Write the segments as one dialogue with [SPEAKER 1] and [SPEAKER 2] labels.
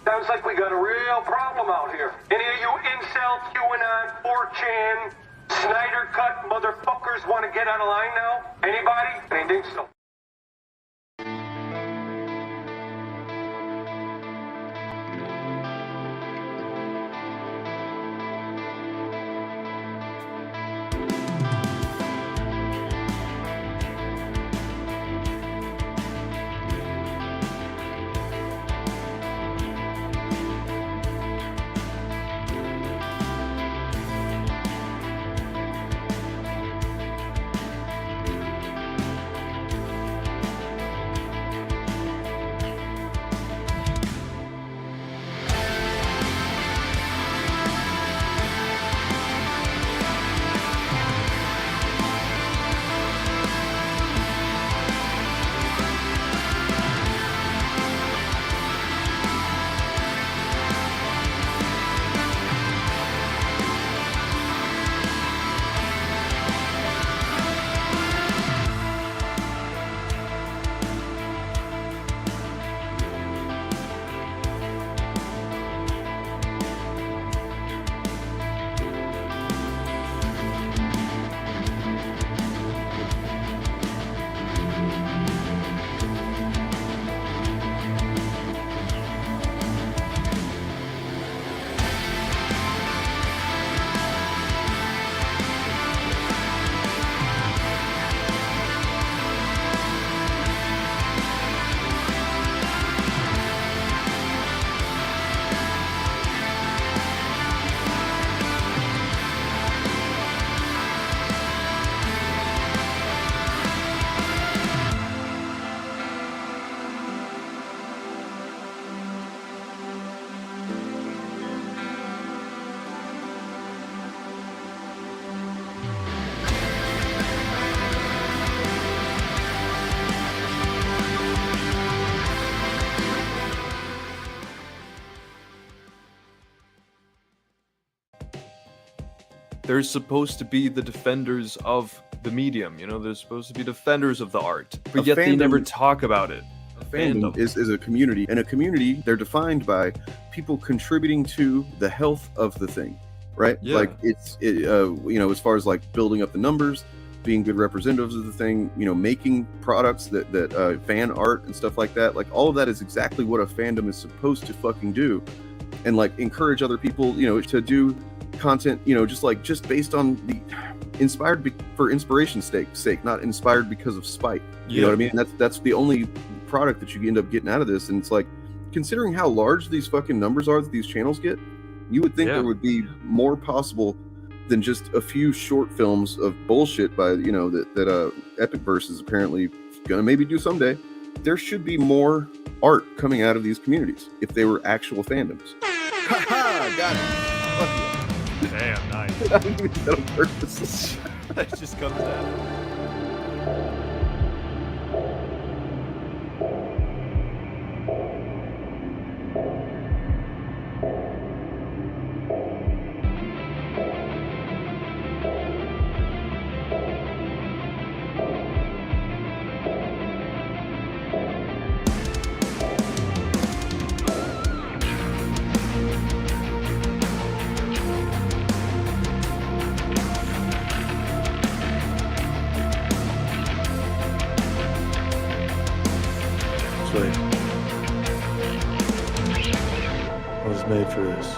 [SPEAKER 1] Sounds like we got a real problem out here. Any of you incel, QAnon, 4chan, Snyder Cut motherfuckers want to get on a line now? Anybody? I think so.
[SPEAKER 2] They're supposed to be the defenders of the medium, you know, they're supposed to be defenders of the art, but yet they never talk about it.
[SPEAKER 3] A fandom is a community, and a community, they're defined by people contributing to the health of the thing, right?
[SPEAKER 2] Yeah.
[SPEAKER 3] Like you know, as far as like building up the numbers, being good representatives of the thing, you know, making products that fan art and stuff like that, like all of that is exactly what a fandom is supposed to fucking do, and like encourage other people, you know, to do content, you know, just based on the for inspiration's sake, not inspired because of spite. You know what I mean? That's the only product that you end up getting out of this. And it's like, considering how large these fucking numbers are that these channels get, you would think there would be more possible than just a few short films of bullshit by, you know, that Epic Verse is apparently gonna maybe do someday. There should be more art coming out of these communities if they were actual fandoms. Haha, got it. Fuck you.
[SPEAKER 2] Damn, nice.
[SPEAKER 3] I didn't even do that on purpose.
[SPEAKER 2] That just comes out.
[SPEAKER 4] I was made for this.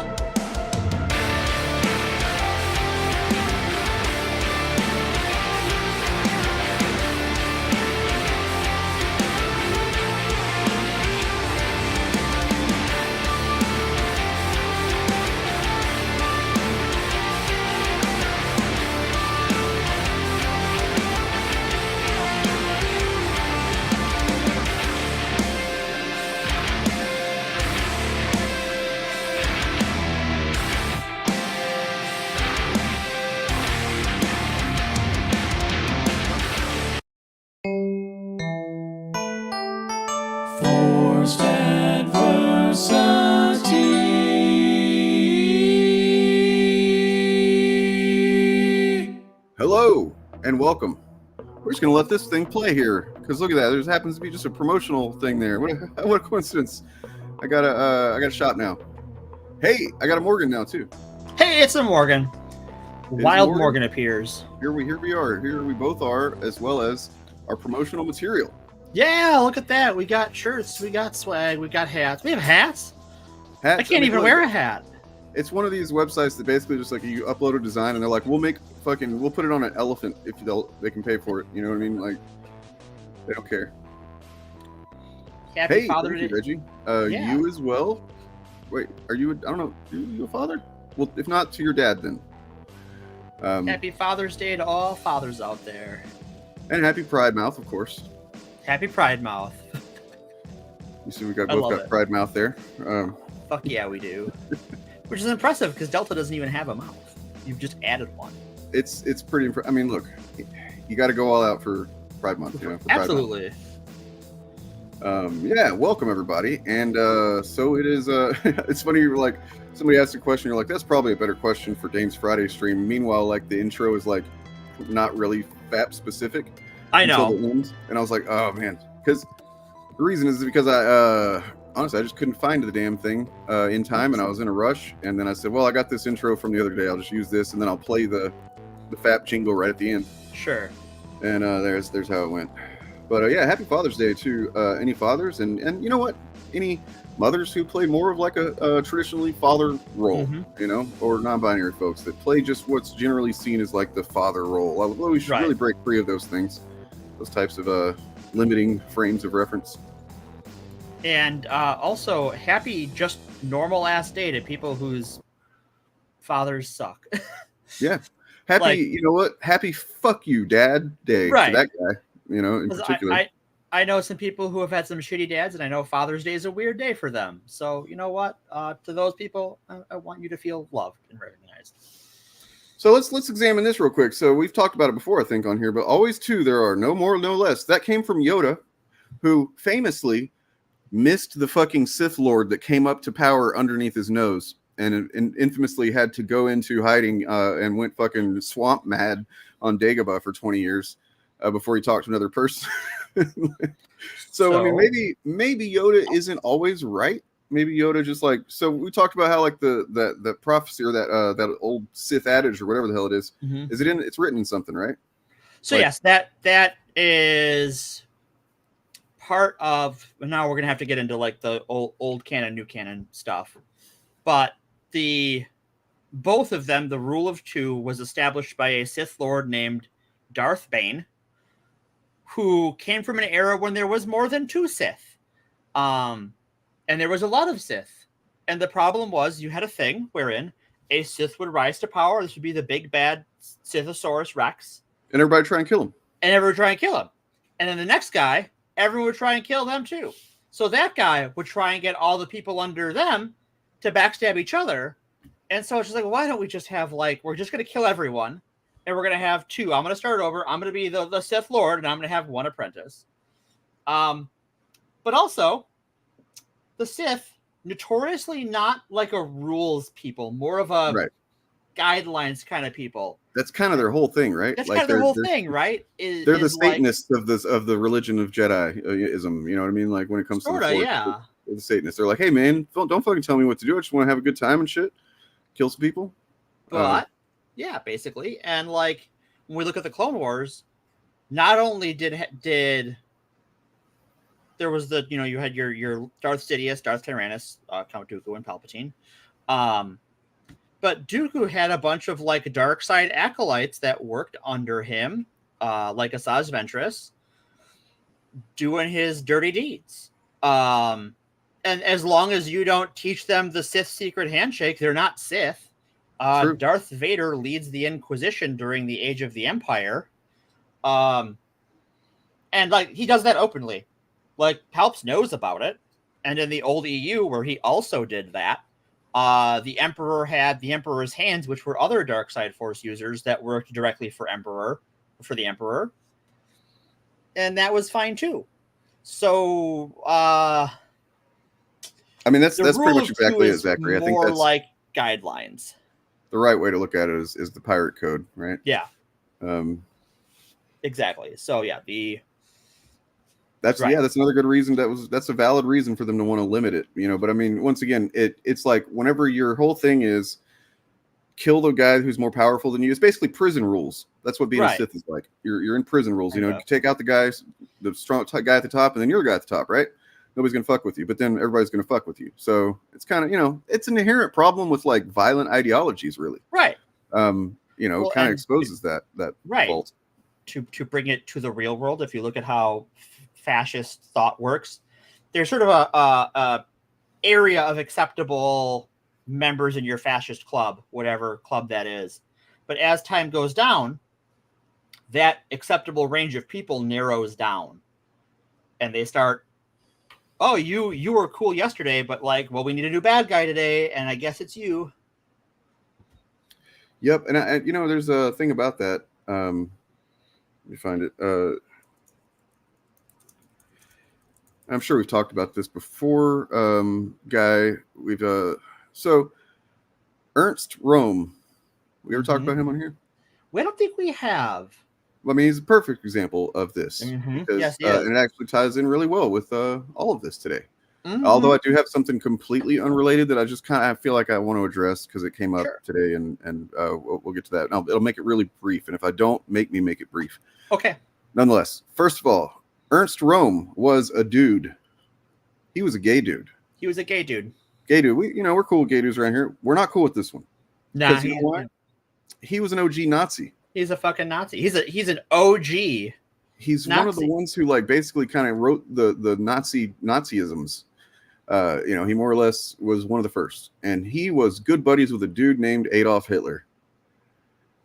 [SPEAKER 5] Forced adversity.
[SPEAKER 3] Hello and welcome. We're just gonna let this thing play here because look at that. There happens to be just a promotional thing there. What a coincidence. I got a shot now. Hey, I got a Morgan now too.
[SPEAKER 6] Hey, it's a Morgan. Wild
[SPEAKER 3] Morgan.
[SPEAKER 6] Morgan appears.
[SPEAKER 3] Here we are. Here we both are, as well as our promotional material.
[SPEAKER 6] Yeah, look at that. We got shirts, we got swag, we got hats. We have hats. I can't even wear a hat.
[SPEAKER 3] It's one of these websites that basically just like you upload a design and they're like, we'll put it on an elephant if they can pay for it. You know what I mean? Like, they don't care.
[SPEAKER 6] Happy Father's Day,
[SPEAKER 3] Reggie.
[SPEAKER 6] Yeah.
[SPEAKER 3] You as well. Wait, are you? I don't know. Are you a father? Well, if not, to your dad then.
[SPEAKER 6] Happy Father's Day to all fathers out there.
[SPEAKER 3] And happy Pride Mouth, of course.
[SPEAKER 6] Happy Pride Mouth.
[SPEAKER 3] You see, we both got Pride Mouth there.
[SPEAKER 6] Fuck yeah, we do. Which is impressive because Delta doesn't even have a mouth. You've just added one.
[SPEAKER 3] It's pretty impressive. I mean, look, you got to go all out for Pride Month, you know. For
[SPEAKER 6] Absolutely.
[SPEAKER 3] Pride Month. Yeah, welcome everybody. And so it is. It's funny. You're like, somebody asked a question. You're like, that's probably a better question for Dame's Friday stream. Meanwhile, like the intro is like not really FAP specific.
[SPEAKER 6] I know.
[SPEAKER 3] And I was like, oh man, because the reason is because I honestly I just couldn't find the damn thing in time, and I was in a rush. And then I said, well, I got this intro from the other day. I'll just use this, and then I'll play the FAP jingle right at the end.
[SPEAKER 6] Sure.
[SPEAKER 3] And there's how it went. But yeah, happy Father's Day to any fathers, and you know what, any mothers who play more of like a traditionally father role, you know, or non-binary folks that play just what's generally seen as like the father role. Although we should really break free of those things, those types of limiting frames of reference.
[SPEAKER 6] And also, happy just normal ass day to people whose fathers suck.
[SPEAKER 3] Yeah. Happy, like, you know what? Happy fuck you, dad day to that guy, you know, in particular.
[SPEAKER 6] I know some people who have had some shitty dads, and I know Father's Day is a weird day for them. So, you know what? To those people, I want you to feel loved and recognized.
[SPEAKER 3] So let's examine this real quick. So we've talked about it before, I think, on here, but always two there are, no more, no less. That came from Yoda, who famously missed the fucking Sith Lord that came up to power underneath his nose, and infamously had to go into hiding and went fucking swamp mad on Dagobah for 20 years before he talked to another person. So I mean, maybe Yoda isn't always right. Maybe Yoda just like, so we talked about how like the prophecy or that old Sith adage or whatever the hell it is, is it in? It's written in something, right?
[SPEAKER 6] So like, yes, that is part of. Now we're gonna have to get into like the old canon, new canon stuff, but both of them, the rule of two, was established by a Sith Lord named Darth Bane, who came from an era when there was more than two Sith. And there was a lot of Sith. And the problem was you had a thing wherein a Sith would rise to power. This would be the big bad Sithosaurus Rex.
[SPEAKER 3] And everybody try and kill him. And
[SPEAKER 6] then the next guy, everyone would try and kill them too. So that guy would try and get all the people under them to backstab each other. And so it's just like, why don't we just have like, we're just going to kill everyone. And we're going to have two. I'm going to start over. I'm going to be the Sith Lord, and I'm going to have one apprentice. But also, the Sith, notoriously not like a rules people, more of a guidelines kind of people.
[SPEAKER 3] That's kind of their whole thing, right?
[SPEAKER 6] That's like kind of their whole thing, right?
[SPEAKER 3] They're the Satanists of the religion of Jediism. You know what I mean? Like when it comes to the Force, the Satanists, they're like, hey man, don't fucking tell me what to do. I just want to have a good time and shit. Kill some people.
[SPEAKER 6] But yeah, basically. And like when we look at the Clone Wars, not only did there was the, you know, you had your Darth Sidious, Darth Tyrannus, Count Dooku, and Palpatine. But Dooku had a bunch of like dark side acolytes that worked under him, like Asajj Ventress, doing his dirty deeds. And as long as you don't teach them the Sith secret handshake, they're not Sith. Darth Vader leads the Inquisition during the Age of the Empire. And like he does that openly. Like Palps knows about it. And in the old EU, where he also did that, the Emperor had the Emperor's hands, which were other dark side Force users that worked directly for the Emperor. And that was fine too. So I
[SPEAKER 3] mean that's pretty much exactly it, Zachary. I think that's
[SPEAKER 6] like guidelines.
[SPEAKER 3] The right way to look at it is the pirate code, right?
[SPEAKER 6] Yeah. Exactly. So yeah,
[SPEAKER 3] That's that's another good reason. That's a valid reason for them to want to limit it, you know. But I mean, once again, it's like whenever your whole thing is kill the guy who's more powerful than you, it's basically prison rules. That's what being a Sith is like. You're in prison rules. You know, you take out the strong guy at the top, and then you're the guy at the top, right? Nobody's gonna fuck with you, but then everybody's gonna fuck with you. So it's kind of, you know, it's an inherent problem with like violent ideologies, really.
[SPEAKER 6] Right.
[SPEAKER 3] You know, kind of exposes that fault.
[SPEAKER 6] To bring it to the real world, if you look at how fascist thought works, there's sort of a area of acceptable members in your fascist club, whatever club that is. But as time goes down, that acceptable range of people narrows down, and they start, oh, you were cool yesterday, but like, well, we need a new bad guy today, and I guess it's you.
[SPEAKER 3] Yep, and you know, there's a thing about that. Let me find it. I'm sure we've talked about this before. So Ernst Röhm. We ever talked about him on here?
[SPEAKER 6] We don't think we have.
[SPEAKER 3] Well, I mean, he's a perfect example of this. Because,
[SPEAKER 6] yes,
[SPEAKER 3] and it actually ties in really well with all of this today. Although I do have something completely unrelated that I just kind of feel like I want to address because it came up today, and we'll get to that. Now, it'll make it really brief, and if I don't, make it brief.
[SPEAKER 6] Okay.
[SPEAKER 3] Nonetheless, first of all, Ernst Röhm was a dude. He was a gay dude.
[SPEAKER 6] He was a gay dude.
[SPEAKER 3] Gay dude. We're cool with gay dudes around here. We're not cool with this one.
[SPEAKER 6] Nah,
[SPEAKER 3] you know why? He was an OG Nazi.
[SPEAKER 6] He's a fucking Nazi. He's an OG.
[SPEAKER 3] He's Nazi. One of the ones who like basically kind of wrote the Nazisms. You know, he more or less was one of the first, and he was good buddies with a dude named Adolf Hitler.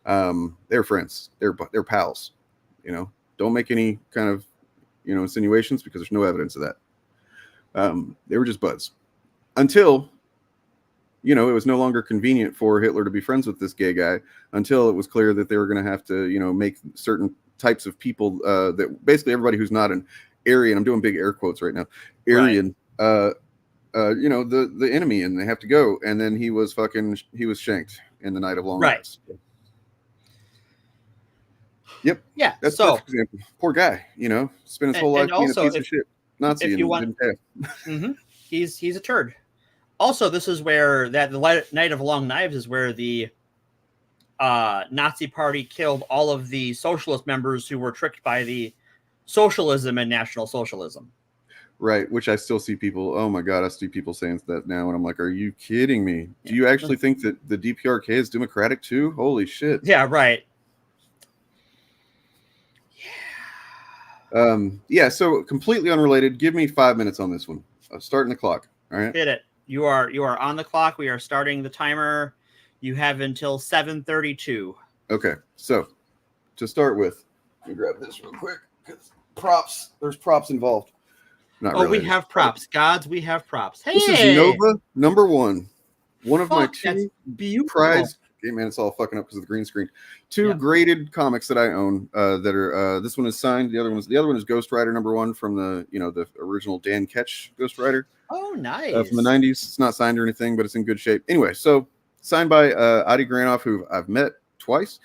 [SPEAKER 3] They're friends. They're pals. You know, don't make any kind of, you know, insinuations because there's no evidence of that. They were just buds until, you know, it was no longer convenient for Hitler to be friends with this gay guy until it was clear that they were going to have to, you know, make certain types of people that basically everybody who's not an Aryan, I'm doing big air quotes right now, Aryan, you know, the enemy, and they have to go. And then he was shanked in the Night of Long Knives. Yep.
[SPEAKER 6] Yeah.
[SPEAKER 3] That's a perfect example. Poor guy, you know, spent his whole life being a piece of shit Nazi, and didn't pay.
[SPEAKER 6] He's a turd. Also, this is where the Night of Long Knives is where the Nazi Party killed all of the socialist members who were tricked by the socialism and National Socialism.
[SPEAKER 3] Right, which I still see people. Oh my God, I see people saying that now, and I'm like, "Are you kidding me? Do you actually think that the DPRK is democratic too? Holy shit!"
[SPEAKER 6] Yeah, right.
[SPEAKER 3] Yeah. So completely unrelated. Give me 5 minutes on this one. Starting the clock. All right.
[SPEAKER 6] Hit it. You are on the clock. We are starting the timer. You have until 7:32.
[SPEAKER 3] Okay. So to start with, let me grab this real quick because props. There's props involved. Not really.
[SPEAKER 6] We have props. Gods, we have props. Hey,
[SPEAKER 3] this is Nova #1. One of my two prize. Okay, man, it's all fucking up because of the green screen. Two graded comics that I own that are this one is signed. The other one is Ghost Rider #1 from the original Dan Ketch Ghost Rider.
[SPEAKER 6] Oh, nice.
[SPEAKER 3] From the 90s. It's not signed or anything, but it's in good shape. Anyway, so signed by Adi Granoff, who I've met twice.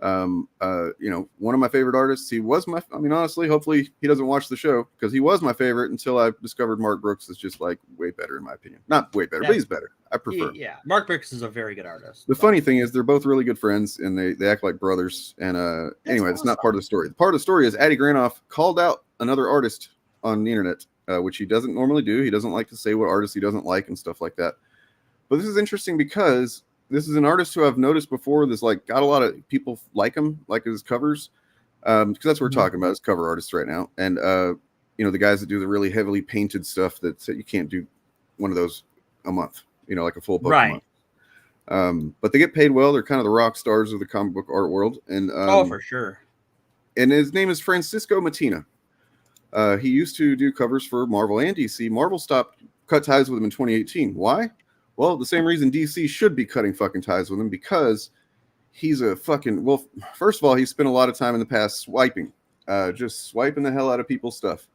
[SPEAKER 3] One of my favorite artists. He was honestly, hopefully he doesn't watch the show because he was my favorite until I discovered Mark Brooks is just like way better in my opinion. Not way better, but he's better. I prefer.
[SPEAKER 6] Yeah, Mark Brooks is a very good artist.
[SPEAKER 3] The funny thing is they're both really good friends and they act like brothers. And anyway, that's not part of the story. The part of the story is Adi Granoff called out another artist on the internet, which he doesn't normally do. He doesn't like to say what artists he doesn't like and stuff like that. But this is interesting because this is an artist who I've noticed before. There's like got a lot of people like him, like his covers, because that's what we're talking about. Is cover artists right now, and the guys that do the really heavily painted stuff that you can't do one of those a month, like a full book a month. But they get paid well. They're kind of the rock stars of the comic book art world, and
[SPEAKER 6] for sure.
[SPEAKER 3] And his name is Francisco Mattina. He used to do covers for Marvel and DC. Marvel cut ties with him in 2018. Why? Well, the same reason DC should be cutting fucking ties with him, because he's a fucking, well, first of all, he spent a lot of time in the past swiping, just swiping the hell out of people's stuff.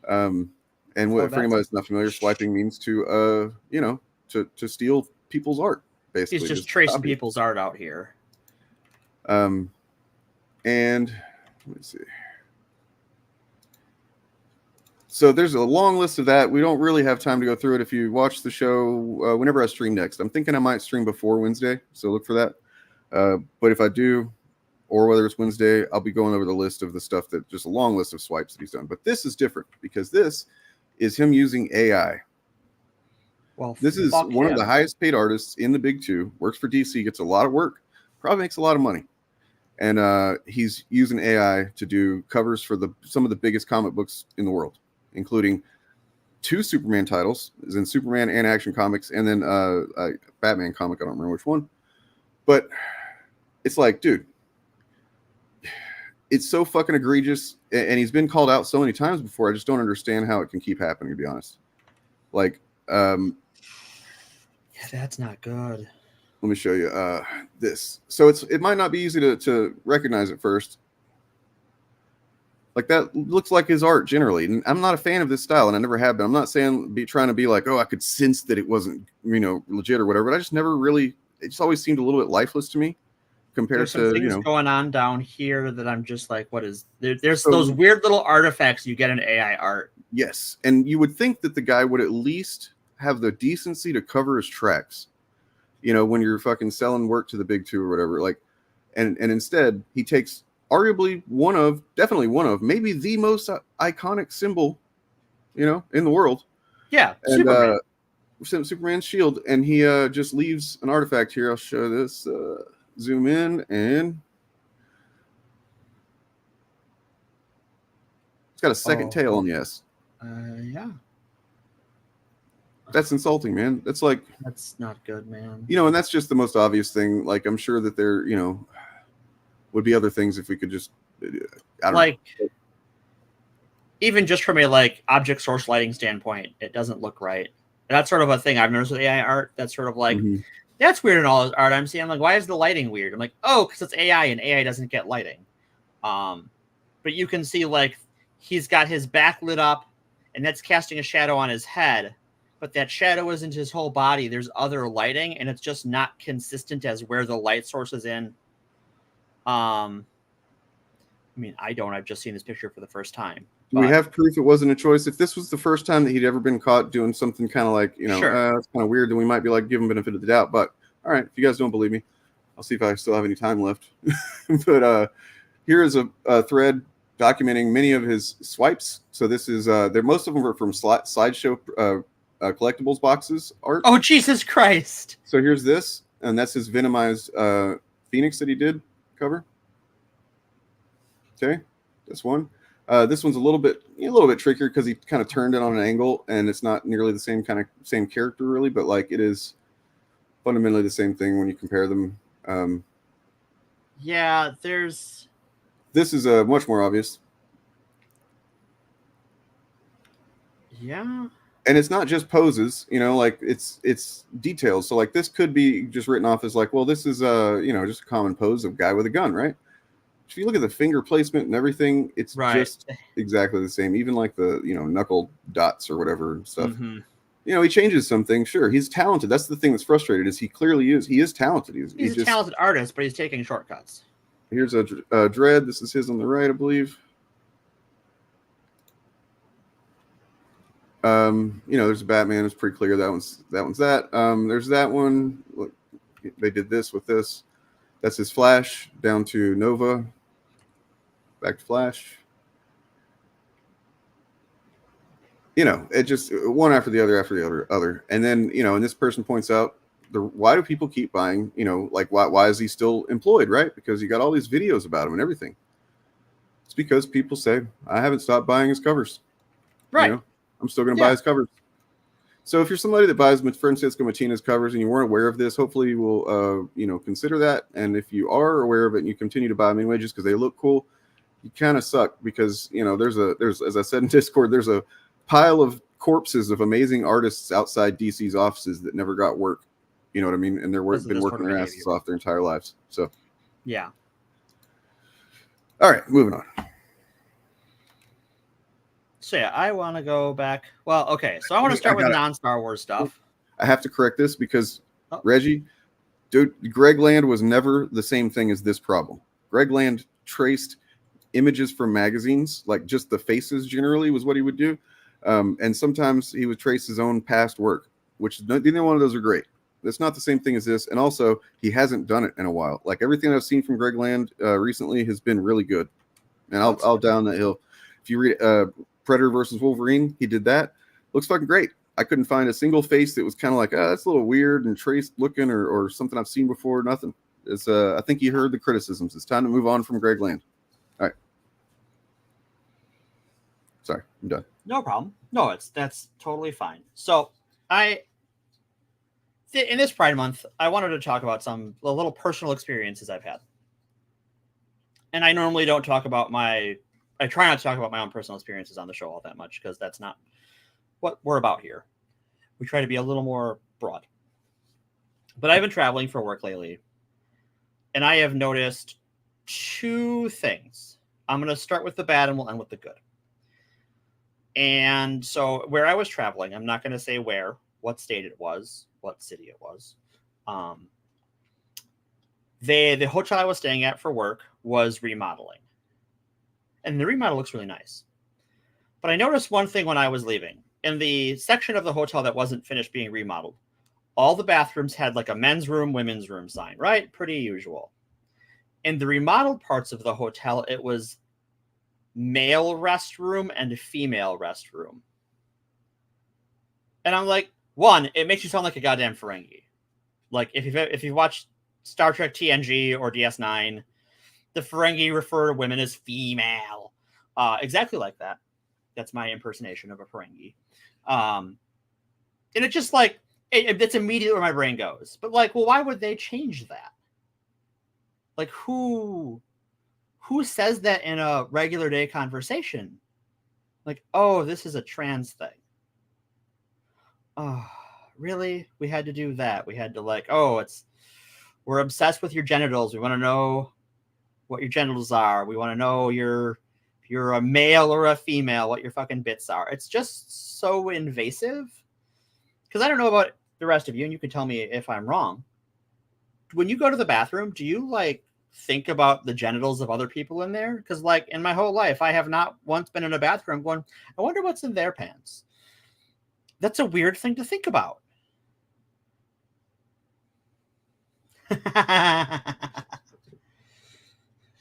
[SPEAKER 3] And what, for anybody that's not familiar, swiping means to steal people's art, basically.
[SPEAKER 6] He's just tracing people's art out here.
[SPEAKER 3] And let me see. So there's a long list of that. We don't really have time to go through it. If you watch the show, whenever I stream next, I'm thinking I might stream before Wednesday, so look for that. But if I do, or whether it's Wednesday, I'll be going over the list of the stuff that just a long list of swipes that he's done. But this is different because this is him using AI.
[SPEAKER 6] Well,
[SPEAKER 3] this is one of the highest paid artists in the big two, works for DC, gets a lot of work, probably makes a lot of money. And he's using AI to do covers for some of the biggest comic books in the world, including 2 Superman titles, as in Superman and Action Comics, and then a Batman comic. I don't remember which one. But it's like, dude, it's so fucking egregious. And he's been called out so many times before. I just don't understand how it can keep happening, to be honest. Like,
[SPEAKER 6] yeah, that's not good.
[SPEAKER 3] Let me show you this. So it might not be easy to recognize at first. Like, that looks like his art generally. And I'm not a fan of this style, and I never have been. I'm not saying trying to be like, oh, I could sense that it wasn't, legit or whatever. But I just never really. It just always seemed a little bit lifeless to me compared
[SPEAKER 6] There's some
[SPEAKER 3] to
[SPEAKER 6] things going on down here that I'm just like, what is there? There's those weird little artifacts you get in AI art.
[SPEAKER 3] Yes, and you would think that the guy would at least have the decency to cover his tracks. When you're fucking selling work to the big two or whatever, like, and instead he takes arguably definitely one of, maybe the most iconic symbol, in the world.
[SPEAKER 6] Yeah,
[SPEAKER 3] and Superman's shield, and he just leaves an artifact here. I'll show this. Zoom in, and it's got a second tail on the S.
[SPEAKER 6] Yeah.
[SPEAKER 3] That's insulting, man. That's like,
[SPEAKER 6] that's not good, man.
[SPEAKER 3] And that's just the most obvious thing. Like, I'm sure that there, would be other things if we could just, I don't know.
[SPEAKER 6] Even just from a object source lighting standpoint, it doesn't look right. And that's sort of a thing I've noticed with AI art. That's sort of like, that's weird in all his art I'm seeing. I'm like, why is the lighting weird? I'm like, oh, because it's AI and AI doesn't get lighting. But you can see he's got his back lit up, and that's casting a shadow on his head. But that shadow isn't his whole body. There's other lighting, and it's just not consistent as where the light source is in. I mean, I've just seen this picture for the first time.
[SPEAKER 3] Do we have proof it wasn't a choice? If this was the first time that he'd ever been caught doing something kind of like,
[SPEAKER 6] sure.
[SPEAKER 3] That's kind of weird, then we might be like, give him benefit of the doubt. But all right, if you guys don't believe me, I'll see if I still have any time left. But here is a thread documenting many of his swipes. So this is, most of them are from slideshow collectibles boxes art.
[SPEAKER 6] Oh, Jesus Christ.
[SPEAKER 3] So here's this, and that's his Venomized Phoenix that he did cover. Okay, this one. This one's a little bit trickier because he kind of turned it on an angle, and it's not nearly the same character really, but it is fundamentally the same thing when you compare them.
[SPEAKER 6] Yeah,
[SPEAKER 3] this is much more obvious.
[SPEAKER 6] Yeah.
[SPEAKER 3] And it's not just poses, it's details. So this could be just written off as well, this is just a common pose of guy with a gun, right? If you look at the finger placement and everything, it's just exactly the same. Even the knuckle dots or whatever and stuff. He changes some things. Sure, he's talented. That's the thing that's frustrated is he clearly is. He is talented.
[SPEAKER 6] He's a talented artist, but he's taking shortcuts.
[SPEAKER 3] Here's a Dread. This is his on the right, I believe. There's a Batman. It's pretty clear that one's that. There's that one. Look, they did this with this. That's his Flash down to Nova. Back to Flash. It just one after the other. And then, and this person points out why do people keep buying, why is he still employed, right? Because you got all these videos about him and everything. It's because people say, I haven't stopped buying his covers.
[SPEAKER 6] Right.
[SPEAKER 3] I'm still going to buy his covers. So if you're somebody that buys Francisco Martinez covers and you weren't aware of this, hopefully you will, consider that. And if you are aware of it and you continue to buy them anyway, just because they look cool, you kind of suck because, there's, as I said in Discord, there's a pile of corpses of amazing artists outside DC's offices that never got work. You know what I mean? And they're been working their asses off their entire lives. So,
[SPEAKER 6] yeah.
[SPEAKER 3] All right, moving on.
[SPEAKER 6] So yeah, I want to go back. Well, okay. So I want to start with non-Star Wars stuff.
[SPEAKER 3] I have to correct this because Reggie, dude, Greg Land was never the same thing as this problem. Greg Land traced images from magazines, just the faces generally was what he would do. And sometimes he would trace his own past work, which neither one of those are great. That's not the same thing as this. And also, he hasn't done it in a while. Like everything I've seen from Greg Land recently has been really good. And I'll down that hill. If you read Predator versus Wolverine, he did that. Looks fucking great. I couldn't find a single face that was kind of like, that's a little weird and traced looking or something I've seen before. Nothing. It's, I think you heard the criticisms. It's time to move on from Greg Land. All right. Sorry, I'm done.
[SPEAKER 6] No problem. No, that's totally fine. So in this Pride Month, I wanted to talk about some little personal experiences I've had. And I normally don't talk about I try not to talk about my own personal experiences on the show all that much because that's not what we're about here. We try to be a little more broad. But I've been traveling for work lately, and I have noticed two things. I'm going to start with the bad and we'll end with the good. And so where I was traveling, I'm not going to say where, what state it was, what city it was. The hotel I was staying at for work was remodeling. And the remodel looks really nice. But I noticed one thing when I was leaving. In the section of the hotel that wasn't finished being remodeled, all the bathrooms had like a men's room, women's room sign, right? Pretty usual. In the remodeled parts of the hotel, it was male restroom and female restroom. And I'm like, one, it makes you sound like a goddamn Ferengi. Like if you've watched Star Trek TNG or DS9, the Ferengi refer to women as female. Exactly like that. That's my impersonation of a Ferengi. And it just like, it's immediately where my brain goes. But like, well, why would they change that? Like who says that in a regular day conversation? Like, oh, this is a trans thing. Oh, really? We had to do that. We had to like, we're obsessed with your genitals. We want to know what your genitals are. We want to know if you're a male or a female, what your fucking bits are. It's just so invasive. Because I don't know about the rest of you, and you can tell me if I'm wrong. When you go to the bathroom, do you like think about the genitals of other people in there? Because like in my whole life, I have not once been in a bathroom going, I wonder what's in their pants. That's a weird thing to think about.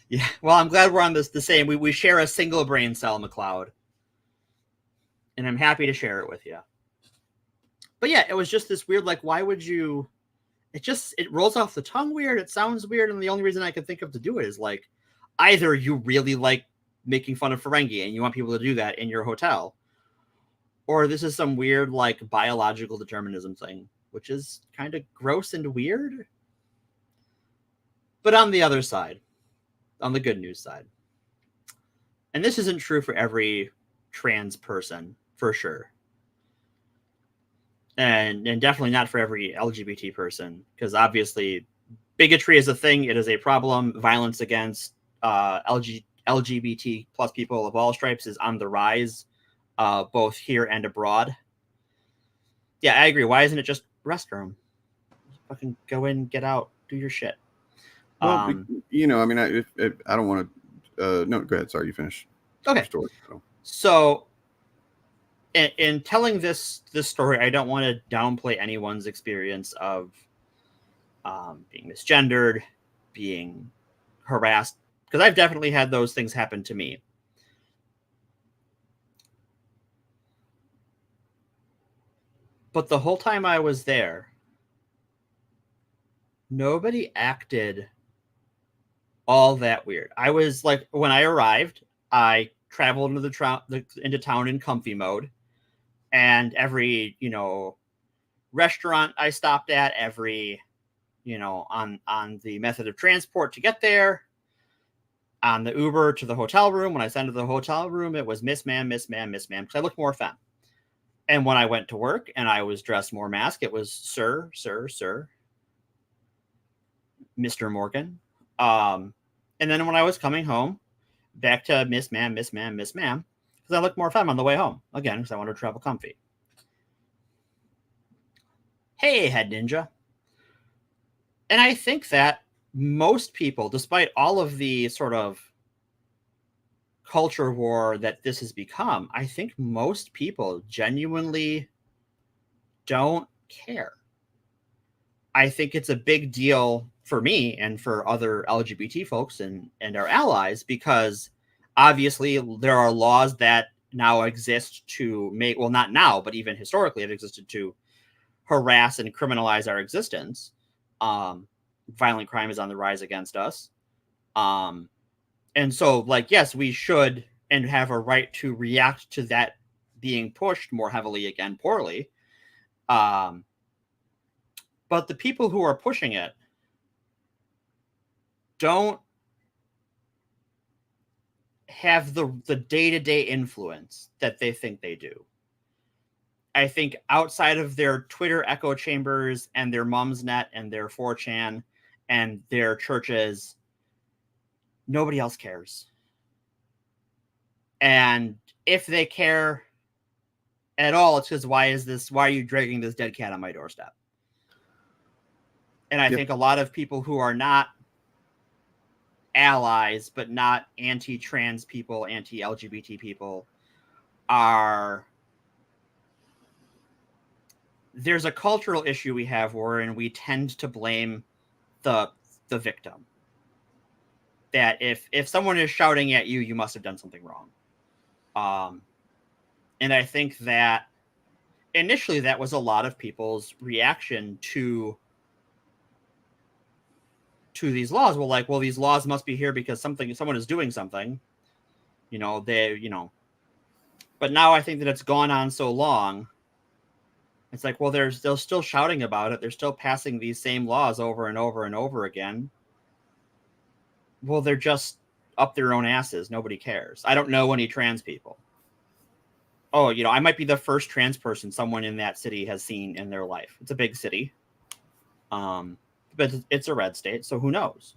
[SPEAKER 6] Yeah, well, I'm glad we're on the same. We share a single brain cell, McLeod. And I'm happy to share it with you. But yeah, it was just this weird, like, why would you... It rolls off the tongue weird. It sounds weird. And the only reason I can think of to do it is like, either you really like making fun of Ferengi and you want people to do that in your hotel, or this is some weird, like, biological determinism thing, which is kind of gross and weird. But on the other side, on the good news side, and this isn't true for every trans person, for sure. And definitely not for every LGBT person, because obviously bigotry is a thing. It is a problem. Violence against LGBT plus people of all stripes is on the rise, both here and abroad. Yeah, I agree. Why isn't it just restroom? Fucking go in, get out, do your shit.
[SPEAKER 3] Well, I mean, I don't want to. No, go ahead. Sorry, you finish.
[SPEAKER 6] Okay.
[SPEAKER 3] Story,
[SPEAKER 6] so in telling this story, I don't want to downplay anyone's experience of being misgendered, being harassed, because I've definitely had those things happen to me. But the whole time I was there, nobody acted all that weird. I was like, when I arrived, I traveled into town in comfy mode, and every restaurant I stopped at, every on the method of transport to get there, on the Uber to the hotel room. When I sent to the hotel room, it was Miss Ma'am, Miss Ma'am, Miss Ma'am, because I looked more femme. And when I went to work and I was dressed more mask, it was Sir, Sir, Sir, Mr. Morgan. And then when I was coming home, back to Miss Ma'am, Miss Ma'am, Miss Ma'am, because I looked more femme on the way home. Again, because I wanted to travel comfy. Hey, Head Ninja. And I think that most people, despite all of the sort of culture war that this has become, I think most people genuinely don't care. I think it's a big deal for me and for other LGBT folks and our allies, because obviously there are laws that now exist to make, well, not now, but even historically have existed to harass and criminalize our existence. Violent crime is on the rise against us. And so, like, yes, we should and have a right to react to that being pushed more heavily, again, poorly. But the people who are pushing it don't have the day-to-day influence that they think they do. I think outside of their Twitter echo chambers and their Mumsnet and their 4chan and their churches, nobody else cares. And if they care at all, it's because why are you dragging this dead cat on my doorstep? And I think a lot of people who are not allies, but not anti-trans people, anti-LGBT people, there's a cultural issue we have wherein we tend to blame the victim. That if someone is shouting at you, you must have done something wrong. And I think that initially that was a lot of people's reaction to these laws. Well, these laws must be here because someone is doing something, but now I think that it's gone on so long. It's like, well, they're still shouting about it. They're still passing these same laws over and over and over again. Well, they're just up their own asses. Nobody cares. I don't know any trans people. Oh, I might be the first trans person someone in that city has seen in their life. It's a big city. But it's a red state, so who knows?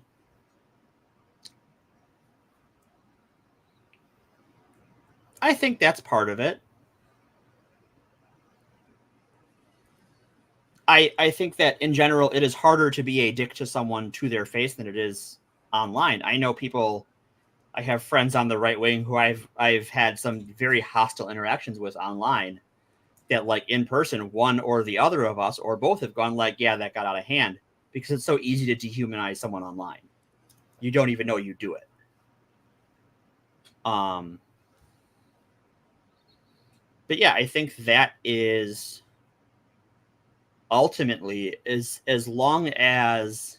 [SPEAKER 6] I think that's part of it. I think that in general, it is harder to be a dick to someone to their face than it is online. I know people, I have friends on the right wing who I've had some very hostile interactions with online that, like, in person, one or the other of us or both have gone like, yeah, that got out of hand, because it's so easy to dehumanize someone online. You don't even know you do it. But yeah, I think that is ultimately, is as long as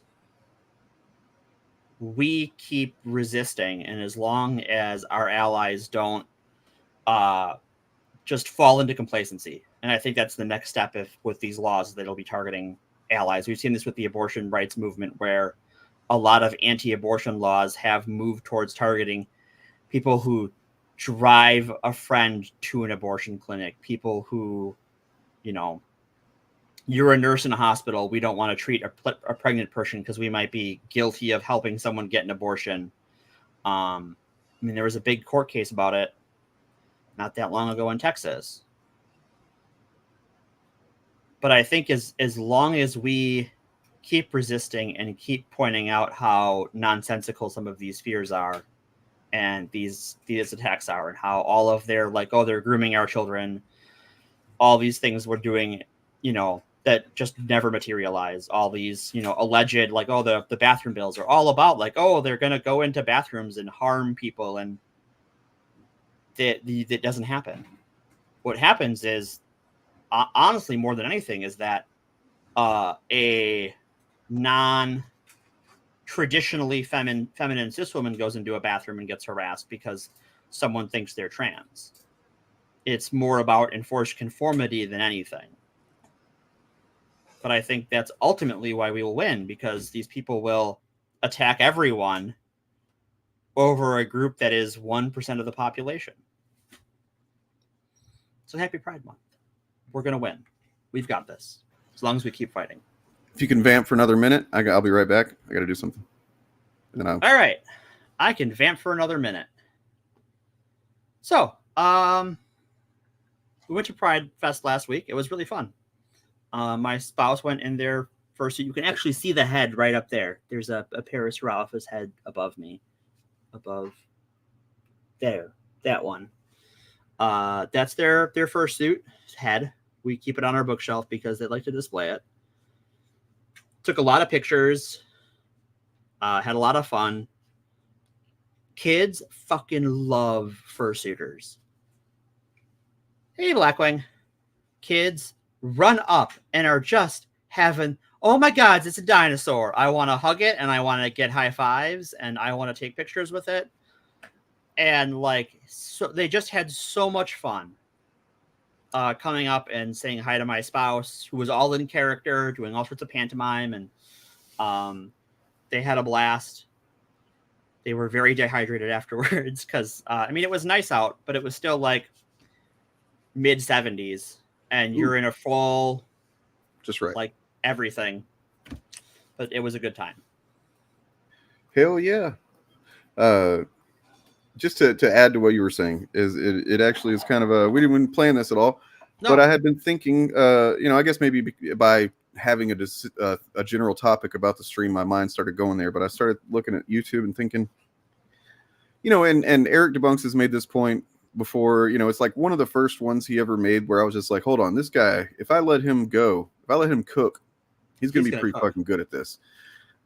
[SPEAKER 6] we keep resisting and as long as our allies don't just fall into complacency. And I think that's the next step with these laws, that it'll be targeting allies. We've seen this with the abortion rights movement, where a lot of anti-abortion laws have moved towards targeting people who drive a friend to an abortion clinic, people who, you're a nurse in a hospital, we don't want to treat a pregnant person because we might be guilty of helping someone get an abortion. There was a big court case about it not that long ago in Texas. But I think as long as we keep resisting and keep pointing out how nonsensical some of these fears are and these attacks are, and how all of their, like, oh, they're grooming our children, all these things we're doing, that just never materialize. All these, alleged, like, oh, the bathroom bills are all about, like, oh, they're going to go into bathrooms and harm people. And that doesn't happen. What happens is, honestly, more than anything, is that a non-traditionally feminine cis woman goes into a bathroom and gets harassed because someone thinks they're trans. It's more about enforced conformity than anything. But I think that's ultimately why we will win, because these people will attack everyone over a group that is 1% of the population. So happy Pride Month. We're going to win. We've got this, as long as we keep fighting.
[SPEAKER 3] If you can vamp for another minute, I'll be right back. I got to do something. And then
[SPEAKER 6] All right. I can vamp for another minute. So, we went to Pride Fest last week. It was really fun. My spouse went in there first. You can actually see the head right up there. There's a Paris Ralph's head above me. Above that one. That's their fursuit head. We keep it on our bookshelf because they like to display it. Took a lot of pictures. Had a lot of fun. Kids fucking love fursuiters. Hey, Blackwing. Kids run up and are just having, oh my God, it's a dinosaur. I want to hug it and I want to get high fives and I want to take pictures with it. And like, so they just had so much fun coming up and saying hi to my spouse, who was all in character, doing all sorts of pantomime. And they had a blast. They were very dehydrated afterwards because, I mean, it was nice out, but it was still like mid 70s and you're in a full,
[SPEAKER 3] just right,
[SPEAKER 6] like everything. But it was a good time.
[SPEAKER 3] Hell yeah. Just to add to what you were saying, is it actually is kind of a, we didn't plan this at all,
[SPEAKER 6] No.
[SPEAKER 3] but I had been thinking, I guess maybe by having a general topic about the stream, my mind started going there, but I started looking at YouTube and thinking, and Eric Debunks has made this point before, it's like one of the first ones he ever made where I was just like, hold on, this guy, if I let him cook, he's going to be pretty fucking good at this,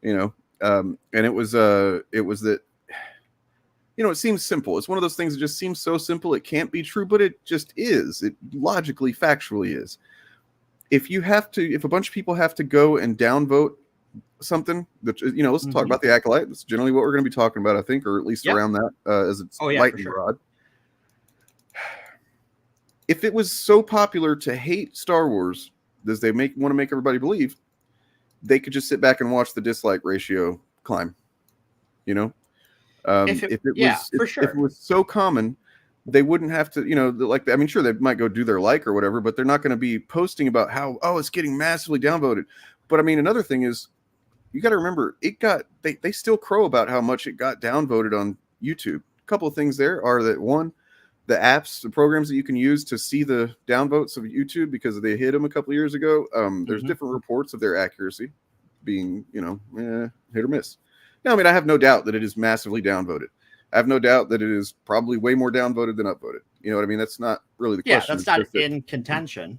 [SPEAKER 3] and it was that, it seems simple. It's one of those things that just seems so simple it can't be true, but it just is. It logically, factually is. If a bunch of people have to go and downvote something, that let's talk about the Acolyte. That's generally what we're going to be talking about, I think, or at least around that as it's lightning rod. If it was so popular to hate Star Wars as they want to make everybody believe, they could just sit back and watch the dislike ratio climb. If it was so common, they wouldn't have to, sure, they might go do their like or whatever, but they're not going to be posting about how, it's getting massively downvoted. But I mean, another thing is, you got to remember, they still crow about how much it got downvoted on YouTube. A couple of things there are that, one, the apps, the programs that you can use to see the downvotes of YouTube, because they hit them a couple of years ago, there's different reports of their accuracy being, hit or miss. Now, I mean, I have no doubt that it is massively downvoted. I have no doubt that it is probably way more downvoted than upvoted. You know what I mean? That's not really the question.
[SPEAKER 6] Yeah, that's not in contention.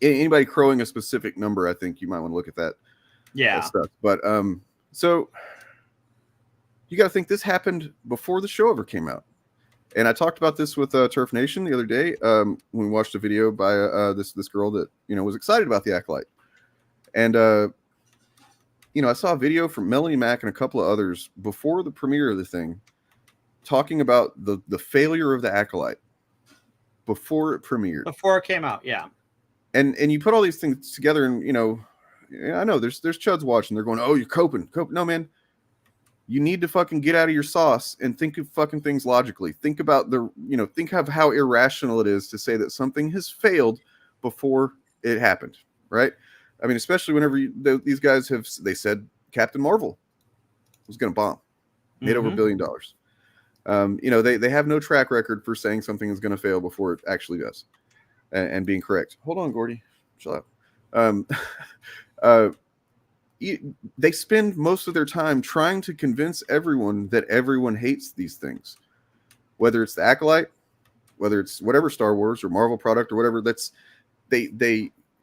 [SPEAKER 3] Anybody crowing a specific number, I think you might want to look at that.
[SPEAKER 6] Yeah.
[SPEAKER 3] Stuff. But so you got to think this happened before the show ever came out. And I talked about this with Turf Nation the other day when we watched a video by this girl that was excited about the Acolyte, and I saw a video from Melanie Mack and a couple of others before the premiere of the thing, talking about the failure of the Acolyte before it premiered,
[SPEAKER 6] before it came out, yeah.
[SPEAKER 3] And you put all these things together, and I know there's chuds watching. They're going, "Oh, you're coping." No, man. You need to fucking get out of your sauce and think of fucking things logically. Think about think of how irrational it is to say that something has failed before it happened, right? I mean, especially whenever these guys they said Captain Marvel was going to bomb, made over $1 billion. They have no track record for saying something is going to fail before it actually does, and being correct. Hold on, Gordy, chill out. They spend most of their time trying to convince everyone that everyone hates these things, whether it's the Acolyte, whether it's whatever Star Wars or Marvel product or whatever.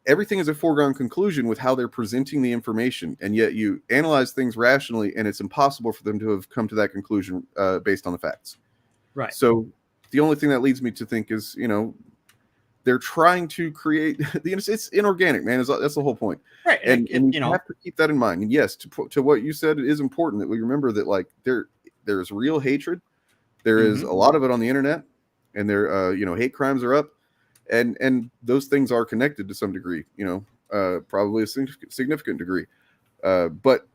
[SPEAKER 3] Everything is a foregone conclusion with how they're presenting the information, and yet you analyze things rationally, and it's impossible for them to have come to that conclusion based on the facts.
[SPEAKER 6] Right.
[SPEAKER 3] So the only thing that leads me to think is, they're trying to create it's inorganic, man. That's the whole point.
[SPEAKER 6] Right.
[SPEAKER 3] And you have to keep that in mind. And yes, to what you said, it is important that we remember that, like, there's real hatred. There is a lot of it on the internet, and there, hate crimes are up, and those things are connected to some degree, probably a significant degree. But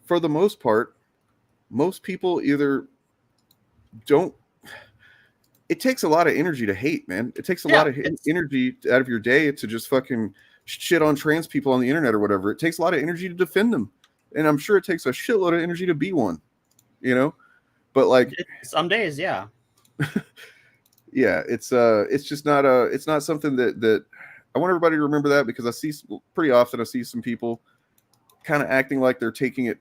[SPEAKER 3] for the most part, most people either don't. It takes a lot of energy to hate, man. It takes a lot of energy out of your day to just fucking shit on trans people on the internet or whatever. It takes a lot of energy to defend them. And I'm sure it takes a shitload of energy to be one, but like
[SPEAKER 6] some days, yeah.
[SPEAKER 3] Yeah, it's just not it's not something that I want everybody to remember, that because I see pretty often some people kind of acting like they're taking it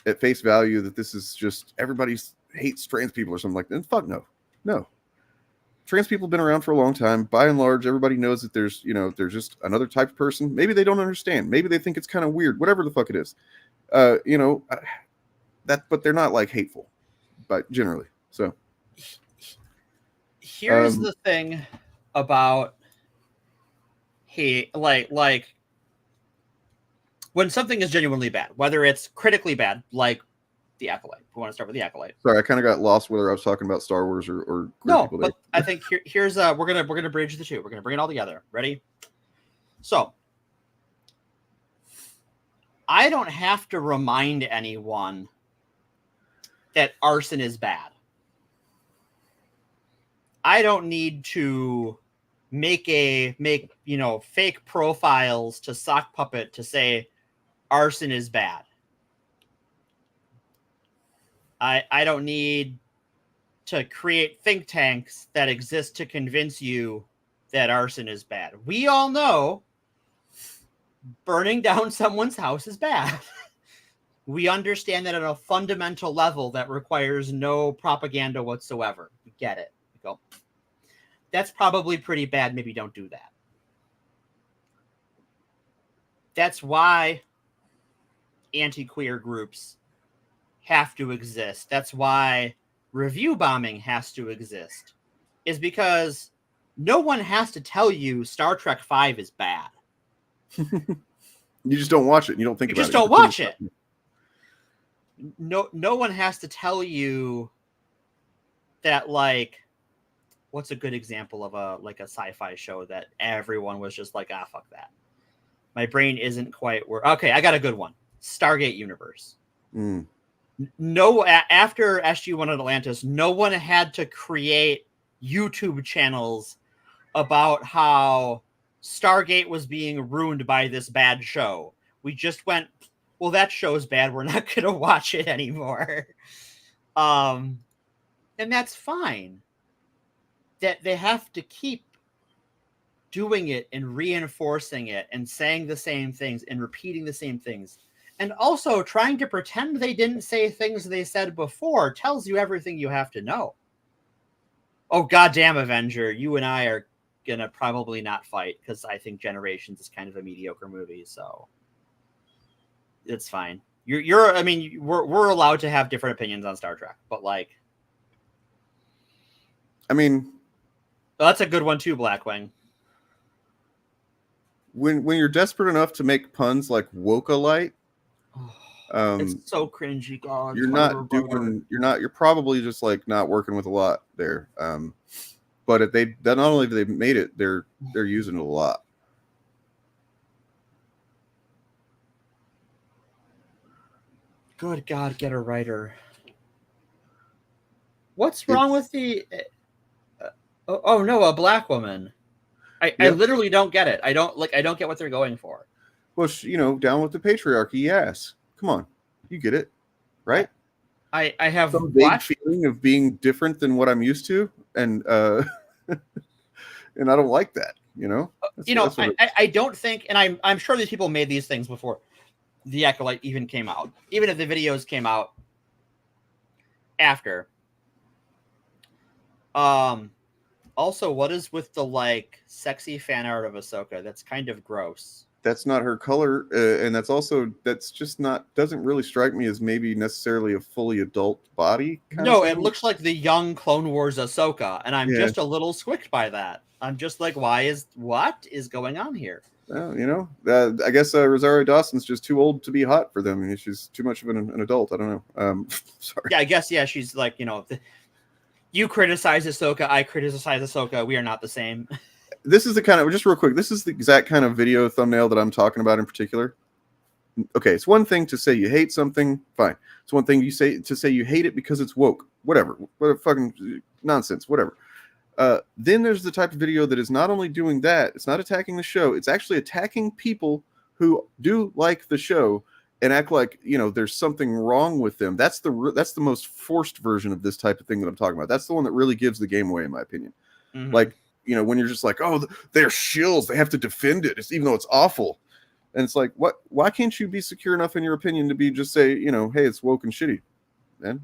[SPEAKER 3] at face value, that this is just everybody hates trans people or something like that. And fuck no. No. Trans people have been around for a long time. By and large, everybody knows that there's just another type of person. Maybe they don't understand. Maybe they think it's kind of weird. Whatever the fuck it is. But they're not like hateful, but generally. So
[SPEAKER 6] here's the thing about hate, like when something is genuinely bad, whether it's critically bad, like The Acolyte. We want to start with The Acolyte.
[SPEAKER 3] Sorry, I kind of got lost whether I was talking about Star Wars or queer
[SPEAKER 6] no,
[SPEAKER 3] people
[SPEAKER 6] but I think here's we're gonna bridge the two. We're gonna bring it all together. Ready? So I don't have to remind anyone that arson is bad. I don't need to make fake profiles to sock puppet to say arson is bad. I don't need to create think tanks that exist to convince you that arson is bad. We all know burning down someone's house is bad. We understand that at a fundamental level that requires no propaganda whatsoever. We get it. We go, that's probably pretty bad. Maybe don't do that. That's why anti-queer groups have to exist. That's why review bombing has to exist. Is because no one has to tell you Star Trek V is bad.
[SPEAKER 3] You just don't watch it. You don't think about it.
[SPEAKER 6] You just don't watch it. No one has to tell you that, like, what's a good example of a sci-fi show that everyone was just like, fuck that. My brain isn't quite okay, I got a good one. Stargate Universe. No, after SG-1 at Atlantis, no one had to create YouTube channels about how Stargate was being ruined by this bad show. We just went, well, that show's bad. We're not going to watch it anymore. And that's fine. That they have to keep doing it and reinforcing it and saying the same things and repeating the same things. And also trying to pretend they didn't say things they said before tells you everything you have to know. Oh, goddamn, Avenger, you and I are going to probably not fight because I think Generations is kind of a mediocre movie, so it's fine. We're allowed to have different opinions on Star Trek, but like,
[SPEAKER 3] I mean,
[SPEAKER 6] that's a good one too, Blackwing.
[SPEAKER 3] When you're desperate enough to make puns like woke-alite,
[SPEAKER 6] it's so cringy, God.
[SPEAKER 3] You're probably just like not working with a lot there. But not only have they made it, they're using it a lot.
[SPEAKER 6] Good God, get a writer. What's wrong with the? No, a black woman. I literally don't get it. I don't get what they're going for.
[SPEAKER 3] Well, down with the patriarchy. Yes, come on, you get it, right?
[SPEAKER 6] I have
[SPEAKER 3] some vague feeling of being different than what I'm used to, and and I don't like that.
[SPEAKER 6] I don't think, and I'm sure these people made these things before The Acolyte even came out, even if the videos came out after. Also, what is with the sexy fan art of Ahsoka? That's kind of gross.
[SPEAKER 3] That's not her color, and that's just not, doesn't really strike me as maybe necessarily a fully adult body.
[SPEAKER 6] No, it looks like the young Clone Wars Ahsoka, and I'm just a little squicked by that. I'm just like, what is going on here?
[SPEAKER 3] Well, I guess Rosario Dawson's just too old to be hot for them. I mean, she's too much of an adult. I don't know. Sorry.
[SPEAKER 6] Yeah, I guess, she's like, you criticize Ahsoka, I criticize Ahsoka. We are not the same.
[SPEAKER 3] This is the kind of, just real quick, this is the exact kind of video thumbnail that I'm talking about in particular. Okay, it's one thing to say you hate something, fine. It's one thing to say you hate it because it's woke. Whatever fucking nonsense, whatever. Then there's the type of video that is not only doing that, it's not attacking the show, it's actually attacking people who do like the show and act like, there's something wrong with them. That's the most forced version of this type of thing that I'm talking about. That's the one that really gives the game away, in my opinion. Mm-hmm. Like, when you're just like, oh, they're shills, they have to defend it, even though it's awful. And it's like, what? Why can't you be secure enough in your opinion to be just say, hey, it's woke and shitty? man.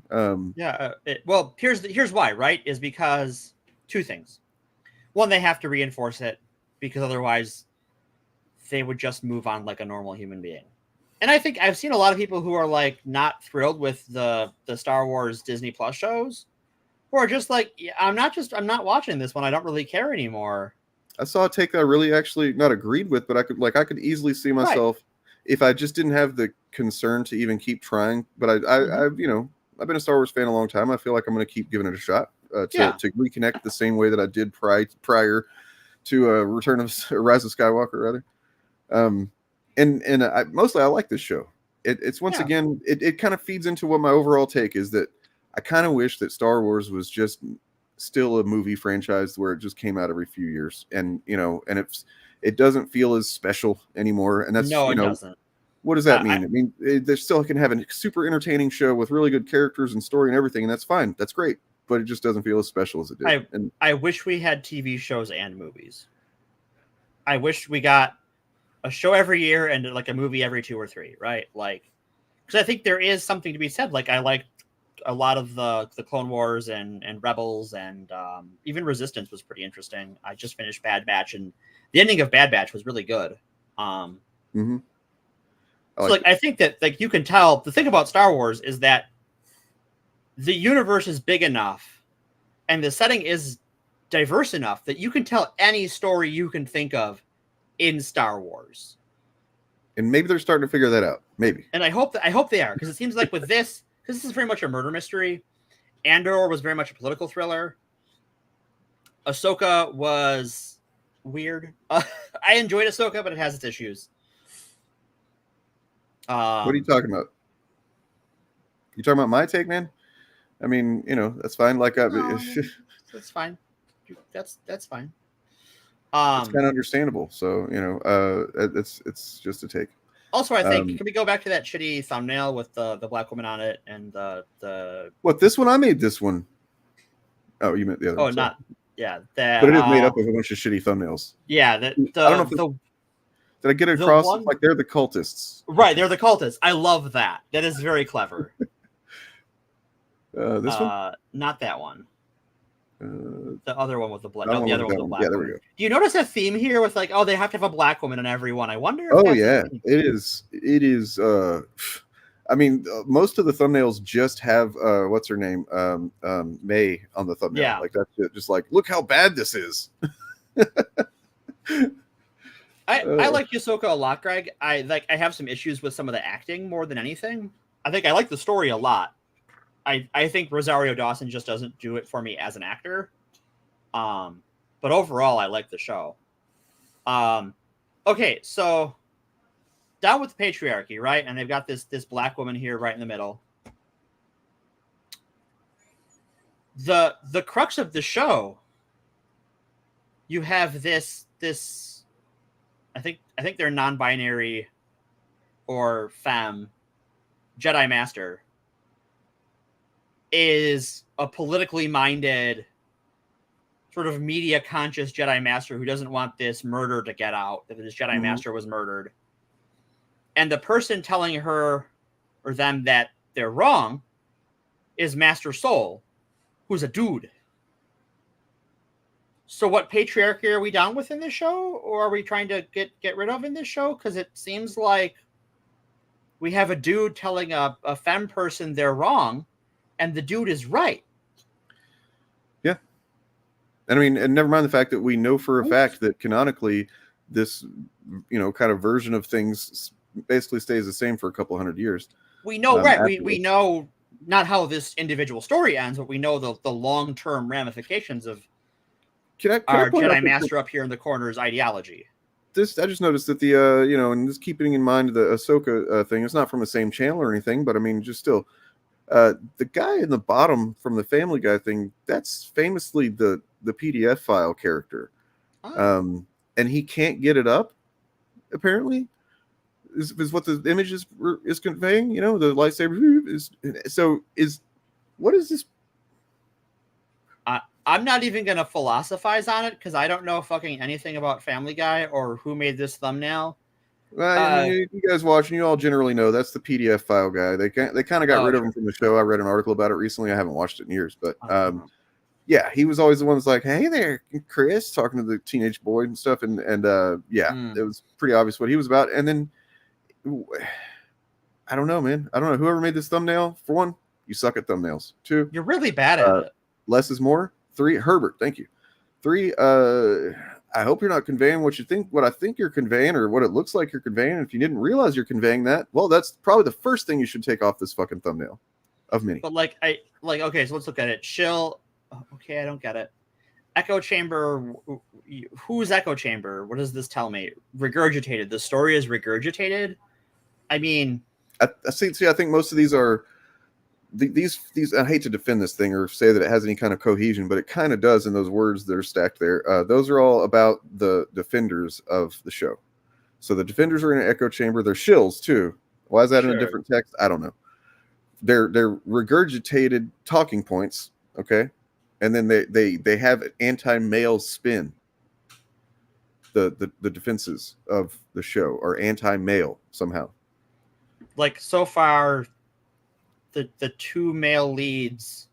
[SPEAKER 6] Well, here's why, right? Is because two things. One, they have to reinforce it because otherwise they would just move on like a normal human being. And I think I've seen a lot of people who are like not thrilled with the Star Wars Disney Plus shows, who are just like, yeah, I'm not watching this one. I don't really care anymore.
[SPEAKER 3] I saw a take that I really actually not agreed with, but I could easily see myself if I just didn't have the concern to even keep trying. But I've been a Star Wars fan a long time. I feel like I'm going to keep giving it a shot to reconnect the same way that I did prior to Return of Rise of Skywalker, rather. And I like this show. It's once again, it kind of feeds into what my overall take is, that I kind of wish that Star Wars was just still a movie franchise where it just came out every few years, and it doesn't feel as special anymore. And that's
[SPEAKER 6] it doesn't.
[SPEAKER 3] What does that mean? I mean, they still can have a super entertaining show with really good characters and story and everything, and that's fine. That's great, but it just doesn't feel as special as it did.
[SPEAKER 6] I wish we had TV shows and movies. I wish we got a show every year and like a movie every 2 or 3, right? Like, because I think there is something to be said. Like, I like a lot of the Clone Wars and Rebels, and even Resistance was pretty interesting. I just finished Bad Batch, and the ending of Bad Batch was really good. I think that, like, you can tell the thing about Star Wars is that the universe is big enough and the setting is diverse enough that you can tell any story you can think of in Star Wars.
[SPEAKER 3] And maybe they're starting to figure that out. Maybe.
[SPEAKER 6] And I hope they are, because it seems like with this, because this is very much a murder mystery. Andor was very much a political thriller. Ahsoka was weird. I enjoyed Ahsoka, but it has its issues.
[SPEAKER 3] What are you talking about? You talking about my take, man? I mean, that's fine. Like,
[SPEAKER 6] that's fine. That's fine.
[SPEAKER 3] It's kind of understandable. So, it's just a take.
[SPEAKER 6] Also, I think, can we go back to that shitty thumbnail with the black woman on it and the
[SPEAKER 3] What, this one? I made this one. Oh, you meant the other one.
[SPEAKER 6] Oh, not yeah.
[SPEAKER 3] But it is made up of a bunch of shitty thumbnails.
[SPEAKER 6] Yeah,
[SPEAKER 3] I don't know did I get it across? Like, they're the cultists.
[SPEAKER 6] Right, they're the cultists. I love that. That is very clever.
[SPEAKER 3] This one?
[SPEAKER 6] Not that one. The other one with the black.
[SPEAKER 3] No,
[SPEAKER 6] the other one with the black.
[SPEAKER 3] Yeah, there we go.
[SPEAKER 6] Do you notice a theme here with, like, they have to have a black woman in every one? I wonder.
[SPEAKER 3] It is. It is. I mean, most of the thumbnails just have what's her name, May on the thumbnail.
[SPEAKER 6] Yeah.
[SPEAKER 3] Like, that's it. Just like, look how bad this is.
[SPEAKER 6] I like Ahsoka a lot, Greg. I have some issues with some of the acting more than anything. I think I like the story a lot. I think Rosario Dawson just doesn't do it for me as an actor. But overall, I like the show. Okay, so down with the patriarchy, right? And they've got this black woman here right in the middle. The crux of the show, you have this I think they're non-binary or femme Jedi Master is a politically minded, sort of media conscious Jedi Master who doesn't want this murder to get out, that this Jedi Master was murdered. And the person telling her or them that they're wrong is Master Soul, who's a dude. So what patriarchy are we down with in this show? Or are we trying to get rid of in this show? Because it seems like we have a dude telling a femme person they're wrong, and the dude is right.
[SPEAKER 3] Yeah. And I mean, and never mind the fact that we know for a fact that canonically this, kind of version of things basically stays the same for a couple hundred years.
[SPEAKER 6] We know, right. We know not how this individual story ends, but we know the long-term ramifications of our Jedi Master up here in the corner's ideology.
[SPEAKER 3] I just noticed that the and just keeping in mind the Ahsoka thing, it's not from the same channel or anything, but I mean, just still, the guy in the bottom from the Family Guy thing, that's famously the PDF file character. And he can't get it up, apparently, is what the image is conveying. The lightsaber what is this?
[SPEAKER 6] I'm not even going to philosophize on it because I don't know fucking anything about Family Guy or who made this thumbnail.
[SPEAKER 3] Well, you guys watching, you all generally know that's the PDF file guy. They kind of got rid of him from the show. I read an article about it recently. I haven't watched it in years, but yeah, he was always the one that's like, "Hey there, Chris," talking to the teenage boy and stuff, and it was pretty obvious what he was about. And then I don't know, man. I don't know. Whoever made this thumbnail, for one, you suck at thumbnails. Two,
[SPEAKER 6] you're really bad at it.
[SPEAKER 3] Less is more. Three, Herbert, thank you. Three, I hope you're not conveying what I think you're conveying, or what it looks like you're conveying. And if you didn't realize you're conveying that, well, that's probably the first thing you should take off this fucking thumbnail of many.
[SPEAKER 6] But okay, so let's look at it. Shill, okay, I don't get it. Echo chamber, who's echo chamber? What does this tell me? Regurgitated. The story is regurgitated. I mean,
[SPEAKER 3] I think most of these are these. I hate to defend this thing or say that it has any kind of cohesion, but it kind of does in those words that are stacked there. Those are all about the defenders of the show. So the defenders are in an echo chamber. They're shills too. Why is that in a different text? I don't know. They're regurgitated talking points. Okay, and then they have an anti-male spin. The defenses of the show are anti-male somehow.
[SPEAKER 6] Like so far, the two male leads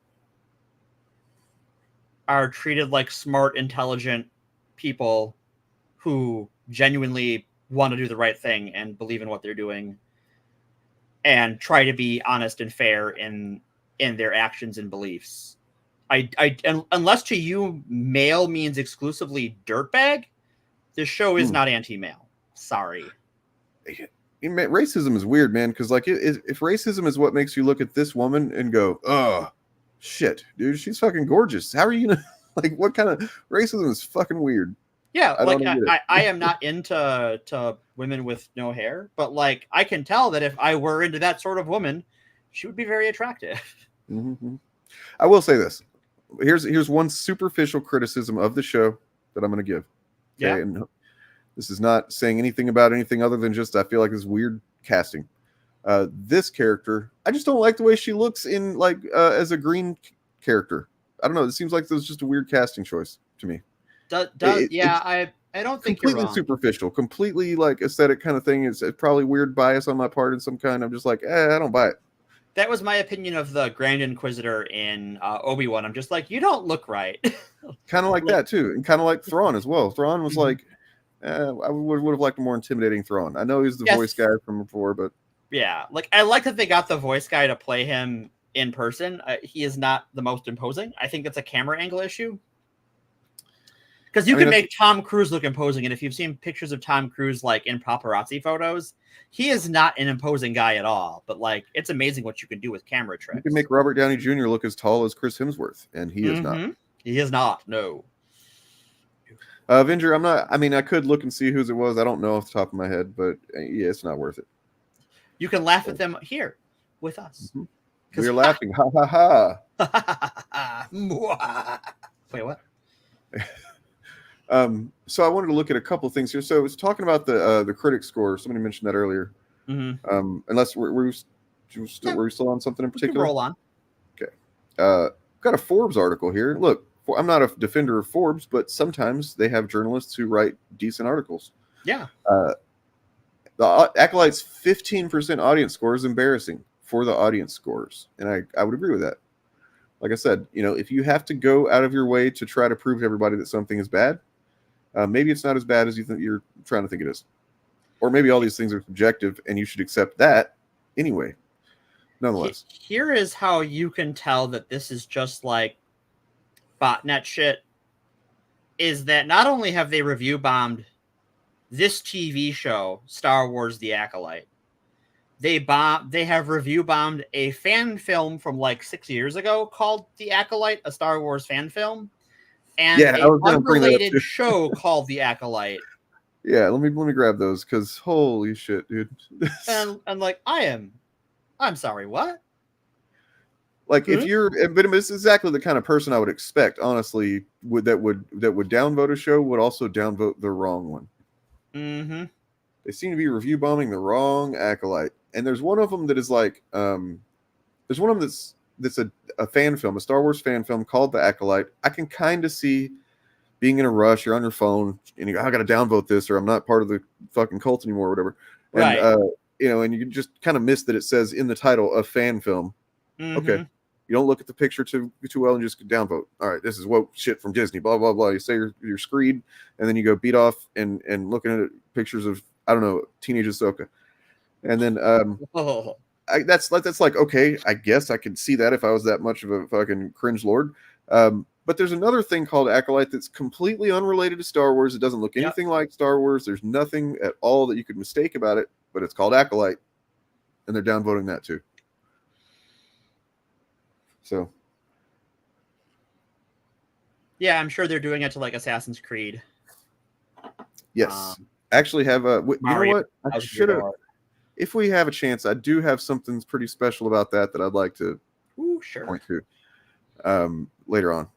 [SPEAKER 6] are treated like smart, intelligent people who genuinely want to do the right thing and believe in what they're doing and try to be honest and fair in their actions and beliefs. Unless to you male means exclusively dirtbag, this show is not anti-male. Sorry.
[SPEAKER 3] Racism is weird, man, because like if racism is what makes you look at this woman and go, oh shit, dude, she's fucking gorgeous. How are you gonna like, what kind of racism is fucking weird?
[SPEAKER 6] Yeah, I am not into women with no hair, but like I can tell that if I were into that sort of woman, she would be very attractive.
[SPEAKER 3] Mm-hmm. I will say this. Here's one superficial criticism of the show that I'm gonna give. Okay?
[SPEAKER 6] Yeah.
[SPEAKER 3] And this is not saying anything about anything other than just I feel like this weird casting. This character, I just don't like the way she looks in like as a green character. I don't know. It seems like this was just a weird casting choice to me.
[SPEAKER 6] I don't think
[SPEAKER 3] completely
[SPEAKER 6] you're wrong.
[SPEAKER 3] Superficial, completely like aesthetic kind of thing. It's probably weird bias on my part in some kind. I'm just like, I don't buy it.
[SPEAKER 6] That was my opinion of the Grand Inquisitor in Obi-Wan. I'm just like, you don't look right.
[SPEAKER 3] Kind of like that too, and kind of like Thrawn as well. Thrawn was like, I would have liked a more intimidating Thrawn. I know he's the voice guy from before, but
[SPEAKER 6] yeah, like I like that they got the voice guy to play him in person. He is not the most imposing. I think it's a camera angle issue. Because you can make Tom Cruise look imposing, and if you've seen pictures of Tom Cruise like in paparazzi photos, he is not an imposing guy at all. But like, it's amazing what you can do with camera tricks.
[SPEAKER 3] You can make Robert Downey Jr. look as tall as Chris Hemsworth, and he is not.
[SPEAKER 6] He is not. No.
[SPEAKER 3] Avenger, I'm not. I mean, I could look and see whose it was. I don't know off the top of my head, but yeah, it's not worth it.
[SPEAKER 6] You can laugh at them here with us.
[SPEAKER 3] Mm-hmm. We're laughing. Ha ha
[SPEAKER 6] ha. Wait, what?
[SPEAKER 3] So I wanted to look at a couple of things here. So I was talking about the critic score. Somebody mentioned that earlier. Unless were you still on something in particular?
[SPEAKER 6] Roll on.
[SPEAKER 3] Okay. Got a Forbes article here. Look, I'm not a defender of Forbes, but sometimes they have journalists who write decent articles.
[SPEAKER 6] Yeah.
[SPEAKER 3] The Acolyte's 15% audience score is embarrassing for the audience scores, and I would agree with that. Like I said, if you have to go out of your way to try to prove to everybody that something is bad, maybe it's not as bad as you're trying to think it is. Or maybe all these things are subjective and you should accept that anyway. Nonetheless.
[SPEAKER 6] Here is how you can tell that this is just like botnet shit, is that not only have they review bombed this TV show, Star Wars The Acolyte, they have review bombed a fan film from like 6 years ago called The Acolyte, a Star Wars fan film, and an unrelated show called The Acolyte.
[SPEAKER 3] Yeah, let me grab those because holy shit, dude.
[SPEAKER 6] and like I'm sorry, what?
[SPEAKER 3] Like if you're, but it's exactly the kind of person I would expect, honestly, that would downvote a show would also downvote the wrong one.
[SPEAKER 6] Mm-hmm.
[SPEAKER 3] They seem to be review bombing the wrong Acolyte. And there's one of them that is like, there's one of them that's a fan film, a Star Wars fan film called The Acolyte. I can kind of see being in a rush, you're on your phone, and you go, I got to downvote this, or I'm not part of the fucking cult anymore, or whatever. And,
[SPEAKER 6] Right.
[SPEAKER 3] and you just kind of miss that it says in the title a fan film. Okay. You don't look at the picture too well and just downvote. All right, this is woke shit from Disney, blah, blah, blah. You say you're screed, and then you go beat off and looking at pictures of, I don't know, teenage Ahsoka. And then that's like, okay, I guess I could see that if I was that much of a fucking cringe lord. But there's another thing called Acolyte that's completely unrelated to Star Wars. It doesn't look anything like Star Wars. There's nothing at all that you could mistake about it, but it's called Acolyte, and they're downvoting that too. So,
[SPEAKER 6] yeah, I'm sure they're doing it to like Assassin's Creed.
[SPEAKER 3] Yes, actually have a. You know what? I should have. If we have a chance, I do have something pretty special about that I'd like to point to later on.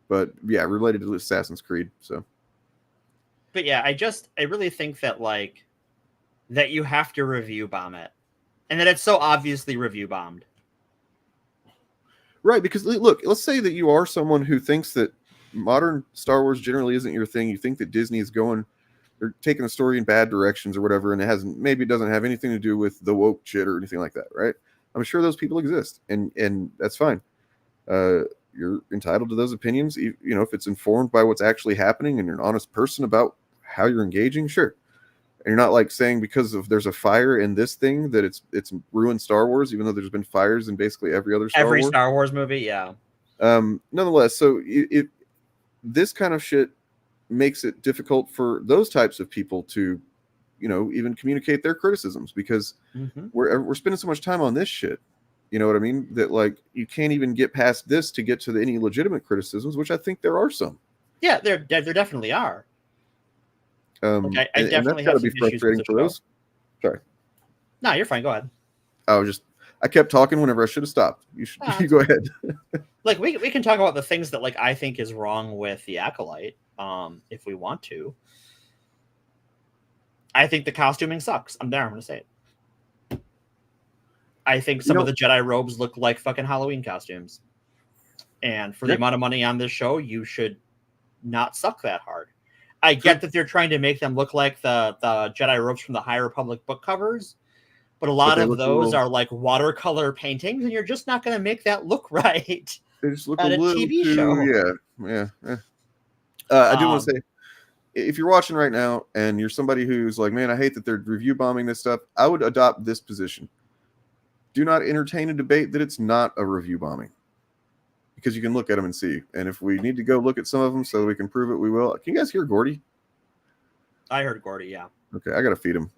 [SPEAKER 3] But yeah, related to Assassin's Creed. So,
[SPEAKER 6] but yeah, I really think that like that you have to review bomb it, and that it's so obviously review bombed.
[SPEAKER 3] Right, because look, let's say that you are someone who thinks that modern Star Wars generally isn't your thing. You think that Disney is going or taking the story in bad directions or whatever, and it doesn't have anything to do with the woke shit or anything like that, right? I'm sure those people exist, and that's fine. You're entitled to those opinions, you know, if it's informed by what's actually happening and you're an honest person about how you're engaging, sure. And you're not like saying because there's a fire in this thing that it's ruined Star Wars, even though there's been fires in basically every other
[SPEAKER 6] Star Wars movie, yeah.
[SPEAKER 3] Nonetheless, so this kind of shit makes it difficult for those types of people to, you know, even communicate their criticisms because we're spending so much time on this shit. You know what I mean? That like you can't even get past this to get to any legitimate criticisms, which I think there are some.
[SPEAKER 6] Yeah, there definitely are.
[SPEAKER 3] I definitely have to be frustrating for those. Sorry.
[SPEAKER 6] No, you're fine. Go ahead.
[SPEAKER 3] I kept talking whenever I should have stopped. You go ahead.
[SPEAKER 6] Like we can talk about the things that like I think is wrong with the Acolyte, if we want to. I think the costuming sucks. I'm going to say it. I think some of the Jedi robes look like fucking Halloween costumes. And for the amount of money on this show, you should not suck that hard. I get that they're trying to make them look like the Jedi robes from the High Republic book covers, but a lot of those are like watercolor paintings, and you're just not going to make that look right.
[SPEAKER 3] They just look
[SPEAKER 6] at
[SPEAKER 3] a little
[SPEAKER 6] TV
[SPEAKER 3] too,
[SPEAKER 6] show.
[SPEAKER 3] Yeah. I do want to say, if you're watching right now and you're somebody who's like, man, I hate that they're review bombing this stuff, I would adopt this position. Do not entertain a debate that it's not a review bombing, because you can look at them and see. And if we need to go look at some of them so we can prove it, we will. Can you guys hear Gordy?
[SPEAKER 6] I heard Gordy, yeah.
[SPEAKER 3] Okay, I got to feed him.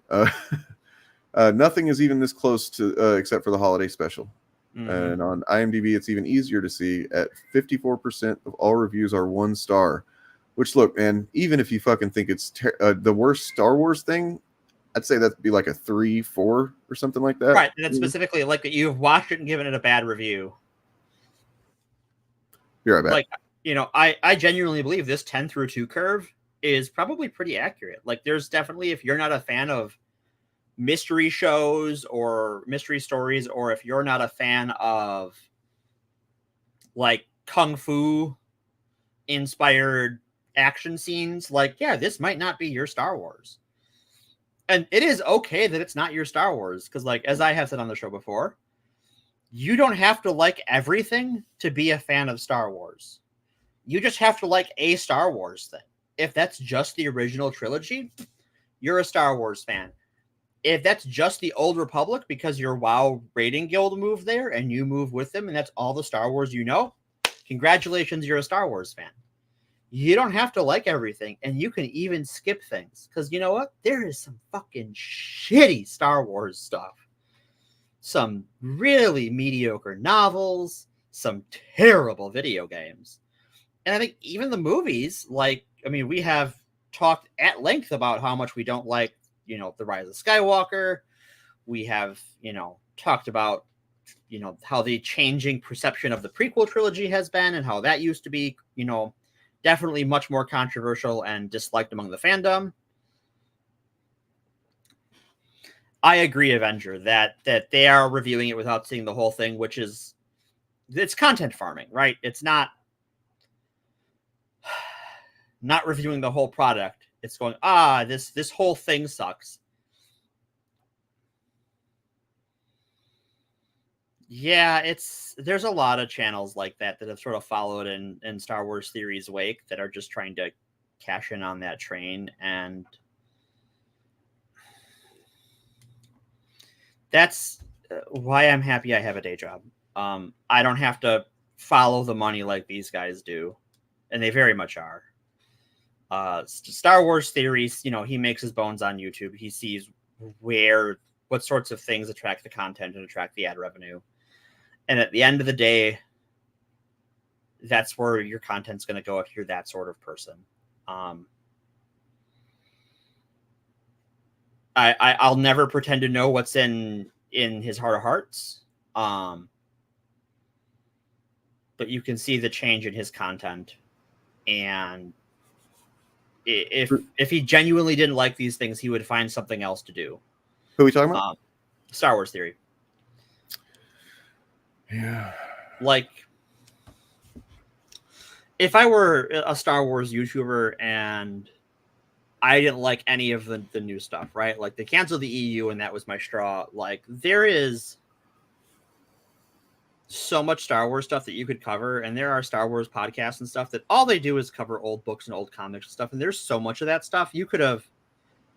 [SPEAKER 3] Nothing is even this close to, except for the holiday special. And on IMDb, it's even easier to see. At 54% of all reviews are 1 star. Which, look, man, even if you fucking think it's the worst Star Wars thing, I'd say that'd be like a 3, 4 or something like that.
[SPEAKER 6] Right, and it's specifically like you've watched it and given it a bad review.
[SPEAKER 3] You're right back.
[SPEAKER 6] Like, you know, I genuinely believe this 10 through 2 curve is probably pretty accurate. Like, there's definitely, if you're not a fan of mystery shows or mystery stories, or if you're not a fan of like kung fu inspired action scenes, like, yeah, this might not be your Star Wars. And it is okay that it's not your Star Wars, because like, as I have said on the show before, you don't have to like everything to be a fan of Star Wars. You just have to like a Star Wars thing. If that's just the original trilogy, you're a Star Wars fan. If that's just the Old Republic because your WoW rating guild moved there and you move with them and that's all the Star Wars you know, congratulations, you're a Star Wars fan. You don't have to like everything, and you can even skip things, because you know what? There is some fucking shitty Star Wars stuff. Some really mediocre novels, some terrible video games. And I think even the movies, like, I mean, we have talked at length about how much we don't like, you know, The Rise of Skywalker. We have, you know, talked about, you know, how the changing perception of the prequel trilogy has been, and how that used to be, you know, definitely much more controversial and disliked among the fandom. I agree, Avenger, that they are reviewing it without seeing the whole thing, which is, it's content farming, right? It's not not reviewing the whole product. It's going, this whole thing sucks. Yeah, there's a lot of channels like that have sort of followed in Star Wars Theory's wake that are just trying to cash in on that train, and that's why I'm happy I have a day job. I don't have to follow the money like these guys do, and they very much are. Star Wars Theories, he makes his bones on YouTube. He sees what sorts of things attract the content and attract the ad revenue. And at the end of the day, that's where your content's going to go if you're that sort of person. I'll never pretend to know what's in his heart of hearts. But you can see the change in his content. And if he genuinely didn't like these things, he would find something else to do.
[SPEAKER 3] Who are we talking about?
[SPEAKER 6] Star Wars Theory.
[SPEAKER 3] Yeah.
[SPEAKER 6] Like, if I were a Star Wars YouTuber and I didn't like any of the new stuff, right? Like, they canceled the EU and that was my straw. Like, there is so much Star Wars stuff that you could cover, and there are Star Wars podcasts and stuff that all they do is cover old books and old comics and stuff, and there's so much of that stuff. You could have,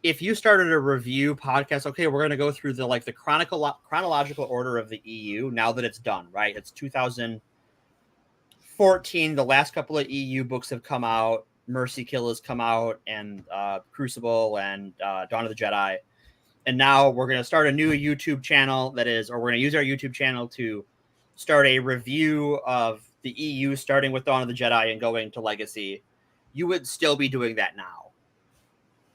[SPEAKER 6] if you started a review podcast, okay, we're going to go through the chronological order of the EU now that it's done, right? It's 2014. The last couple of EU books have come out. Mercy Kill has come out, and Crucible and Dawn of the Jedi. And now we're going to start a new YouTube channel we're going to use our YouTube channel to start a review of the EU, starting with Dawn of the Jedi and going to Legacy. You would still be doing that now.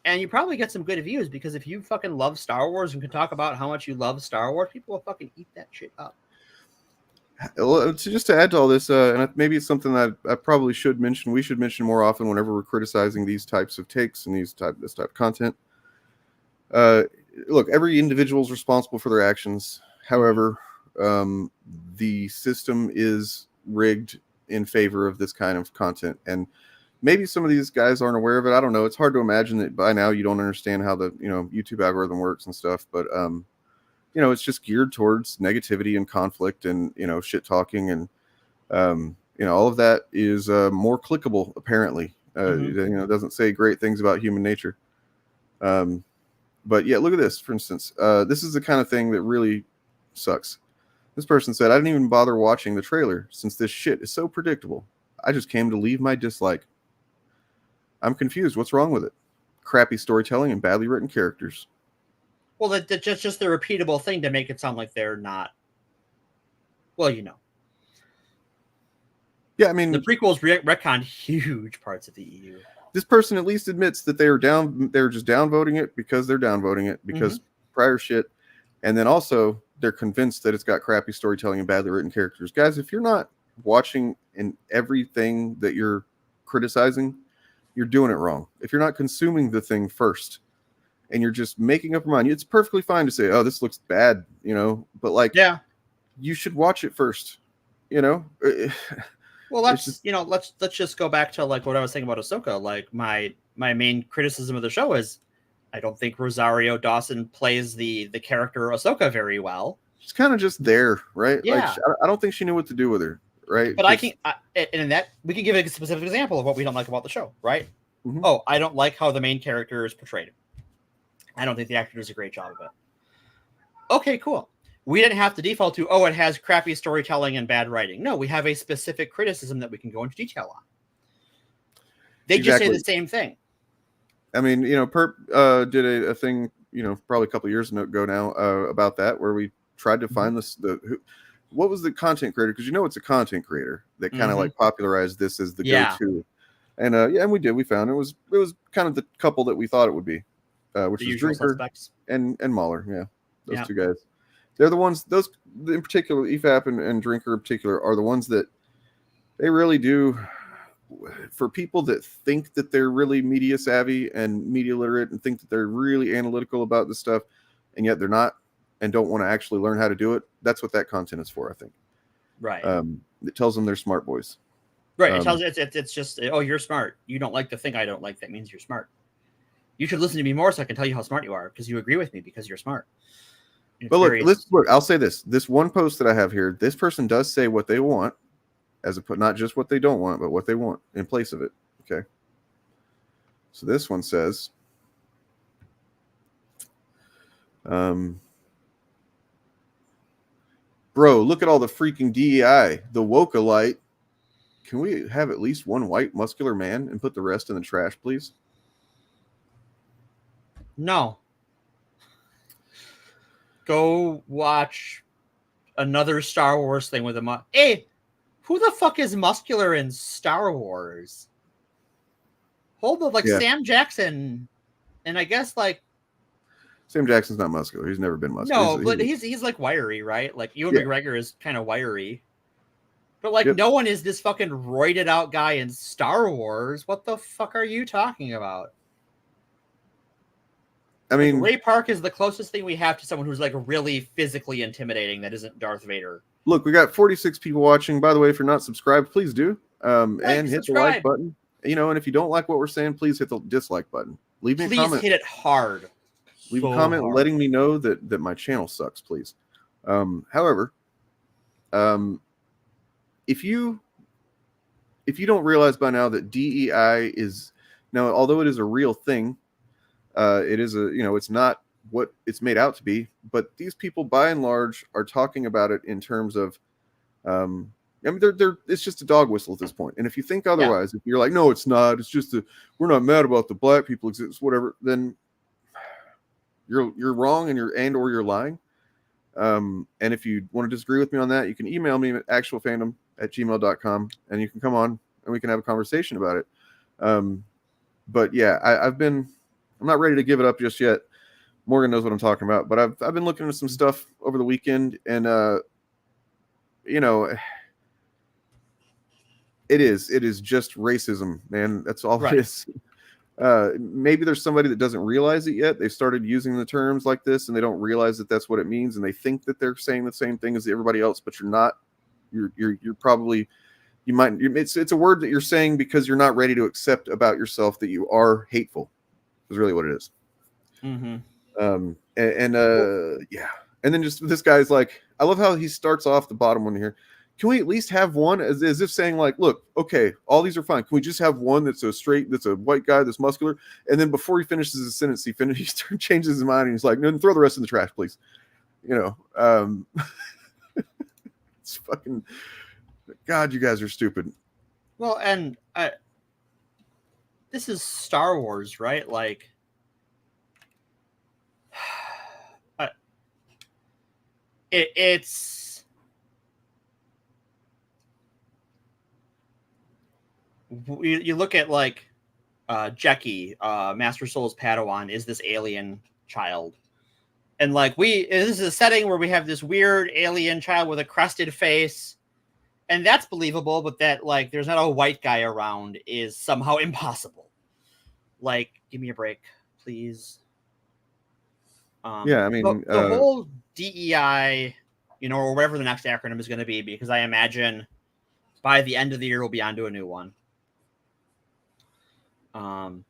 [SPEAKER 6] And you probably get some good views, because if you fucking love Star Wars and can talk about how much you love Star Wars, people will fucking eat that shit up.
[SPEAKER 3] Well, just to add to all this, and maybe it's something that I probably should mention, we should mention more often whenever we're criticizing these types of takes and this type of content. Look, every individual is responsible for their actions. However, the system is rigged in favor of this kind of content, and maybe some of these guys aren't aware of it. I don't know. It's hard to imagine that by now you don't understand how the YouTube algorithm works and stuff. But it's just geared towards negativity and conflict and shit talking, and all of that is more clickable apparently. It doesn't say great things about human nature. But yeah, look at this. For instance, this is the kind of thing that really sucks. This person said, "I didn't even bother watching the trailer since this shit is so predictable. I just came to leave my dislike. I'm confused. What's wrong with it? Crappy storytelling and badly written characters."
[SPEAKER 6] Well, that's just the repeatable thing to make it sound like they're not. Well,
[SPEAKER 3] Yeah, I mean,
[SPEAKER 6] the prequels retconned huge parts of the EU.
[SPEAKER 3] This person at least admits that they're just downvoting it because they're downvoting it because prior shit, and then also they're convinced that it's got crappy storytelling and badly written characters. Guys, if you're not watching in everything that you're criticizing, you're doing it wrong. If you're not consuming the thing first and you're just making up your mind, it's perfectly fine to say, "Oh, this looks bad," but you should watch it first,
[SPEAKER 6] Well, let's just go back to like what I was saying about Ahsoka. Like my main criticism of the show is I don't think Rosario Dawson plays the character Ahsoka very well.
[SPEAKER 3] She's kind of just there, right?
[SPEAKER 6] Yeah.
[SPEAKER 3] Like, I don't think she knew what to do with her, right?
[SPEAKER 6] But we can give a specific example of what we don't like about the show, right?
[SPEAKER 3] Mhm.
[SPEAKER 6] Oh, I don't like how the main character is portrayed. I don't think the actor does a great job of it. Okay, cool. We didn't have to default to, it has crappy storytelling and bad writing. No, we have a specific criticism that we can go into detail on. They just say the same thing.
[SPEAKER 3] I mean, Perp did a thing, probably a couple of years ago now about that, where we tried to find what was the content creator, because it's a content creator that kind of like popularized this as the go-to, and and we did. We found it was kind of the couple that we thought it would be, which was Drinker and Mahler. Yeah, those two guys. They're the ones. Those in particular, EFAP and Drinker in particular, are the ones that they really do. For people that think that they're really media savvy and media literate and think that they're really analytical about this stuff, and yet they're not, and don't want to actually learn how to do it, that's what that content is for, I think.
[SPEAKER 6] Right.
[SPEAKER 3] It tells them they're smart boys.
[SPEAKER 6] Right. It tells it's just, oh, you're smart. You don't like the thing I don't like. That means you're smart. You should listen to me more so I can tell you how smart you are because you agree with me because you're smart.
[SPEAKER 3] But look, I'll say this. This one post that I have here, this person does say what they want, as a not just what they don't want, but what they want in place of it. Okay. So this one says, bro, look at all the freaking DEI, the woke-alite. Can we have at least one white muscular man and put the rest in the trash, please?
[SPEAKER 6] No. Go watch another Star Wars thing with a Hey, who the fuck is muscular in Star Wars? Hold up, Sam Jackson, and I guess
[SPEAKER 3] Sam Jackson's not muscular. He's never been muscular.
[SPEAKER 6] No, but he's like wiry, right? Like Ewan McGregor is kind of wiry. But no one is this fucking roided out guy in Star Wars. What the fuck are you talking about?
[SPEAKER 3] I mean,
[SPEAKER 6] Ray Park is the closest thing we have to someone who's really physically intimidating that isn't Darth Vader.
[SPEAKER 3] Look, we got 46 people watching. By the way, if you're not subscribed, please do. And hit the like button. And if you don't like what we're saying, please hit the dislike button. Leave me a comment.
[SPEAKER 6] Please hit it hard.
[SPEAKER 3] Leave a comment letting me know that my channel sucks, please. However, if you don't realize by now that DEI is now, although it is a real thing, it is it's not what it's made out to be, but these people by and large are talking about it in terms of it's just a dog whistle at this point. And if you think otherwise, if you're like, no, it's not, it's just we're not mad about the black people exist, whatever, then you're wrong and you're lying. And if you want to disagree with me on that, you can email me at actualfandom@gmail.com and you can come on and we can have a conversation about it. But yeah, I'm not ready to give it up just yet. Morgan knows what I'm talking about, but I've been looking at some stuff over the weekend, and it is just racism, man. That's all it is. Maybe there's somebody that doesn't realize it yet. They've started using the terms like this, and they don't realize that that's what it means, and they think that they're saying the same thing as everybody else, but you're not. You're probably. You might. It's a word that you're saying because you're not ready to accept about yourself that you are hateful. Is really what it is.
[SPEAKER 6] Mm-hmm.
[SPEAKER 3] Yeah. And then just this guy's like, I love how he starts off the bottom one here. Can we at least have one as if saying look, okay, all these are fine. Can we just have one that's a white guy that's muscular? And then before he finishes his sentence, he changes his mind and he's like, no, throw the rest in the trash, please. It's fucking God, you guys are stupid.
[SPEAKER 6] Well, and this is Star Wars, right? It's you look at Jekki, Master Soul's Padawan, is this alien child, and this is a setting where we have this weird alien child with a crested face. And that's believable, but that there's not a white guy around is somehow impossible. Give me a break, please.
[SPEAKER 3] Yeah, I mean
[SPEAKER 6] the whole DEI, or whatever the next acronym is going to be, because I imagine by the end of the year we'll be onto a new one.
[SPEAKER 3] Well,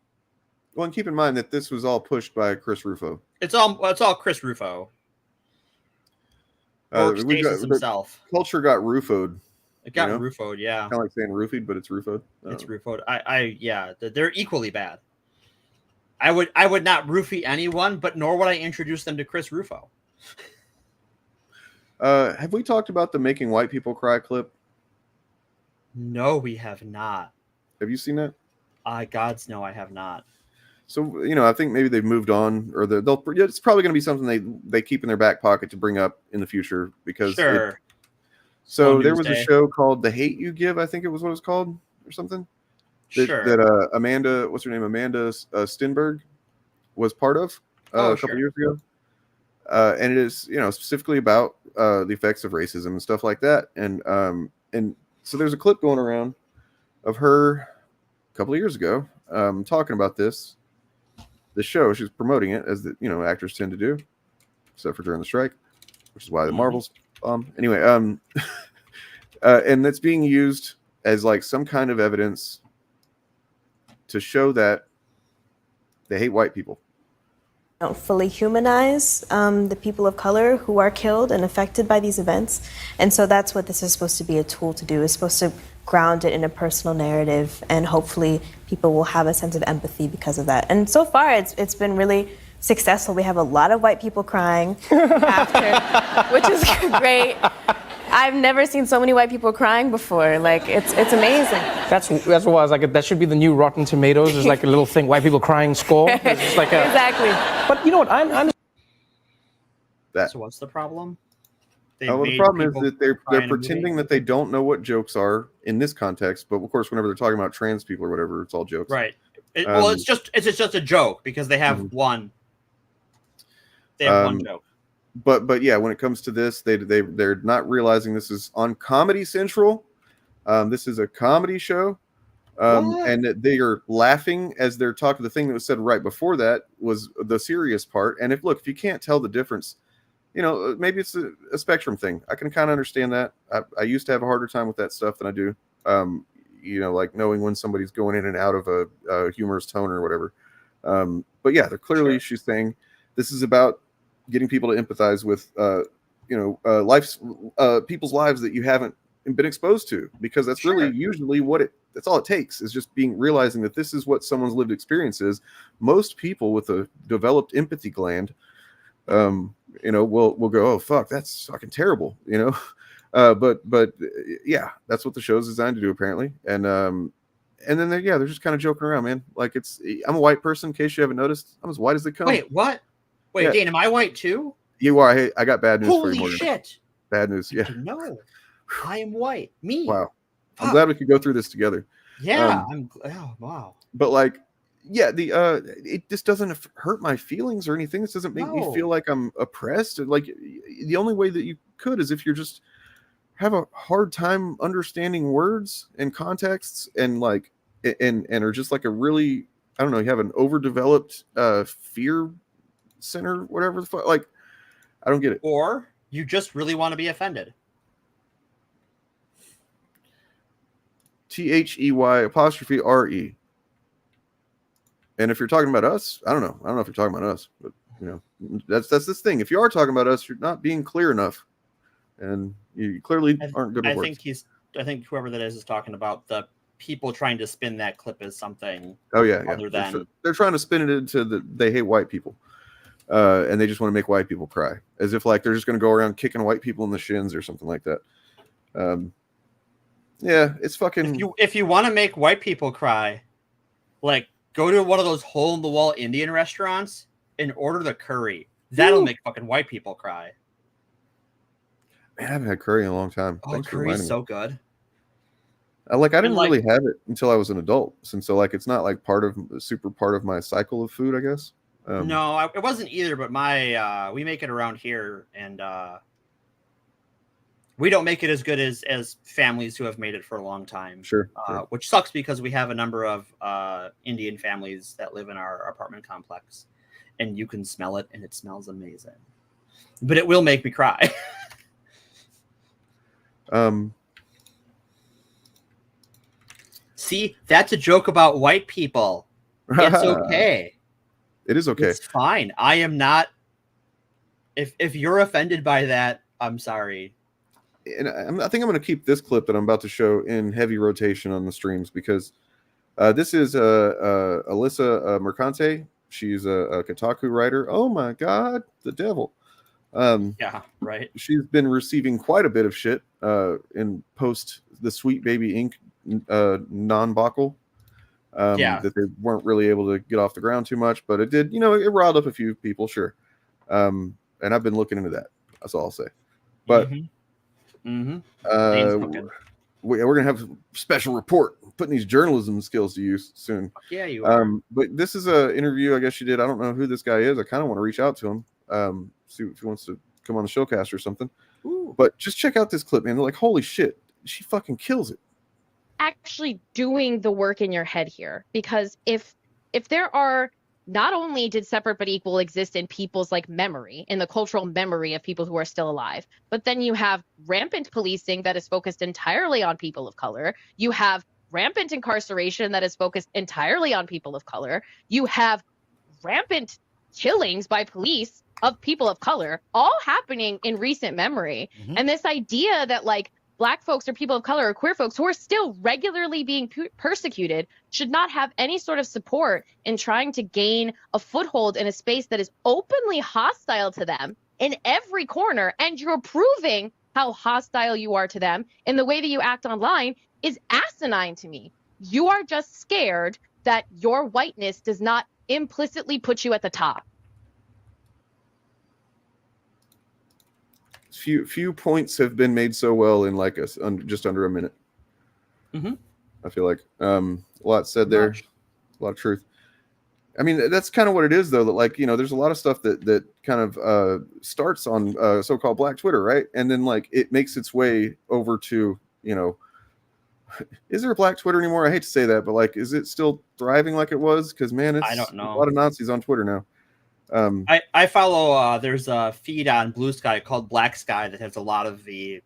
[SPEAKER 3] and keep in mind that this was all pushed by Chris Rufo.
[SPEAKER 6] It's all Chris Rufo. Himself.
[SPEAKER 3] Culture got Rufoed.
[SPEAKER 6] It got Rufoed, yeah.
[SPEAKER 3] Kind of like saying roofied, but it's Rufoed.
[SPEAKER 6] It's Rufoed. Yeah, they're equally bad. I would not roofie anyone, but nor would I introduce them to Chris Rufo.
[SPEAKER 3] Have we talked about the Making White People Cry clip?
[SPEAKER 6] No, we have not.
[SPEAKER 3] Have you seen that?
[SPEAKER 6] Gods, no, I have not.
[SPEAKER 3] So, I think maybe they've moved on, or it's probably going to be something they keep in their back pocket to bring up in the future because.
[SPEAKER 6] Sure.
[SPEAKER 3] So there was a show called The Hate You Give, I think it was what it was called, or something. That Amanda, what's her name? Amanda Stenberg was part of a couple years ago. And it is, specifically about the effects of racism and stuff like that. And so there's a clip going around of her a couple of years ago talking about the show. She's promoting it as actors tend to do, except for during the strike, which is why the Marvels. Anyway, and that's being used as like some kind of evidence to show that they hate white people.
[SPEAKER 7] Don't fully humanize the people of color who are killed and affected by these events. And so that's what this is supposed to be a tool to do. It's supposed to ground it in a personal narrative, and hopefully people will have a sense of empathy because of that. And so far, it's been really successful. We have a lot of white people crying after, which is great. I've never seen so many white people crying before. Like, it's amazing.
[SPEAKER 8] That's what I was like. That should be the new Rotten Tomatoes. There's like a little thing, white people crying skull. It's just like
[SPEAKER 7] exactly.
[SPEAKER 8] But you know what? I'm
[SPEAKER 3] That.
[SPEAKER 6] So what's the problem?
[SPEAKER 3] Well, the problem is that they're pretending that they don't know what jokes are in this context, but of course, whenever they're talking about trans people or whatever, it's all jokes.
[SPEAKER 6] Right. Well, it's just a joke because they have one. They have one joke.
[SPEAKER 3] But yeah, when it comes to this, they're not realizing this is on Comedy Central. This is a comedy show, and that they are laughing as they're talking. The thing that was said right before that was the serious part. And if you can't tell the difference, you know, maybe it's a spectrum thing. I can kind of understand that. I used to have a harder time with that stuff than I do. You know, like knowing when somebody's going in and out of a humorous tone or whatever. But yeah, they're clearly, she's saying this is about getting people to empathize with, people's lives that you haven't been exposed to, because that's really usually that's all it takes, is just realizing that this is what someone's lived experience is. Most people with a developed empathy gland, will go, oh fuck, that's fucking terrible, you know. But yeah, that's what the show's designed to do apparently. And then they're just kind of joking around, man. Like, I'm a white person, in case you haven't noticed. I'm as white as they come.
[SPEAKER 6] Wait, what? Wait, yeah. Dane, am I white too?
[SPEAKER 3] You are. Hey, I got bad news for you.
[SPEAKER 6] Holy shit!
[SPEAKER 3] Bad news. Yeah.
[SPEAKER 6] No, I am white. Me.
[SPEAKER 3] Wow. I'm glad we could go through this together.
[SPEAKER 6] Yeah. Wow.
[SPEAKER 3] But like, yeah, it just doesn't hurt my feelings or anything. This doesn't make me feel like I'm oppressed. Like, the only way that you could is if you're just have a hard time understanding words and contexts, and like, and are just like a really, I don't know, you have an overdeveloped fear center, whatever the fuck. Like, I don't get it.
[SPEAKER 6] Or you just really want to be offended.
[SPEAKER 3] THEY''RE. And if you're talking about us, I don't know if you're talking about us, but you know, that's this thing. If you are talking about us, you're not being clear enough, and you clearly aren't good at work.
[SPEAKER 6] I think whoever that is talking about the people trying to spin that clip as something.
[SPEAKER 3] Oh yeah,
[SPEAKER 6] other than
[SPEAKER 3] they're trying to spin it into they hate white people. And they just want to make white people cry, as if like they're just going to go around kicking white people in the shins or something like that. Yeah, it's fucking.
[SPEAKER 6] If you want to make white people cry, like, go to one of those hole in the wall Indian restaurants and order the curry. That'll make fucking white people cry.
[SPEAKER 3] Man, I haven't had curry in a long time.
[SPEAKER 6] Oh, curry's so good.
[SPEAKER 3] I didn't really have it until I was an adult, since it's not like super part of my cycle of food, I guess.
[SPEAKER 6] No, it wasn't either, but we make it around here, and we don't make it as good as families who have made it for a long time.
[SPEAKER 3] Sure.
[SPEAKER 6] Which sucks, because we have a number of Indian families that live in our apartment complex, and you can smell it, and it smells amazing. But it will make me cry. See, that's a joke about white people. It's okay.
[SPEAKER 3] It is okay.
[SPEAKER 6] It's fine. I am not. If you're offended by that, I'm sorry.
[SPEAKER 3] And I think I'm going to keep this clip that I'm about to show in heavy rotation on the streams, because this is Alyssa Mercante. She's a Kotaku writer. Oh my God, the devil.
[SPEAKER 6] Yeah, right.
[SPEAKER 3] She's been receiving quite a bit of shit in post the Sweet Baby Inc. non-buckle. That they weren't really able to get off the ground too much, but it did, it riled up a few people, sure. And I've been looking into that. That's all I'll say. But we're gonna have a special report, putting these journalism skills to use soon.
[SPEAKER 6] Yeah, you are.
[SPEAKER 3] But this is a interview, I guess she did. I don't know who this guy is. I kind of want to reach out to him, see if he wants to come on the showcast or something.
[SPEAKER 6] Ooh.
[SPEAKER 3] But just check out this clip, man. They're like, holy shit, she fucking kills it.
[SPEAKER 9] Actually doing the work in your head here, because if there are not only did separate but equal exist in people's like memory, in the cultural memory of people who are still alive, but then you have rampant policing that is focused entirely on people of color. You have rampant incarceration that is focused entirely on people of color. You have rampant killings by police of people of color, all happening in recent memory.
[SPEAKER 6] Mhm.
[SPEAKER 9] And this idea that like Black folks or people of color or queer folks who are still regularly being persecuted should not have any sort of support in trying to gain a foothold in a space that is openly hostile to them in every corner, and you're proving how hostile you are to them in the way that you act online, is asinine to me. You are just scared that your whiteness does not implicitly put you at the top.
[SPEAKER 3] Few points have been made so well in like just under a minute.
[SPEAKER 6] Mhm.
[SPEAKER 3] I feel like a lot said there, a lot of truth. I mean, that's kind of what it is, though. That like there's a lot of stuff that kind of starts on so-called Black Twitter, right? And then like it makes its way over to is there a Black Twitter anymore? I hate to say that, but like, is it still thriving like it was? Because man, it's
[SPEAKER 6] I don't know.
[SPEAKER 3] a lot of Nazis on Twitter now.
[SPEAKER 6] I follow. There's a feed on Blue Sky called Black Sky that has a lot of the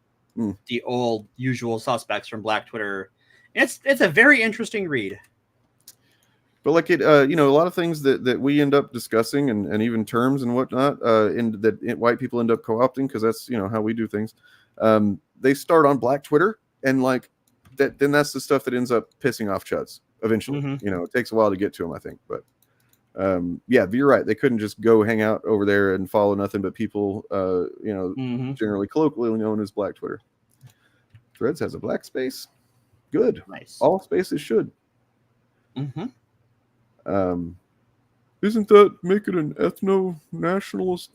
[SPEAKER 6] old usual suspects from Black Twitter. It's a very interesting read.
[SPEAKER 3] But like it, a lot of things that we end up discussing and even terms and whatnot, white people end up co-opting because that's how we do things. They start on Black Twitter, and like that, then that's the stuff that ends up pissing off chuds eventually. It takes a while to get to them, I think, but. Yeah, but you're right. They couldn't just go hang out over there and follow nothing but people, generally colloquially known as Black Twitter. Threads has a black space. Good.
[SPEAKER 6] Nice.
[SPEAKER 3] All spaces should.
[SPEAKER 6] Mm-hmm.
[SPEAKER 3] Isn't that make it an ethno-nationalist?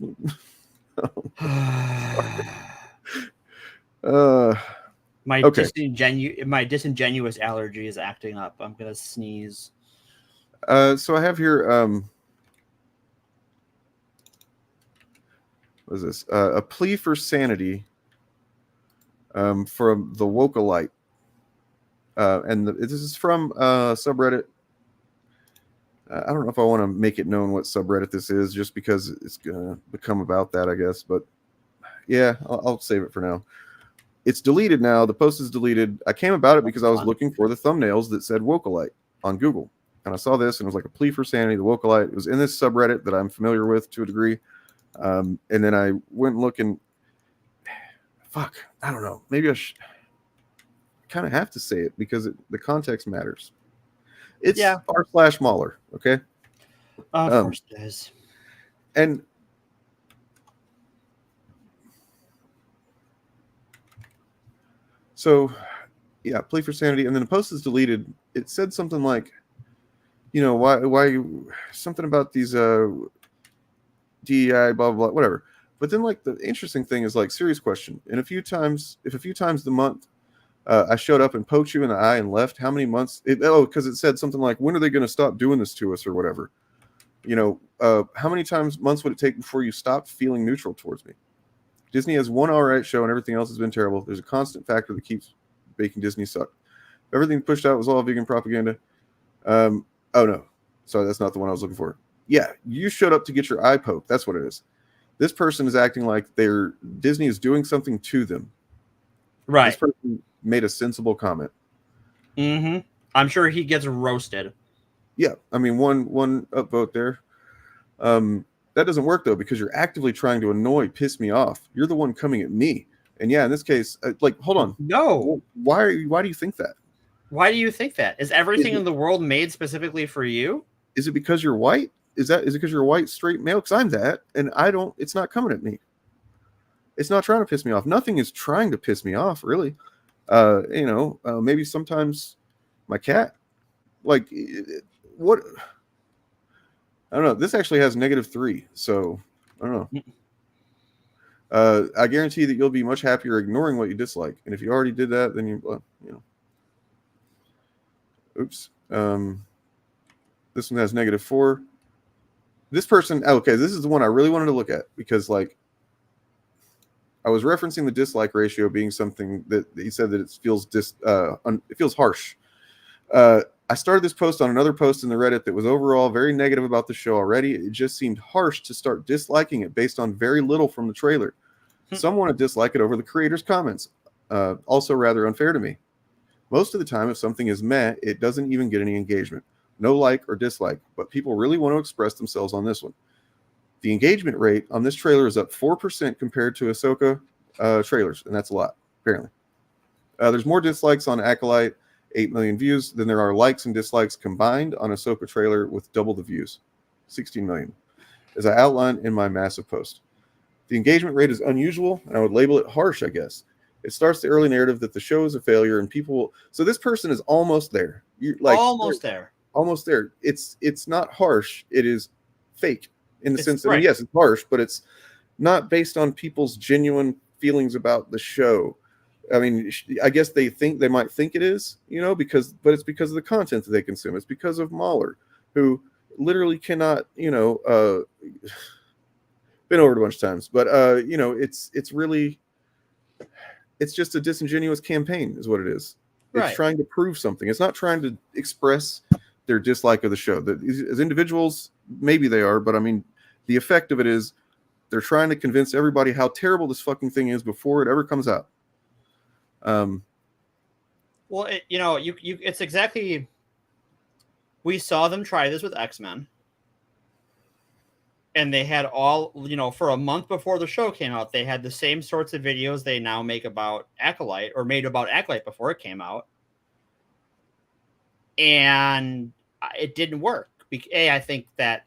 [SPEAKER 6] My disingenuous allergy is acting up. I'm gonna sneeze.
[SPEAKER 3] So I have here, what is this? A plea for sanity from the Wokalite. And this is from subreddit. I don't know if I want to make it known what subreddit this is, just because it's going to become about that, I guess. But yeah, I'll save it for now. It's deleted now. The post is deleted. I came about it because I was looking for the thumbnails that said Wokalite on Google. And I saw this, and it was like a plea for sanity, the Wokalite. It was in this subreddit that I'm familiar with to a degree. And then I went and looked, and I don't know. Maybe I kind of have to say it because the context matters. It's r/Mahler, okay?
[SPEAKER 6] Of course it is.
[SPEAKER 3] And so, yeah, plea for sanity. And then the post is deleted. It said something like, why something about these DEI, blah, blah, blah, whatever. But then, like, the interesting thing is, like, serious question. And if a few times the month I showed up and poked you in the eye and left, how many months? Because it said something like, when are they going to stop doing this to us or whatever? How many months would it take before you stopped feeling neutral towards me? Disney has one all-right show and everything else has been terrible. There's a constant factor that keeps making Disney suck. Everything pushed out was all vegan propaganda. Oh, no. Sorry, that's not the one I was looking for. Yeah, you showed up to get your eye poked. That's what it is. This person is acting like Disney is doing something to them.
[SPEAKER 6] Right.
[SPEAKER 3] This person made a sensible comment.
[SPEAKER 6] Mm-hmm. I'm sure he gets roasted.
[SPEAKER 3] Yeah, I mean, one upvote there. That doesn't work, though, because you're actively trying to piss me off. You're the one coming at me. And yeah, in this case, hold on.
[SPEAKER 6] No.
[SPEAKER 3] Why do you think that?
[SPEAKER 6] Why do you think that? Is everything in the world made specifically for you?
[SPEAKER 3] Is it because you're white? Is it because you're a white straight male? Because I'm that, and it's not coming at me. It's not trying to piss me off. Nothing is trying to piss me off, really. Maybe sometimes my cat, what? I don't know. This actually has -3, so I don't know. I guarantee that you'll be much happier ignoring what you dislike, and if you already did that, then oops. This one has -4. This person, okay, this is the one I really wanted to look at because, like, I was referencing the dislike ratio being something that he said that it feels it feels harsh. I started this post on another post in the Reddit that was overall very negative about the show already. It just seemed harsh to start disliking it based on very little from the trailer. Some want to dislike it over the creator's comments. Also rather unfair to me. Most of the time, if something is meh, it doesn't even get any engagement. No like or dislike, but people really want to express themselves on this one. The engagement rate on this trailer is up 4% compared to Ahsoka trailers, and that's a lot, apparently. There's more dislikes on Acolyte, 8 million views, than there are likes and dislikes combined on Ahsoka trailer with double the views, 16 million, as I outlined in my massive post. The engagement rate is unusual, and I would label it harsh, I guess. It starts the early narrative that the show is a failure, and people will... So this person is almost there.
[SPEAKER 6] Almost there.
[SPEAKER 3] Almost there. It's not harsh. It is fake in the sense that,
[SPEAKER 6] right.
[SPEAKER 3] yes, it's harsh, but it's not based on people's genuine feelings about the show. I mean, I guess they might think it is, but it's because of the content that they consume. It's because of Mahler, who literally cannot, been over it a bunch of times, but it's really, it's just a disingenuous campaign is what it is. It's trying to prove something. It's not trying to express their dislike of the show. As individuals, maybe they are, but I mean, the effect of it is they're trying to convince everybody how terrible this fucking thing is before it ever comes out.
[SPEAKER 6] Well, it's exactly. We saw them try this with X-Men, and they had all, for a month before the show came out, they had the same sorts of videos they now make about Acolyte, or made about Acolyte before it came out, and it didn't work. I think that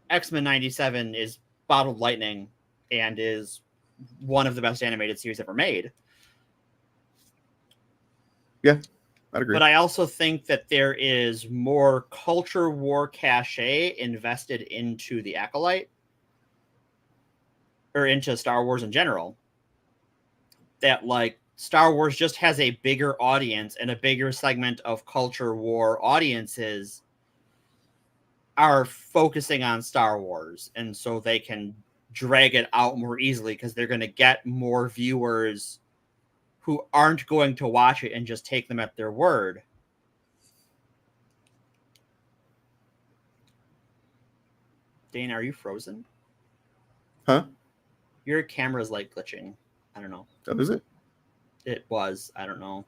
[SPEAKER 6] X-Men 97 is bottled lightning and is one of the best animated series ever made.
[SPEAKER 3] Yeah, I'd agree.
[SPEAKER 6] But I also think that there is more culture war cachet invested into the Acolyte, or into Star Wars in general, that Star Wars just has a bigger audience, and a bigger segment of culture war audiences are focusing on Star Wars, and so they can drag it out more easily because they're going to get more viewers who aren't going to watch it and just take them at their word. Dane, are you frozen?
[SPEAKER 3] Huh?
[SPEAKER 6] Your camera's glitching. I don't know.
[SPEAKER 3] Oh, is it?
[SPEAKER 6] It was. I don't know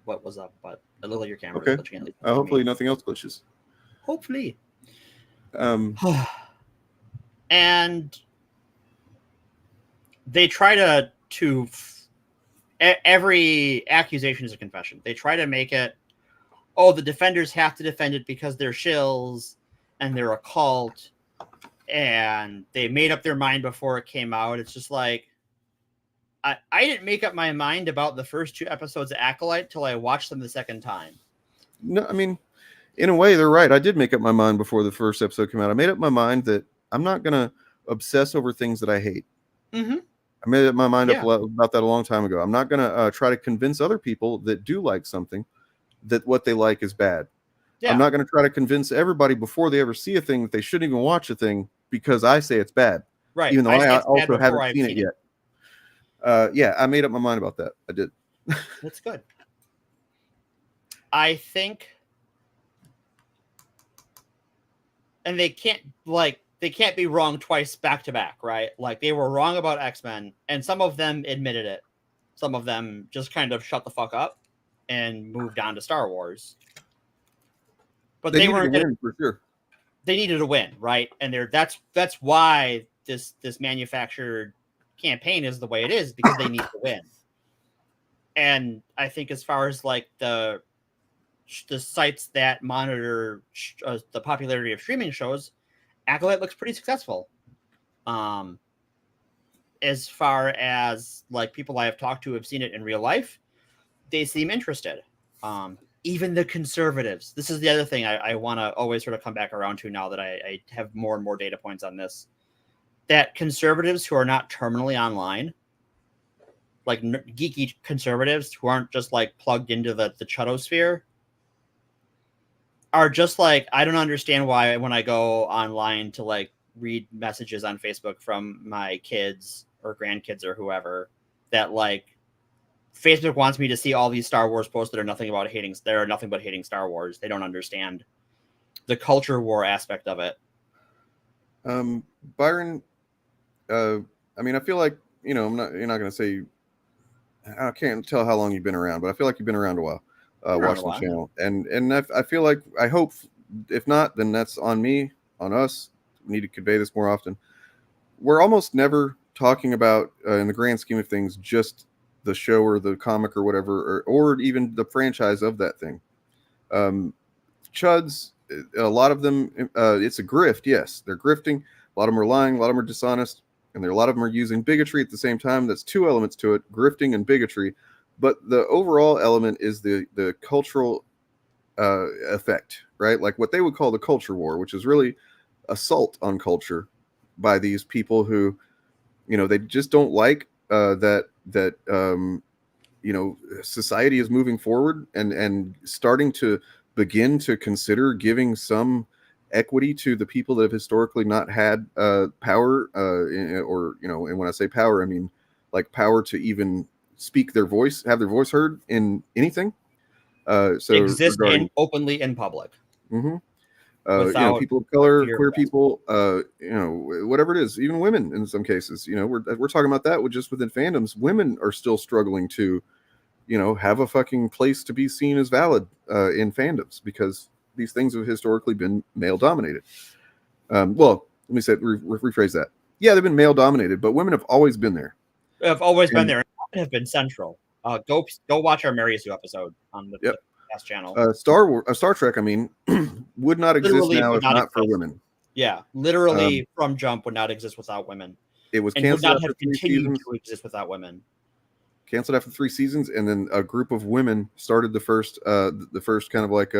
[SPEAKER 6] what was up, but it looked like your camera
[SPEAKER 3] Okay.
[SPEAKER 6] was glitching. At least
[SPEAKER 3] Hopefully nothing else glitches.
[SPEAKER 6] Hopefully.
[SPEAKER 3] Um,
[SPEAKER 6] And they try to every accusation is a confession. They try to make it, the defenders have to defend it because they're shills and they're a cult and they made up their mind before it came out. It's just I didn't make up my mind about the first 2 episodes of Acolyte till I watched them the second time.
[SPEAKER 3] No, I mean, in a way, they're right. I did make up my mind before the first episode came out. I made up my mind that I'm not going to obsess over things that I hate.
[SPEAKER 6] Mm-hmm.
[SPEAKER 3] I made up my mind up about that a long time ago. I'm not going to try to convince other people that do like something that what they like is bad. Yeah. I'm not going to try to convince everybody before they ever see a thing that they shouldn't even watch a thing because I say it's bad.
[SPEAKER 6] Right.
[SPEAKER 3] Even though I also haven't seen it yet. Yeah, I made up my mind about that. I did.
[SPEAKER 6] That's good. I think, and they can't be wrong twice back to back, right? They were wrong about X-Men, and some of them admitted it. Some of them just kind of shut the fuck up and moved on to Star Wars. But they weren't going to,
[SPEAKER 3] for sure.
[SPEAKER 6] They needed a win, right? And that's why this manufactured campaign is the way it is, because they need to win. And I think as far as the sites that monitor the popularity of streaming shows, Acolyte looks pretty successful. As far as people I have talked to have seen it in real life, they seem interested. Even the conservatives. This is the other thing I want to always sort of come back around to now that I have more and more data points on this. That conservatives who are not terminally online, geeky conservatives who aren't just plugged into the chudosphere, are just I don't understand why when I go online to read messages on Facebook from my kids or grandkids or whoever, that Facebook wants me to see all these Star Wars posts that are nothing but hating Star Wars. They don't understand the culture war aspect of it.
[SPEAKER 3] Byron, I mean, I feel like, you know, you're not going to say, I can't tell how long you've been around, but I feel like you've been around a while, watching the channel. And I feel like, I hope, if not, then that's on me, on us. We need to convey this more often. We're almost never talking about, in the grand scheme of things, just the show or the comic or whatever, or even the franchise of that thing. Chuds, a lot of them, it's a grift. Yes, they're grifting. A lot of them are lying. A lot of them are dishonest. And a lot of them are using bigotry at the same time. That's two elements to it, grifting and bigotry. But the overall element is the cultural effect, right? Like what they would call the culture war, which is really assault on culture by these people who, you know, they just don't like that you know, society is moving forward and starting to begin to consider giving some equity to the people that have historically not had power, or, you know, and when I say power, I mean like power to even speak their voice, have their voice heard in anything. So
[SPEAKER 6] exist openly in public.
[SPEAKER 3] Mm-hmm. You know, people of color, queer people, you know, whatever it is, even women in some cases. You know, we're talking about that with just within fandoms. Women are still struggling to, you know, have a fucking place to be seen as valid in fandoms, because these things have historically been male dominated. Well, let me say, rephrase that. Yeah, they've been male dominated, but women have always been there.
[SPEAKER 6] Have always been there. And have been central. Go watch our Mary Sue episode on the past channel.
[SPEAKER 3] Star Trek, I mean, would not exist now if not for women.
[SPEAKER 6] Yeah, literally from jump would not exist without women.
[SPEAKER 3] It was
[SPEAKER 6] canceled. Would not have
[SPEAKER 3] continued
[SPEAKER 6] to exist without women.
[SPEAKER 3] Canceled after 3 seasons, and then a group of women started the first kind of like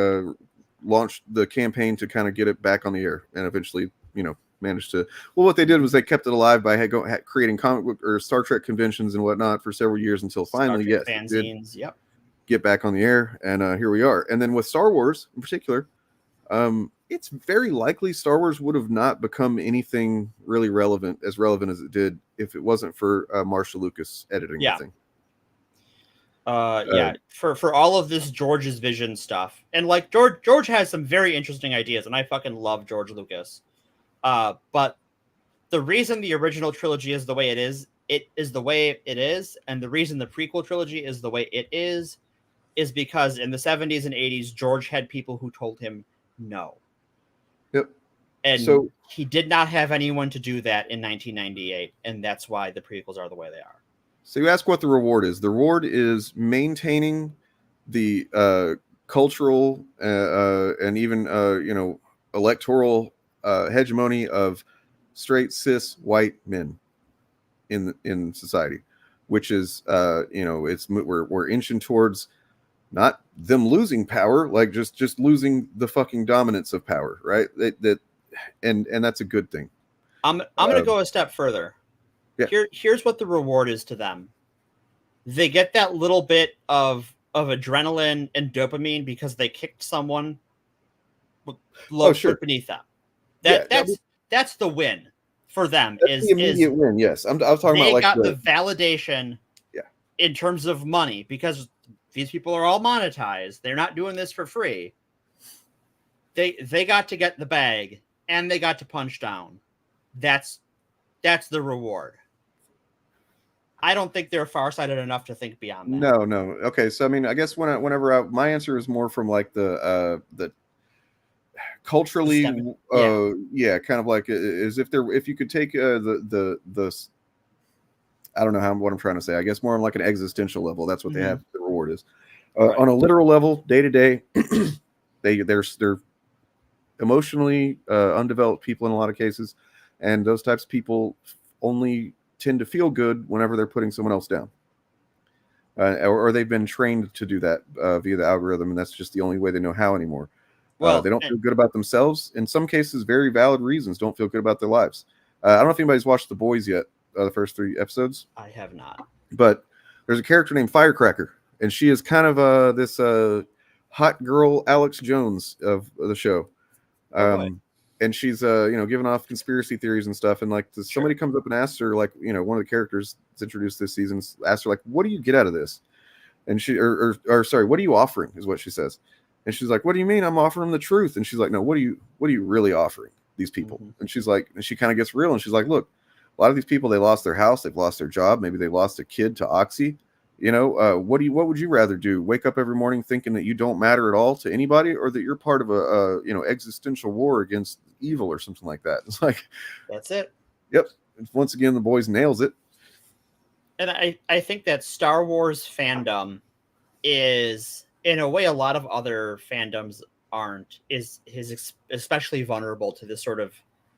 [SPEAKER 3] launched the campaign to kind of get it back on the air, and eventually, you know, managed to. Well, what they did was they kept it alive by creating comic book or Star Trek conventions and whatnot for several years until finally, yes,
[SPEAKER 6] fanzines,
[SPEAKER 3] get back on the air, and here we are. And then with Star Wars in particular, it's very likely Star Wars would have not become anything really relevant as it did if it wasn't for Marshall Lucas editing the thing.
[SPEAKER 6] For all of this George's vision stuff, and like George has some very interesting ideas, and I fucking love George Lucas. But the reason the original trilogy is the way it is the way it is, and the reason the prequel trilogy is the way it is because in the 70s and 80s, George had people who told him no.
[SPEAKER 3] Yep.
[SPEAKER 6] And so he did not have anyone to do that in 1998, and that's why the prequels are the way they are.
[SPEAKER 3] So you ask what the reward is. The reward is maintaining the cultural and even you know, electoral hegemony of straight cis white men in society, which is you know, we're inching towards not them losing power, like just losing the fucking dominance of power, right? And that's a good thing.
[SPEAKER 6] I'm gonna go a step further. Yeah. Here's what the reward is to them. They get that little bit of adrenaline and dopamine because they kicked someone beneath them. That's the win for them. That's the immediate
[SPEAKER 3] win. Yes, I was talking about like
[SPEAKER 6] the validation. Yeah. In terms of money, because these people are all monetized. They're not doing this for free. They got to get the bag and they got to punch down. That's the reward. I don't think they're farsighted enough to think beyond that.
[SPEAKER 3] No. Okay, so I mean, I guess my answer is more from like the culturally, kind of like as if you could take the I don't know what I'm trying to say. I guess more on like an existential level. That's what they have. The reward is on a literal level, day to day. They're emotionally undeveloped people in a lot of cases, and those types of people only tend to feel good whenever they're putting someone else down, or they've been trained to do that via the algorithm, and that's just the only way they know how anymore. Well, they don't feel good about themselves. In some cases, very valid reasons, don't feel good about their lives. I don't know if anybody's watched The Boys yet, the first 3 episodes.
[SPEAKER 6] I have not.
[SPEAKER 3] But there's a character named Firecracker, and she is kind of this hot girl Alex Jones of the show. And she's giving off conspiracy theories and stuff, and like somebody comes up and asks her, like, you know, one of the characters that's introduced this season asks her, like, what do you get out of this? And or sorry, what are you offering? Is what she says. And she's like, what do you mean? I'm offering them the truth. And she's like, no, what are you really offering these people? And she's like, and she kind of gets real. And she's like, look, a lot of these people, they lost their house, they've lost their job, maybe they lost a kid to Oxy. You know, what would you rather do? Wake up every morning thinking that you don't matter at all to anybody, or that you're part of a existential war against evil or something like that? It's like,
[SPEAKER 6] that's it.
[SPEAKER 3] Yep. Once again, the boys nails it.
[SPEAKER 6] And I think that Star Wars fandom is, in a way, a lot of other fandoms aren't, is especially vulnerable to this sort of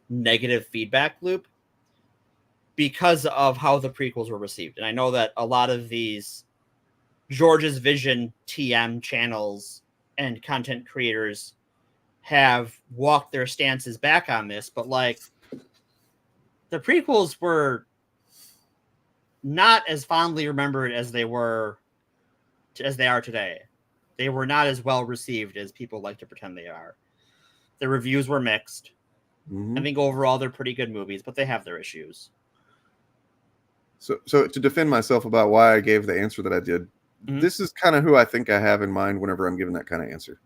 [SPEAKER 6] negative feedback loop because of how the prequels were received. And I know that a lot of these George's Vision TM channels and content creators have walked their stances back on this, but like the prequels were not as fondly remembered as they are today. They were not as well received as people like to pretend they are. The reviews were mixed. I think overall they're pretty good movies, but they have their issues.
[SPEAKER 3] So to defend myself about why I gave the answer that I did, this is kind of who I think I have in mind whenever I'm giving that kind of answer.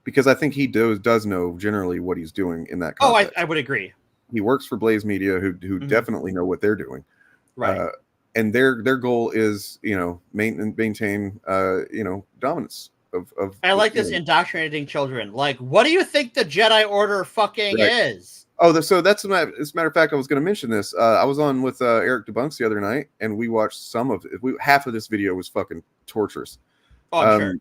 [SPEAKER 3] Because I think he does know generally what he's doing in that context.
[SPEAKER 6] I would agree.
[SPEAKER 3] He works for Blaze Media, who definitely know what they're doing.
[SPEAKER 6] Right.
[SPEAKER 3] And their goal is, maintain dominance of
[SPEAKER 6] I like this indoctrinating children. Like, what do you think the Jedi Order fucking is?
[SPEAKER 3] Oh, so that's as a matter of fact, I was going to mention this. I was on with Eric Debunks the other night, and we watched some of it. Half of this video was fucking torturous.
[SPEAKER 6] Oh, I'm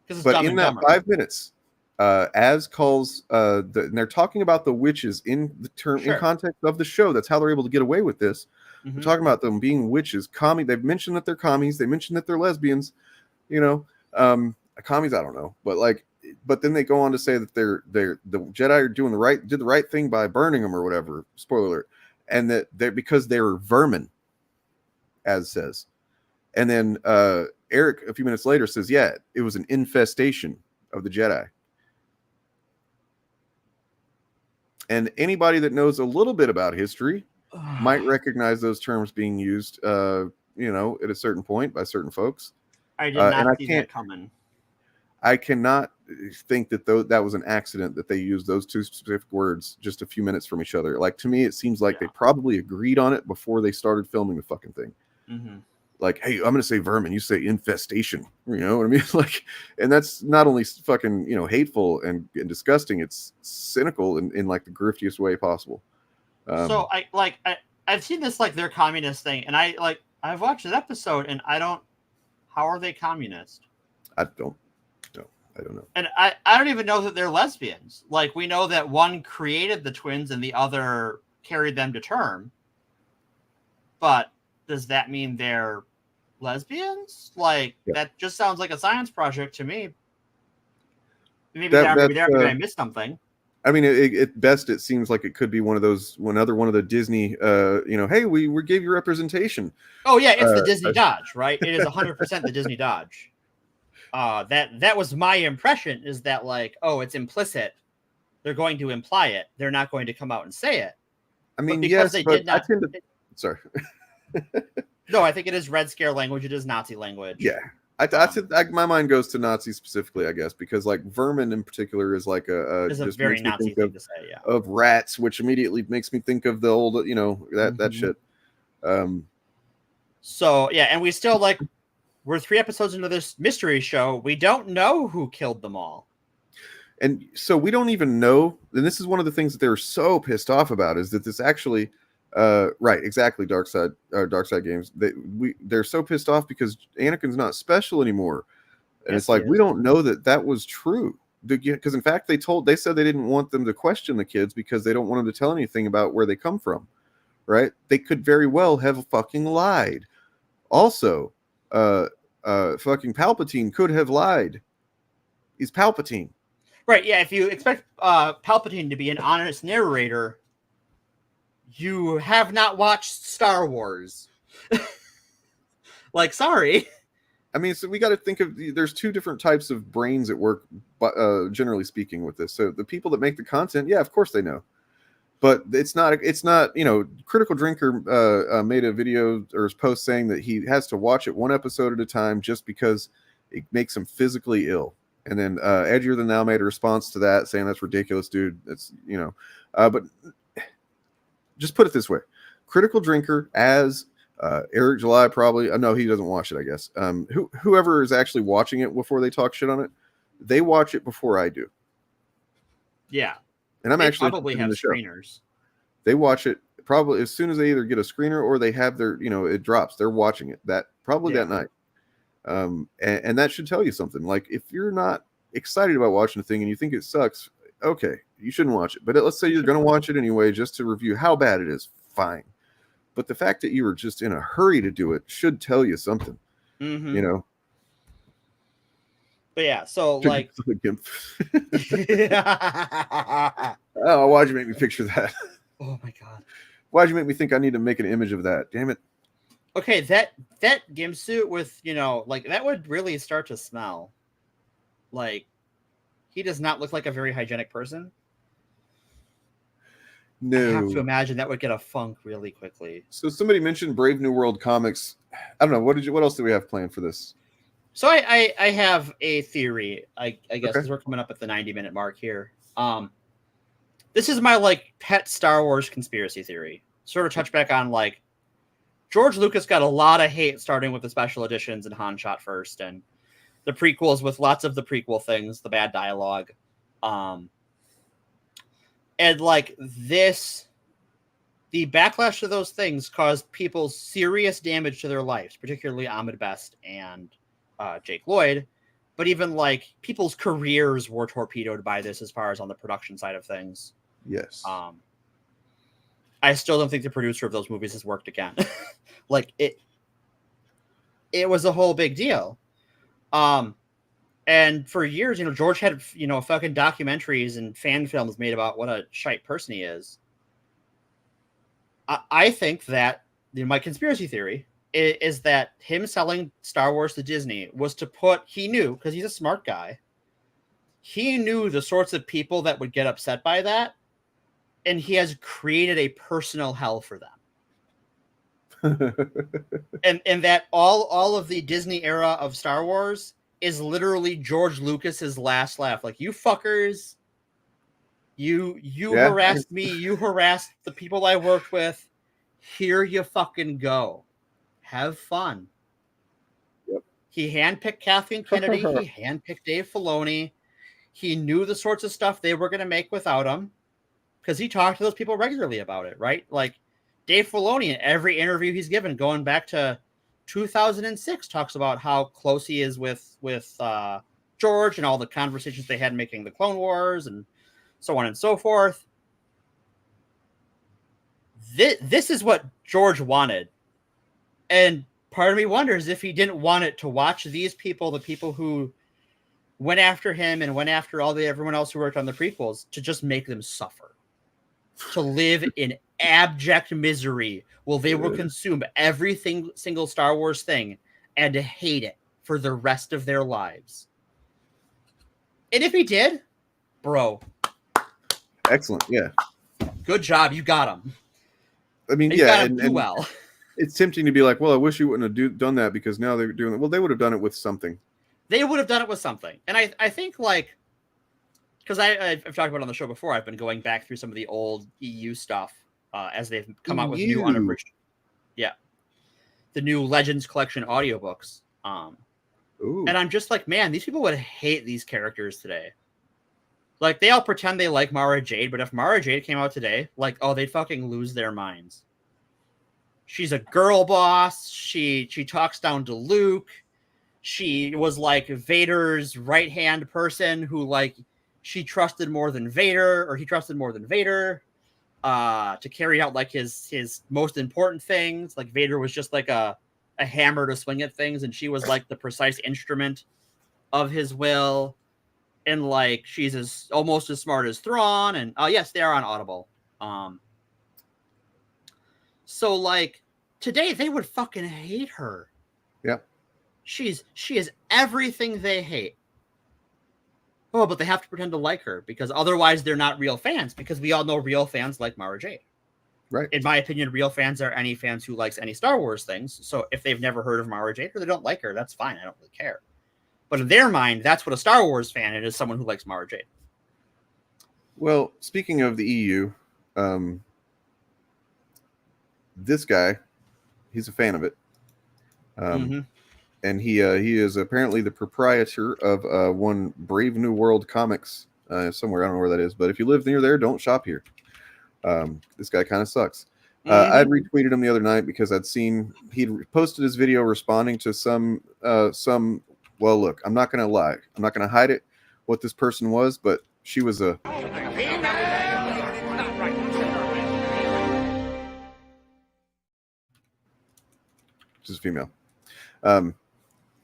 [SPEAKER 6] sure.
[SPEAKER 3] But in that 5 minutes, Az calls and they're talking about the witches in the term in context of the show. That's how they're able to get away with this. We're talking about them being witches. They've mentioned that they're commies. They mentioned that they're lesbians. Commies, I don't know, but then they go on to say that the Jedi are did the right thing by burning them or whatever. Spoiler alert. And that they're because they're vermin, as says. And then Eric a few minutes later says, yeah, it was an infestation of the Jedi. And anybody that knows a little bit about history might recognize those terms being used, at a certain point by certain folks.
[SPEAKER 6] I did not see that coming.
[SPEAKER 3] I cannot think that that was an accident that they used those two specific words just a few minutes from each other. Like, to me, it seems like they probably agreed on it before they started filming the fucking thing. Like, hey, I'm going to say vermin, you say infestation. You know what I mean? Like, and that's not only fucking, hateful and disgusting, it's cynical in like the griftiest way possible.
[SPEAKER 6] So I've seen this, like, their communist thing, and I've watched an episode, and how are they communist?
[SPEAKER 3] I don't know.
[SPEAKER 6] And I don't even know that they're lesbians. Like, we know that one created the twins and the other carried them to term. But does that mean they're lesbians? Like, that just sounds like a science project to me. Maybe they're not there because I missed something.
[SPEAKER 3] I mean, at best, it seems like it could be one of the Disney, hey, we gave you representation.
[SPEAKER 6] Oh, yeah, it's the Disney Dodge, right? It is 100% the Disney Dodge. That was my impression, is that, like, oh, it's implicit. They're going to imply it. They're not going to come out and say it.
[SPEAKER 3] I mean, yes, they did not. Sorry.
[SPEAKER 6] No, I think it is Red Scare language. It is Nazi language.
[SPEAKER 3] Yeah. My mind goes to Nazi specifically, I guess, because like vermin in particular is like
[SPEAKER 6] is a very Nazi thing to say, yeah.
[SPEAKER 3] Of rats, which immediately makes me think of the old, that shit.
[SPEAKER 6] So yeah, and we still we're 3 episodes into this mystery show. We don't know who killed them all.
[SPEAKER 3] And so we don't even know, and this is one of the things that they were so pissed off about, is that this actually right, exactly, Dark Side Games. They're so pissed off because Anakin's not special anymore. And it's like, we don't know that was true. Because in fact, they said they didn't want them to question the kids because they don't want them to tell anything about where they come from. Right? They could very well have fucking lied. Also, fucking Palpatine could have lied. He's Palpatine.
[SPEAKER 6] Right, yeah, if you expect Palpatine to be an honest narrator, you have not watched Star Wars. Sorry. I
[SPEAKER 3] mean, so we got to think of, there's 2 different types of brains at work, generally speaking, with this. So the people that make the content, yeah, of course they know. but it's not, Critical Drinker made a video or a post saying that he has to watch it one episode at a time just because it makes him physically ill. And then Edgier Than Thou made a response to that saying that's ridiculous, dude. It's, but just put it this way. Critical Drinker as Eric July probably, no, he doesn't watch it, I guess. Whoever is actually watching it before they talk shit on it, they watch it before I do.
[SPEAKER 6] Yeah.
[SPEAKER 3] And I'm
[SPEAKER 6] they
[SPEAKER 3] actually
[SPEAKER 6] probably have screeners.
[SPEAKER 3] They watch it probably as soon as they either get a screener or they have their, it drops. They're watching it that night. And that should tell you something. Like, if you're not excited about watching a thing and you think it sucks, okay, you shouldn't watch it. But let's say you're going to watch it anyway, just to review how bad it is. Fine. But the fact that you were just in a hurry to do it should tell you something.
[SPEAKER 6] Mm-hmm. But yeah, so like,
[SPEAKER 3] oh, why'd you make me picture that?
[SPEAKER 6] Oh my god,
[SPEAKER 3] why'd you make me think I need to make an image of that? Damn it.
[SPEAKER 6] Okay, that gimp suit with, like, that would really start to smell. Like, he does not look like a very hygienic person.
[SPEAKER 3] No.
[SPEAKER 6] I have to imagine that would get a funk really quickly.
[SPEAKER 3] So somebody mentioned Brave New World comics. I don't know. What else do we have planned for this?
[SPEAKER 6] So I have a theory, I guess, because we're coming up at the 90-minute mark here. This is my, like, pet Star Wars conspiracy theory. Sort of touch back on, like, George Lucas got a lot of hate starting with the special editions and Han Shot First and the prequels with lots of the prequel things, the bad dialogue. And like this, the backlash to those things caused people serious damage to their lives, particularly Ahmed Best and Jake Lloyd. But even like people's careers were torpedoed by this as far as on the production side of things.
[SPEAKER 3] Yes.
[SPEAKER 6] I still don't think the producer of those movies has worked again. Like it was a whole big deal. And for years, George had, fucking documentaries and fan films made about what a shite person he is. I think that my conspiracy theory is that him selling Star Wars to Disney was to he knew, because he's a smart guy, he knew the sorts of people that would get upset by that. And he has created a personal hell for them. and that all of the Disney era of Star Wars is literally George Lucas's last laugh. Like, you fuckers, you harassed me, you harassed the people I worked with. Here you fucking go. Have fun.
[SPEAKER 3] Yep.
[SPEAKER 6] He handpicked Kathleen Kennedy. He handpicked Dave Filoni. He knew the sorts of stuff they were going to make without him, because he talked to those people regularly about it, right? Like, Dave Filoni, in every interview he's given, going back to 2006, talks about how close he is with George and all the conversations they had making the Clone Wars and so on and so forth. This is what George wanted. And part of me wonders if he didn't want it to watch these people, the people who went after him and went after everyone else who worked on the prequels, to just make them suffer. To live in abject misery while they will consume every single Star Wars thing and to hate it for the rest of their lives. And if he did, bro.
[SPEAKER 3] Excellent. Yeah.
[SPEAKER 6] Good job. You got him.
[SPEAKER 3] I mean, and
[SPEAKER 6] well.
[SPEAKER 3] It's tempting to be like, well, I wish you wouldn't have done that, because now they're doing it. Well, they would have done it with something.
[SPEAKER 6] They would have done it with something. And I think, like, because I've talked about it on the show before, I've been going back through some of the old EU stuff as they've come out with new unabridged. Yeah. The new Legends Collection audiobooks. And I'm just like, man, these people would hate these characters today. Like, they all pretend they like Mara Jade, but if Mara Jade came out today, like, oh, they'd fucking lose their minds. She's a girl boss. She talks down to Luke. She was like Vader's right-hand person who, like, she trusted more than Vader, or he trusted more than Vader to carry out, like, his most important things. Like, Vader was just like a hammer to swing at things, and she was like the precise instrument of his will. And, like, she's almost as smart as Thrawn. And yes, they are on Audible. So, like, today they would fucking hate her.
[SPEAKER 3] Yeah.
[SPEAKER 6] She is everything they hate. Oh, but they have to pretend to like her because otherwise they're not real fans, because we all know real fans like Mara Jade.
[SPEAKER 3] Right.
[SPEAKER 6] In my opinion, real fans are any fans who likes any Star Wars things. So if they've never heard of Mara Jade or they don't like her, that's fine. I don't really care. But in their mind, that's what a Star Wars fan is, someone who likes Mara Jade.
[SPEAKER 3] Well, speaking of the EU, this guy, he's a fan of it. And he is apparently the proprietor of one Brave New World Comics somewhere. I don't know where that is, but if you live near there, don't shop here. This guy kind of sucks. I'd retweeted him the other night because I'd seen he'd posted his video responding to some. Well, look, I'm not gonna lie, I'm not gonna hide it what this person was, but she was a. She's a female.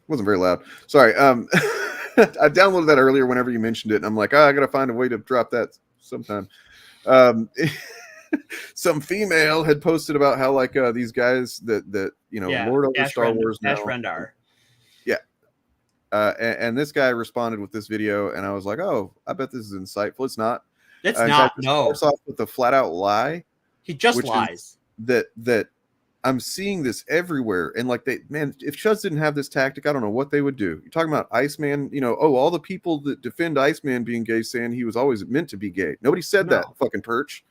[SPEAKER 3] Wasn't very loud. Sorry. I downloaded that earlier whenever you mentioned it, and I'm like, I gotta find a way to drop that sometime. Some female had posted about how like these guys that lord over Star Wars now.
[SPEAKER 6] Ash Rendar.
[SPEAKER 3] Yeah. And this guy responded with this video, and I was like, oh, I bet this is insightful. It's not.
[SPEAKER 6] It's not. No.
[SPEAKER 3] Starts off with a flat out lie.
[SPEAKER 6] He just lies.
[SPEAKER 3] That I'm seeing this everywhere, and like if Chuds didn't have this tactic, I don't know what they would do. You're talking about Iceman, all the people that defend Iceman being gay saying he was always meant to be gay. Nobody said that, fucking perch.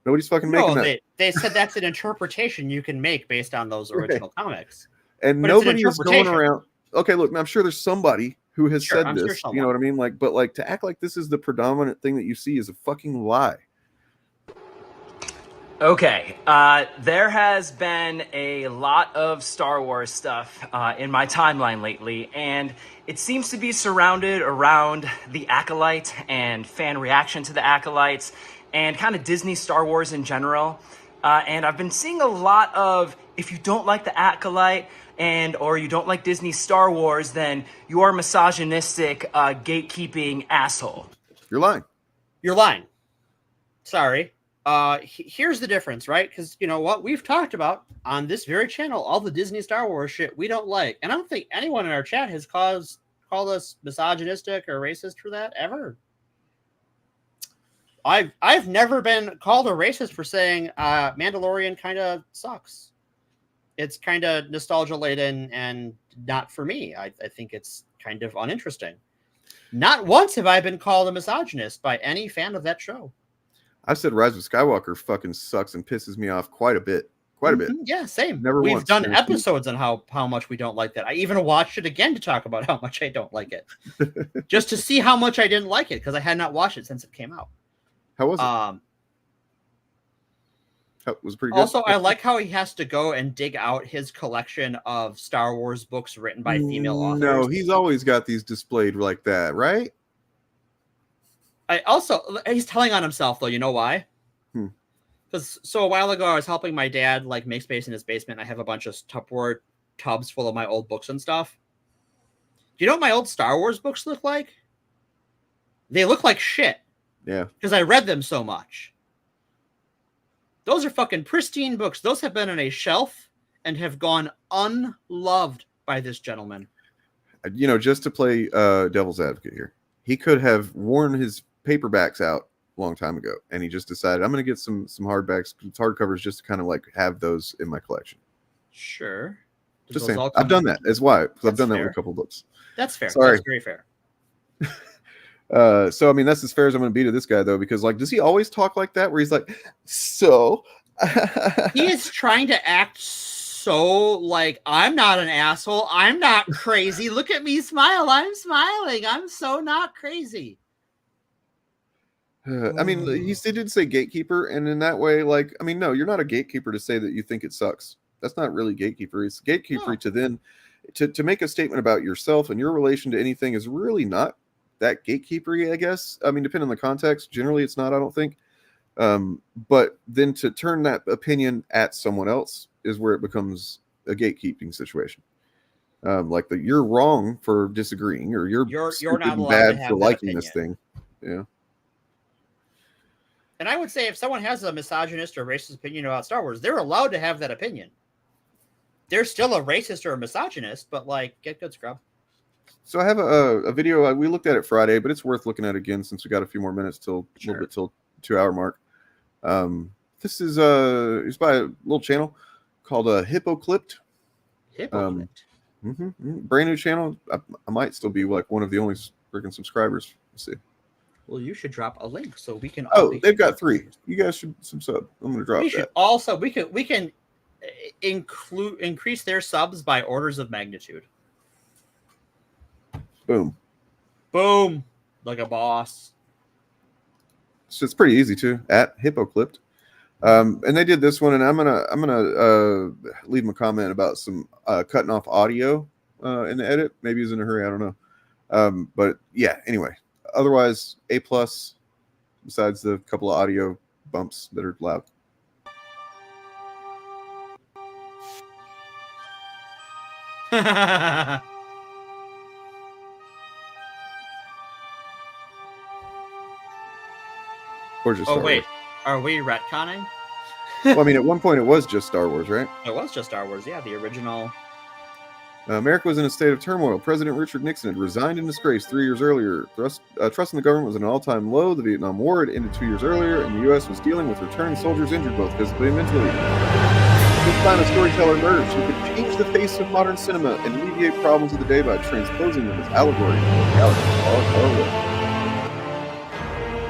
[SPEAKER 3] Nobody's fucking making that.
[SPEAKER 6] They said that's an interpretation you can make based on those original comics.
[SPEAKER 3] And
[SPEAKER 6] but
[SPEAKER 3] nobody is going around. Okay, look, I'm sure there's somebody who has said this. You know what I mean? Like, but like to act like this is the predominant thing that you see is a fucking lie.
[SPEAKER 10] Okay, there has been a lot of Star Wars stuff in my timeline lately, and it seems to be surrounded around the Acolyte and fan reaction to the Acolytes and kind of Disney Star Wars in general. And I've been seeing a lot of, if you don't like the Acolyte or you don't like Disney Star Wars, then you are a misogynistic, gatekeeping asshole.
[SPEAKER 3] You're lying.
[SPEAKER 6] You're lying. Sorry. Here's the difference, right? Because you know what we've talked about on this very channel, all the Disney Star Wars shit we don't like, and I don't think anyone in our chat has called us misogynistic or racist for that ever. I've never been called a racist for saying Mandalorian kind of sucks. It's kind of nostalgia laden and not for me. I think it's kind of uninteresting. Not once have I been called a misogynist by any fan of that show.
[SPEAKER 3] I've said Rise of Skywalker fucking sucks and pisses me off quite a bit. Quite a bit.
[SPEAKER 6] Yeah, same.
[SPEAKER 3] Never
[SPEAKER 6] We've
[SPEAKER 3] once.
[SPEAKER 6] done episodes on how much we don't like that. I even watched it again to talk about how much I don't like it. Just to see how much I didn't like it, because I had not watched it since it came out.
[SPEAKER 3] How was it? It was pretty good.
[SPEAKER 6] Also, I like how he has to go and dig out his collection of Star Wars books written by female authors.
[SPEAKER 3] No, he's always got these displayed like that, right?
[SPEAKER 6] He's telling on himself though. You know why? Because a while ago I was helping my dad like make space in his basement. I have a bunch of Tupperware tubs full of my old books and stuff. Do you know what my old Star Wars books look like? They look like shit.
[SPEAKER 3] Yeah.
[SPEAKER 6] Because I read them so much. Those are fucking pristine books. Those have been on a shelf and have gone unloved by this gentleman.
[SPEAKER 3] Just to play devil's advocate here, he could have worn his paperbacks out a long time ago, and he just decided, I'm going to get some hardbacks, hardcovers, just to kind of like have those in my collection.
[SPEAKER 6] Sure.
[SPEAKER 3] Just saying. I've done that. That's why, because I've done that with a couple of books.
[SPEAKER 6] That's fair.
[SPEAKER 3] Sorry.
[SPEAKER 6] That's very fair.
[SPEAKER 3] So I mean, that's as fair as I'm going to be to this guy, though, because like, does he always talk like that? Where he's like, so
[SPEAKER 6] he is trying to act so like, I'm not an asshole. I'm not crazy. Look at me smile. I'm smiling. I'm so not crazy.
[SPEAKER 3] I mean, he did say gatekeeper, and in that way, like, I mean, no, you're not a gatekeeper to say that you think it sucks. That's not really gatekeeper. It's gatekeeper to then to make a statement about yourself and your relation to anything is really not that gatekeepery, I guess. I mean, depending on the context, generally it's not, I don't think. But then to turn that opinion at someone else is where it becomes a gatekeeping situation. Like you're wrong for disagreeing, or you're
[SPEAKER 6] not allowed
[SPEAKER 3] bad
[SPEAKER 6] to have
[SPEAKER 3] for liking
[SPEAKER 6] opinion.
[SPEAKER 3] this thing. Yeah.
[SPEAKER 6] And I would say if someone has a misogynist or racist opinion about Star Wars, they're allowed to have that opinion. They're still a racist or a misogynist, but like, get good, scrub.
[SPEAKER 3] So I have a video. We looked at it Friday, but it's worth looking at again since we got a few more minutes till a little bit till 2-hour mark. This is it's by a little channel called Hippoclipped. Brand new channel. I might still be like one of the only freaking subscribers. Let's see.
[SPEAKER 6] Well, you should drop a link so we can.
[SPEAKER 3] Oh, they've got 3. You guys should sub. I'm gonna drop
[SPEAKER 6] We
[SPEAKER 3] that.
[SPEAKER 6] should also we can increase their subs by orders of magnitude.
[SPEAKER 3] Boom.
[SPEAKER 6] Boom. Like a boss.
[SPEAKER 3] So it's pretty easy too. At Hippoclipped. And they did this one, and I'm gonna leave them a comment about some cutting off audio in the edit. Maybe he's in a hurry. I don't know. But yeah. Anyway, otherwise A+. Besides the couple of audio bumps that are loud. Or just Star
[SPEAKER 6] wait,
[SPEAKER 3] Wars.
[SPEAKER 6] are we retconning?
[SPEAKER 3] Well, I mean, at one point it was just Star Wars, right?
[SPEAKER 6] It was just Star Wars, yeah, the original.
[SPEAKER 3] America was in a state of turmoil. President Richard Nixon had resigned in disgrace 3 years earlier. Trust in the government was at an all-time low. The Vietnam War had ended 2 years earlier, and the U.S. was dealing with returning soldiers injured both physically and mentally. This time, a storyteller emerged who could change the face of modern cinema and alleviate problems of the day by transposing them as allegories of reality.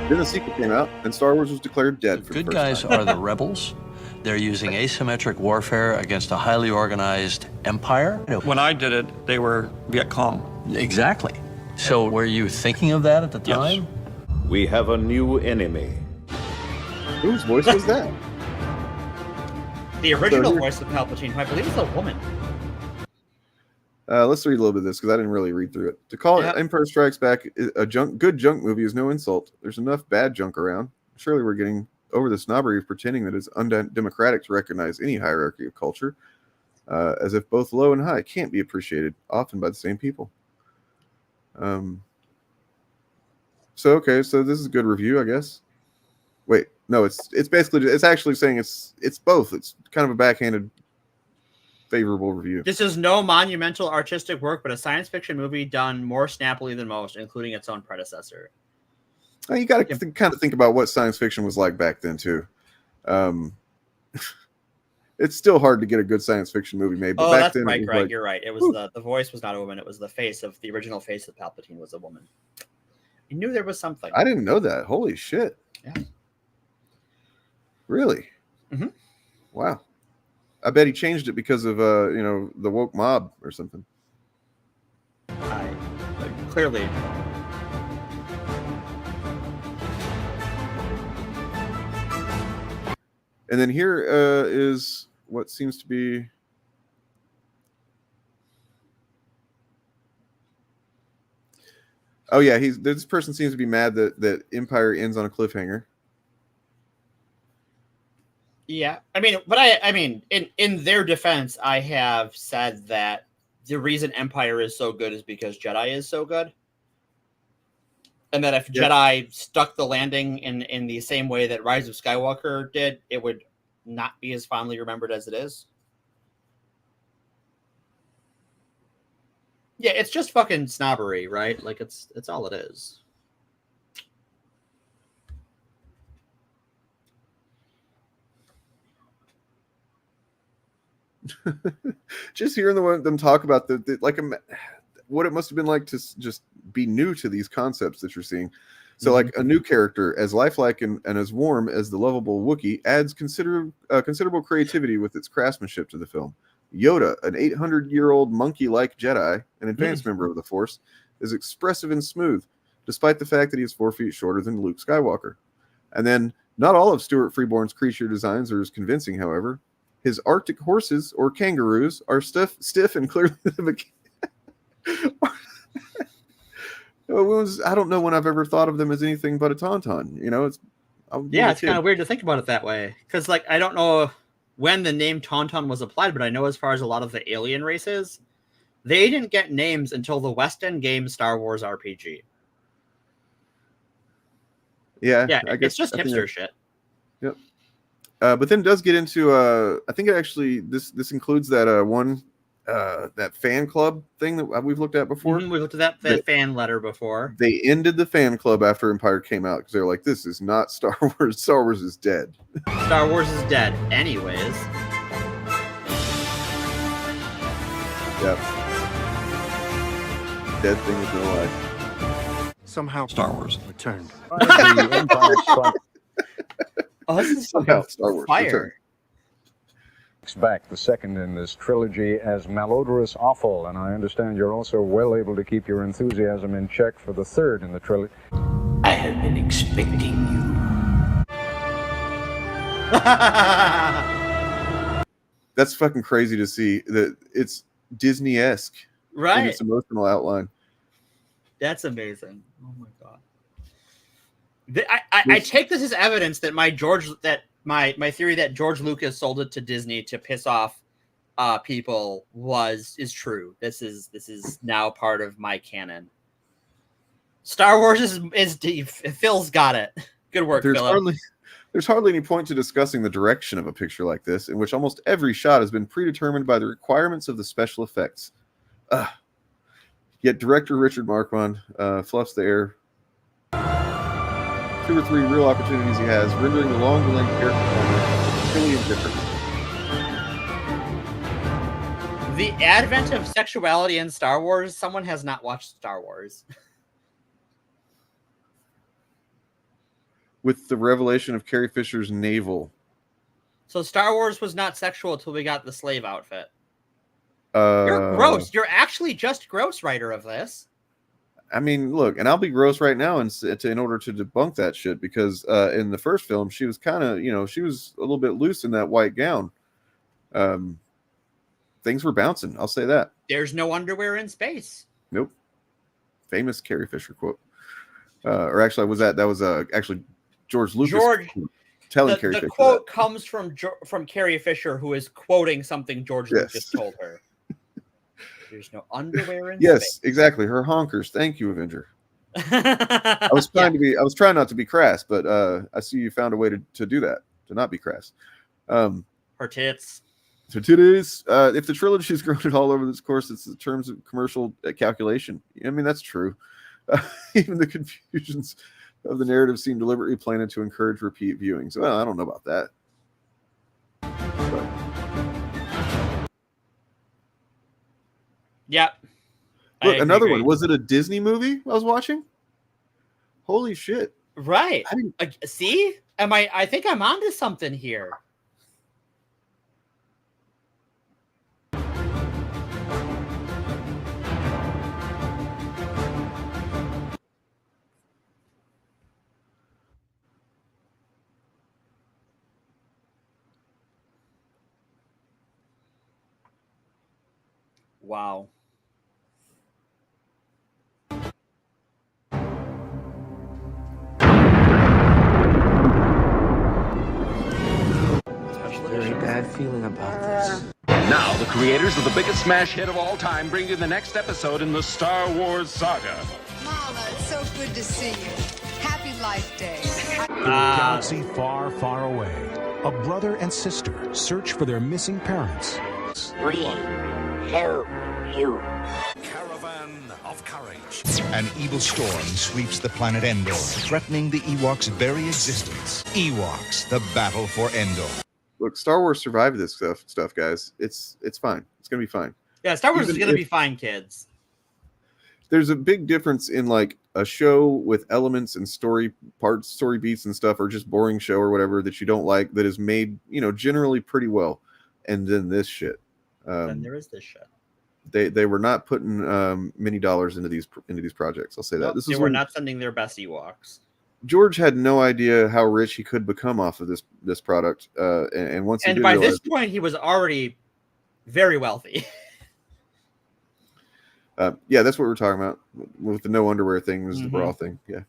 [SPEAKER 3] Then the sequel came out, and Star Wars was declared dead for the
[SPEAKER 11] Good
[SPEAKER 3] first
[SPEAKER 11] guys
[SPEAKER 3] time.
[SPEAKER 11] are the rebels. They're using asymmetric warfare against a highly organized empire.
[SPEAKER 12] When I did it, they were Viet Cong.
[SPEAKER 11] Exactly. So were you thinking of that at the time?
[SPEAKER 12] Yes.
[SPEAKER 13] We have a new enemy.
[SPEAKER 3] Whose voice was that?
[SPEAKER 6] The original voice of Palpatine, who I believe is a woman.
[SPEAKER 3] Let's read a little bit of this because I didn't really read through it. To call it Empire Strikes Back good junk movie is no insult. There's enough bad junk around. Surely we're getting over the snobbery of pretending that it's undemocratic to recognize any hierarchy of culture, as if both low and high can't be appreciated, often by the same people. So this is a good review, I guess. Wait, no, it's actually saying it's both. It's kind of a backhanded favorable review.
[SPEAKER 6] This is no monumental artistic work, but a science fiction movie done more snappily than most, including its own predecessor.
[SPEAKER 3] You got to kind of think about what science fiction was like back then too. It's still hard to get a good science fiction movie made. But back then,
[SPEAKER 6] right. You're right. It was the voice was not a woman. It was the original face of Palpatine was a woman. You knew there was something.
[SPEAKER 3] I didn't know that. Holy shit!
[SPEAKER 6] Yeah.
[SPEAKER 3] Really?
[SPEAKER 6] Mm-hmm.
[SPEAKER 3] Wow. I bet he changed it because of the woke mob or something.
[SPEAKER 6] Clearly.
[SPEAKER 3] And then here is what seems to be. Oh yeah, this person seems to be mad that Empire ends on a cliffhanger.
[SPEAKER 6] Yeah, I mean, in their defense, I have said that the reason Empire is so good is because Jedi is so good, and that if Jedi stuck the landing in the same way that Rise of Skywalker did, it would not be as fondly remembered as it is. Yeah, it's just fucking snobbery, right? Like it's all it is.
[SPEAKER 3] Just hearing them talk about what it must have been like to just be new to these concepts that you're seeing. So like a new character as lifelike and as warm as the lovable Wookiee adds considerable creativity with its craftsmanship to the film. Yoda, an 800-year-old monkey-like Jedi, an advanced member of the Force, is expressive and smooth, despite the fact that he is 4 feet shorter than Luke Skywalker. And then, not all of Stuart Freeborn's creature designs are as convincing, however. His Arctic horses, or kangaroos, are stiff and clearly... I don't know when I've ever thought of them as anything but a tauntaun. It's
[SPEAKER 6] kind of weird to think about it that way. Because, I don't know when the name Tauntaun was applied, but I know as far as a lot of the alien races, they didn't get names until the West End game Star Wars RPG.
[SPEAKER 3] Yeah,
[SPEAKER 6] I guess it's just hipster shit.
[SPEAKER 3] Yep. But then it does get into I think it actually this includes that one that fan club thing that we've looked at before.
[SPEAKER 6] We looked at that fan letter before.
[SPEAKER 3] They ended the fan club after Empire came out because they're like, this is not Star Wars. Star Wars is dead.
[SPEAKER 6] Star Wars is dead anyways.
[SPEAKER 3] Yep. Dead thing with no life.
[SPEAKER 4] Somehow
[SPEAKER 11] Star Wars
[SPEAKER 4] returned.
[SPEAKER 6] Oh, this is
[SPEAKER 3] Somehow Star Wars
[SPEAKER 6] fire.
[SPEAKER 3] returned.
[SPEAKER 14] Back the second in this trilogy as malodorous awful, and I understand you're also well able to keep your enthusiasm in check for the third in the trilogy.
[SPEAKER 5] I have been expecting you.
[SPEAKER 3] That's fucking crazy to see that it's Disney-esque in its emotional outline.
[SPEAKER 6] That's amazing. Oh my god. I take this as evidence that my theory that George Lucas sold it to Disney to piss off people is true. This is now part of my canon. Star Wars is deep. Phil's got it. Good work, Phil.
[SPEAKER 3] There's hardly any point to discussing the direction of a picture like this, in which almost every shot has been predetermined by the requirements of the special effects. Yet director Richard Marquand fluffs the air. 2 or 3 real opportunities he has, rendering the long-delayed character really indifferent.
[SPEAKER 6] The advent of sexuality in Star Wars, someone has not watched Star Wars.
[SPEAKER 3] With the revelation of Carrie Fisher's navel.
[SPEAKER 6] So Star Wars was not sexual until we got the slave outfit. You're gross. You're actually just gross, writer of this.
[SPEAKER 3] I mean, look, and I'll be gross right now in order to debunk that shit, because in the first film, she was kind of, she was a little bit loose in that white gown. Things were bouncing. I'll say that.
[SPEAKER 6] There's no underwear in space.
[SPEAKER 3] Nope. Famous Carrie Fisher quote. Or actually, that was actually George Lucas telling Carrie Fisher.
[SPEAKER 6] The quote comes from Carrie Fisher, who is quoting something George Lucas told her. There's no underwear in space.
[SPEAKER 3] Exactly. Her honkers. Thank you, Avenger. I was trying not to be crass, but I see you found a way to do that, to not be crass.
[SPEAKER 6] Her tits.
[SPEAKER 3] Her titties. If the trilogy is grown all over this course, it's in terms of commercial calculation. I mean, that's true. Even the confusions of the narrative seem deliberately planted to encourage repeat viewings. Well, I don't know about that.
[SPEAKER 6] Yep.
[SPEAKER 3] Look, another one. Was it a Disney movie I was watching? Holy shit.
[SPEAKER 6] Right. See? I think I'm onto something here. Wow.
[SPEAKER 15] Very bad feeling about this.
[SPEAKER 16] Now, the creators of the biggest smash hit of all time bring you the next episode in the Star Wars saga.
[SPEAKER 17] Mama, it's so good to see you. Happy Life Day.
[SPEAKER 18] In a galaxy far, far away, a brother and sister search for their missing parents.
[SPEAKER 19] We help you.
[SPEAKER 18] Caravan of Courage. An evil storm sweeps the planet Endor, threatening the Ewoks' very existence. Ewoks, the battle for Endor.
[SPEAKER 3] Look, Star Wars survived this stuff, guys. It's fine. It's gonna be fine.
[SPEAKER 6] Yeah, Star Wars is gonna be fine, kids.
[SPEAKER 3] There's a big difference in like a show with elements and story beats and stuff, or just boring show or whatever that you don't like, that is made, generally pretty well, and then this shit.
[SPEAKER 6] Then there is this shit.
[SPEAKER 3] They were not putting many dollars into these projects. I'll say that.
[SPEAKER 6] They were not sending their best Ewoks.
[SPEAKER 3] George had no idea how rich he could become off of this product, and once he did
[SPEAKER 6] by
[SPEAKER 3] realize,
[SPEAKER 6] this point he was already very wealthy.
[SPEAKER 3] Yeah, that's what we're talking about with the no underwear thing. This is the bra thing. Yeah.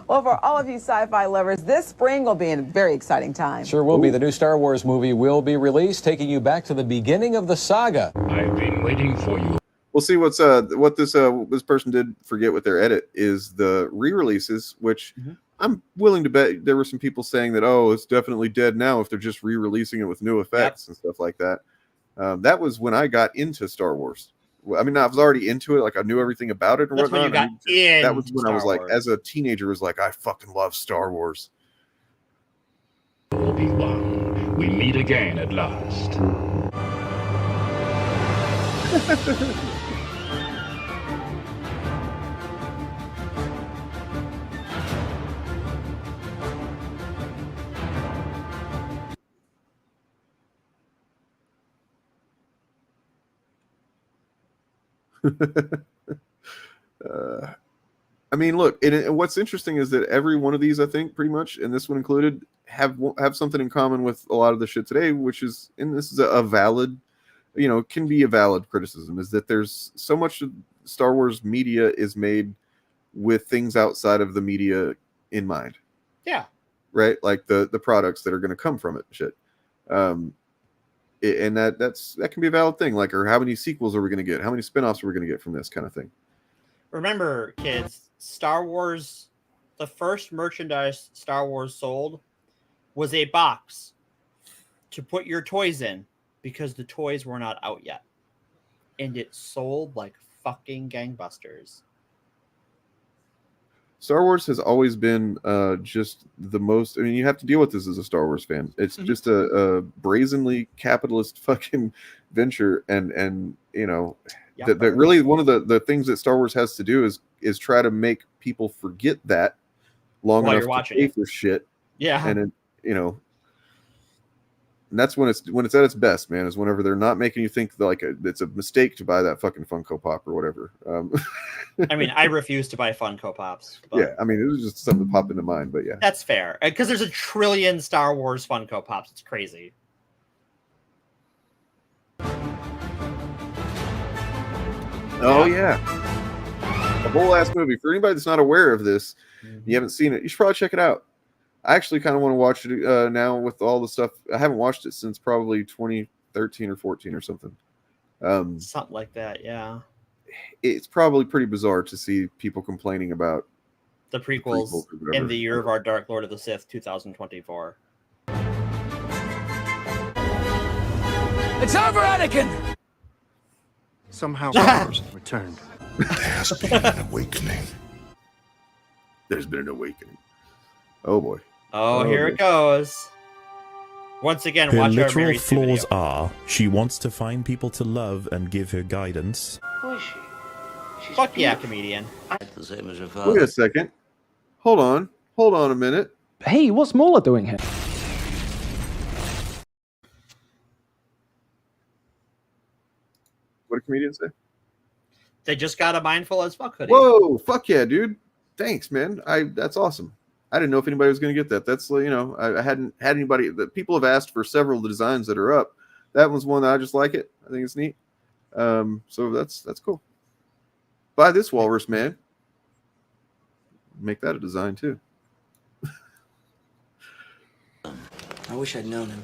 [SPEAKER 20] Well, for all of you sci-fi lovers, this spring will be a very exciting time.
[SPEAKER 21] Sure will be. The new Star Wars movie will be released, taking you back to the beginning of the saga.
[SPEAKER 18] I've been waiting for you.
[SPEAKER 3] We'll see what this person did forget with their edit is the re-releases, which I'm willing to bet there were some people saying that, oh, it's definitely dead now if they're just re-releasing it with new effects and stuff like that. That was when I got into Star Wars. I mean, I was already into it. Like, I knew everything about it and
[SPEAKER 6] That's when
[SPEAKER 3] whatnot.
[SPEAKER 6] you got
[SPEAKER 3] That was when I was
[SPEAKER 6] Star
[SPEAKER 3] like,
[SPEAKER 6] Wars.
[SPEAKER 3] as a teenager, was like, I fucking love Star Wars.
[SPEAKER 16] Obi-Wan, we meet again at last.
[SPEAKER 3] I mean, look, what's interesting is that every one of these, I think, pretty much, and this one included, have something in common with a lot of the shit today, which is, and this is a valid, can be a valid criticism, is that there's so much of Star Wars media is made with things outside of the media in mind.
[SPEAKER 6] Yeah.
[SPEAKER 3] Right? Like the products that are going to come from it and shit. And that can be a valid thing. Like, or how many sequels are we going to get? How many spinoffs are we going to get from this kind of thing?
[SPEAKER 6] Remember, kids, Star Wars, the first merchandise Star Wars sold was a box to put your toys in because the toys were not out yet. And it sold like fucking gangbusters.
[SPEAKER 3] Star Wars has always been just the most. I mean, you have to deal with this as a Star Wars fan. It's just a brazenly capitalist fucking venture, and that really one of the things that Star Wars has to do is try to make people forget that long
[SPEAKER 6] While
[SPEAKER 3] enough
[SPEAKER 6] you're watching
[SPEAKER 3] to pay
[SPEAKER 6] it.
[SPEAKER 3] for shit.
[SPEAKER 6] Yeah,
[SPEAKER 3] and and that's when it's at its best, man. Is whenever they're not making you think like it's a mistake to buy that fucking Funko Pop or whatever.
[SPEAKER 6] I mean, I refuse to buy Funko Pops. But
[SPEAKER 3] yeah, I mean, it was just something that popped into mind, but yeah,
[SPEAKER 6] that's fair because there's a trillion Star Wars Funko Pops. It's crazy.
[SPEAKER 3] Oh yeah, a whole ass movie. For anybody that's not aware of this, you haven't seen it, you should probably check it out. I actually kind of want to watch it now with all the stuff. I haven't watched it since probably 2013 or 14 or something.
[SPEAKER 6] Something like that, yeah.
[SPEAKER 3] It's probably pretty bizarre to see people complaining about
[SPEAKER 6] the prequels in the year of our Dark Lord of the Sith 2024.
[SPEAKER 15] It's over, Anakin!
[SPEAKER 4] Somehow powers returned.
[SPEAKER 18] There has been an awakening.
[SPEAKER 3] There's been an awakening. Oh boy.
[SPEAKER 6] Oh, here it goes. Once again,
[SPEAKER 1] her
[SPEAKER 6] watch our
[SPEAKER 1] literal
[SPEAKER 6] Mary Sue
[SPEAKER 1] flaws
[SPEAKER 6] video.
[SPEAKER 1] are she wants to find people to love and give her guidance.
[SPEAKER 15] Who is she?
[SPEAKER 6] Fuck yeah, comedian.
[SPEAKER 5] The same as your
[SPEAKER 3] Wait
[SPEAKER 5] father.
[SPEAKER 3] a second. Hold on a minute.
[SPEAKER 8] Hey, what's Mola doing here?
[SPEAKER 3] What did comedians say?
[SPEAKER 6] They just got a mindful as fuck hoodie.
[SPEAKER 3] Whoa, fuck yeah, dude. Thanks, man. That's awesome. I didn't know if anybody was going to get that. That's, I hadn't had anybody. That people have asked for several of the designs that are up. That was one that I just like it. I think it's neat. So that's cool. Buy this walrus, man. Make that a design too.
[SPEAKER 15] I wish I'd known him.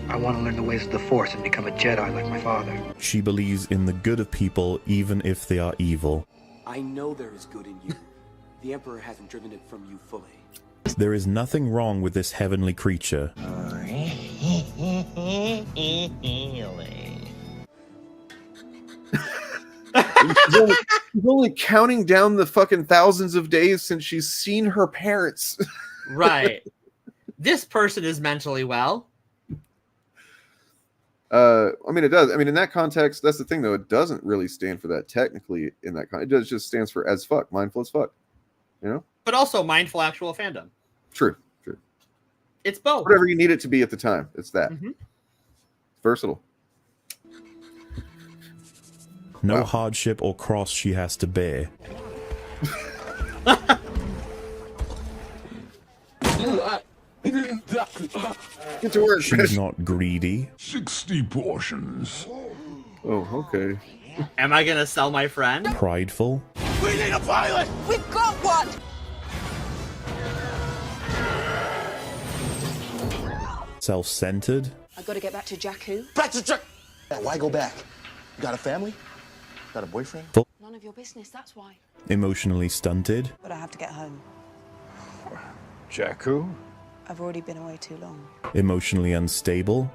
[SPEAKER 22] I want to learn the ways of the Force and become a Jedi like my father.
[SPEAKER 1] She believes in the good of people even if they are evil.
[SPEAKER 15] I know there is good in you. The Emperor hasn't driven it from you fully.
[SPEAKER 1] There is nothing wrong with this heavenly creature.
[SPEAKER 3] She's only counting down the fucking thousands of days since she's seen her parents.
[SPEAKER 6] Right. This person is mentally well.
[SPEAKER 3] I mean, it does. I mean, in that context, that's the thing, though. It doesn't really stand for that technically. In that it just stands for as fuck, mindful as fuck.
[SPEAKER 6] But also mindful actual fandom.
[SPEAKER 3] True.
[SPEAKER 6] It's both.
[SPEAKER 3] Whatever you need it to be at the time, it's that.
[SPEAKER 6] Mm-hmm.
[SPEAKER 3] Versatile.
[SPEAKER 1] No hardship or cross she has to bear.
[SPEAKER 3] Get to work.
[SPEAKER 1] She's not greedy.
[SPEAKER 18] 60 portions.
[SPEAKER 3] Oh, okay.
[SPEAKER 6] Am I gonna sell my friend?
[SPEAKER 1] Prideful.
[SPEAKER 15] We need a pilot! We've got one!
[SPEAKER 1] Self-centered.
[SPEAKER 23] I've got to get back to Jakku.
[SPEAKER 15] Back to Jack! Why go back? You got a family? Got a boyfriend?
[SPEAKER 23] None of your business, that's why.
[SPEAKER 1] Emotionally stunted.
[SPEAKER 23] But I have to get home.
[SPEAKER 2] Jakku?
[SPEAKER 7] I've already been away too long.
[SPEAKER 1] Emotionally unstable.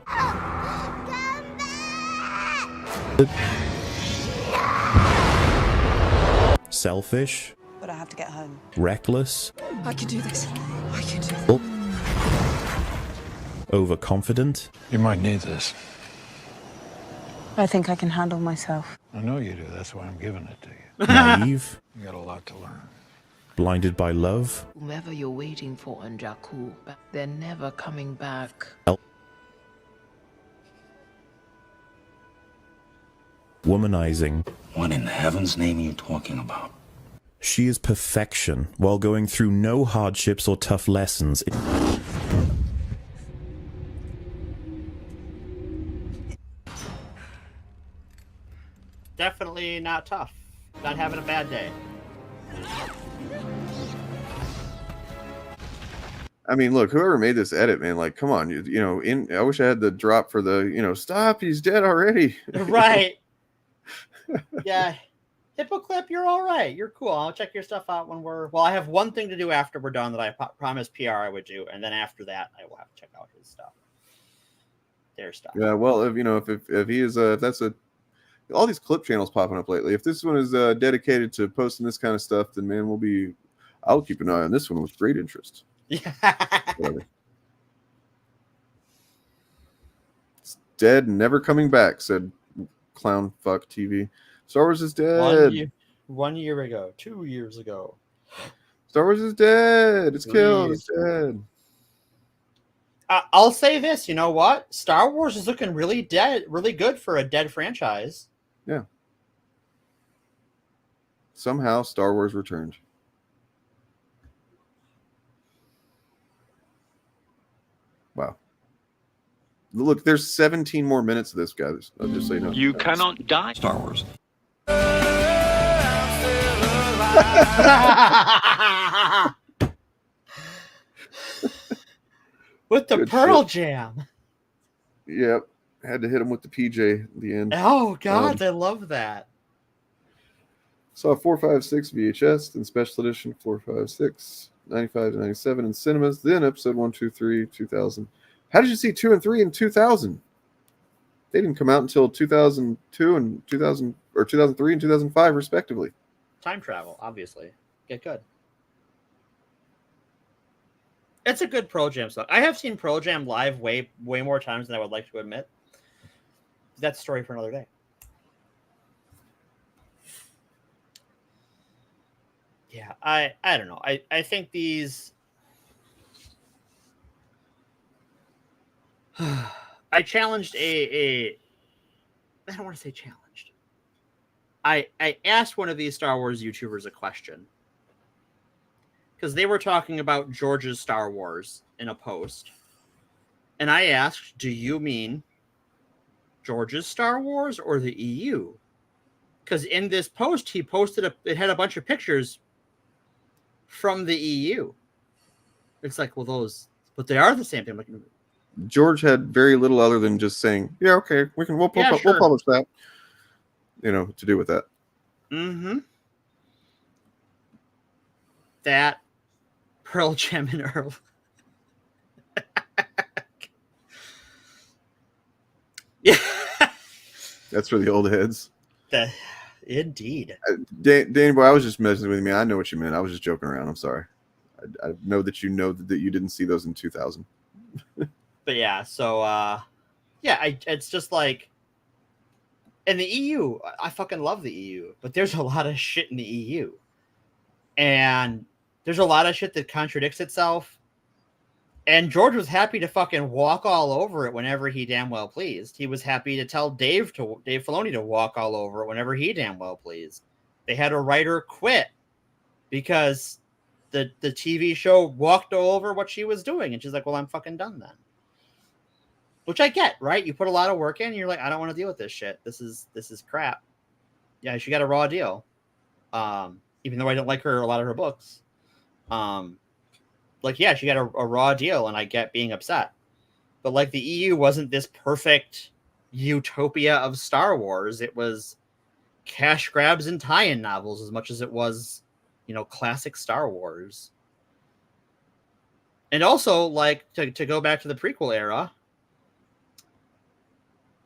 [SPEAKER 1] Selfish.
[SPEAKER 7] But I have to get home.
[SPEAKER 1] Reckless.
[SPEAKER 7] I can do this. I can do this.
[SPEAKER 1] Overconfident.
[SPEAKER 2] You might need this.
[SPEAKER 7] I think I can handle myself.
[SPEAKER 2] I know you do. That's why I'm giving it to you.
[SPEAKER 1] Naive.
[SPEAKER 2] You got a lot to learn.
[SPEAKER 1] Blinded by love.
[SPEAKER 23] Whomever you're waiting for in Jakku, they're never coming back.
[SPEAKER 1] Womanizing.
[SPEAKER 5] What in heaven's name are you talking about?
[SPEAKER 1] She is perfection while going through no hardships or tough lessons.
[SPEAKER 6] Definitely not tough. Not having a bad day.
[SPEAKER 3] I mean, look, whoever made this edit, man, like, come on, you know, I wish I had the drop for the, you know, stop, he's dead already.
[SPEAKER 6] Right. Yeah. Hippoclip, you're all right. You're cool. I'll check your stuff out when we're... Well, I have one thing to do after we're done that I promised PR I would do, and then after that, I will have to check out his stuff. Their stuff.
[SPEAKER 3] Yeah, well, if, you know, if he is, if that's a... All these clip channels popping up lately. If this one is dedicated to posting this kind of stuff, then, man, I'll keep an eye on this one with great interest.
[SPEAKER 6] Yeah.
[SPEAKER 3] It's dead, never coming back, said Clown Fuck TV. Star Wars is dead.
[SPEAKER 6] 1 year ago, 2 years ago.
[SPEAKER 3] Star Wars is dead. It's killed. It's dead.
[SPEAKER 6] I'll say this. You know what? Star Wars is looking really good for a dead franchise.
[SPEAKER 3] Yeah. Somehow Star Wars returned. Wow. Look, there's 17 more minutes of this, guys. I'll just say no.
[SPEAKER 16] You cannot die.
[SPEAKER 5] Star Wars.
[SPEAKER 6] With the
[SPEAKER 3] Good
[SPEAKER 6] Pearl
[SPEAKER 3] shit.
[SPEAKER 6] Jam.
[SPEAKER 3] Yep. Had to hit him with the PJ at the end.
[SPEAKER 6] Oh, God, I love that.
[SPEAKER 3] Saw 456 VHS, then special edition 456, 95 to 97 in cinemas, then episode 1, 2, 3, 2000. How did you see 2 and 3 in 2000? They didn't come out until 2002 and 2000, or 2003 and 2005, respectively.
[SPEAKER 6] Time travel, obviously. Get good. It's a good Pearl Jam song. I have seen Pearl Jam live way more times than I would like to admit. That's a story for another day. Yeah, I don't know. I think these... I challenged I don't want to say challenged. I asked one of these Star Wars YouTubers a question. Because they were talking about George's Star Wars in a post. And I asked, do you mean George's Star Wars or the EU? Because in this post, he posted it had a bunch of pictures from the EU. It's like, well, but they are the same thing. Like,
[SPEAKER 3] George had very little other than just saying, "Yeah, okay, we'll publish that." You know, to do with that.
[SPEAKER 6] Mm-hmm. That Pearl Jam and Earl. Yeah.
[SPEAKER 3] That's for the old heads.
[SPEAKER 6] Indeed.
[SPEAKER 3] Danny boy, I was just messing with me. I know what you meant. I was just joking around. I'm sorry. I know that you didn't see those in 2000.
[SPEAKER 6] But yeah, so it's just like in the EU, I fucking love the EU, but there's a lot of shit in the EU. And there's a lot of shit that contradicts itself. And George was happy to fucking walk all over it whenever he damn well pleased. He was happy to tell Dave Filoni to walk all over it whenever he damn well pleased. They had a writer quit because the TV show walked all over what she was doing. And she's like, well, I'm fucking done then. Which I get, right? You put a lot of work in, and you're like, I don't want to deal with this shit. This is crap. Yeah, she got a raw deal. Even though I don't like a lot of her books. She got a raw deal, and I get being upset. But like the EU wasn't this perfect utopia of Star Wars. It was cash grabs and tie-in novels as much as it was, classic Star Wars. And also, like, to go back to the prequel era,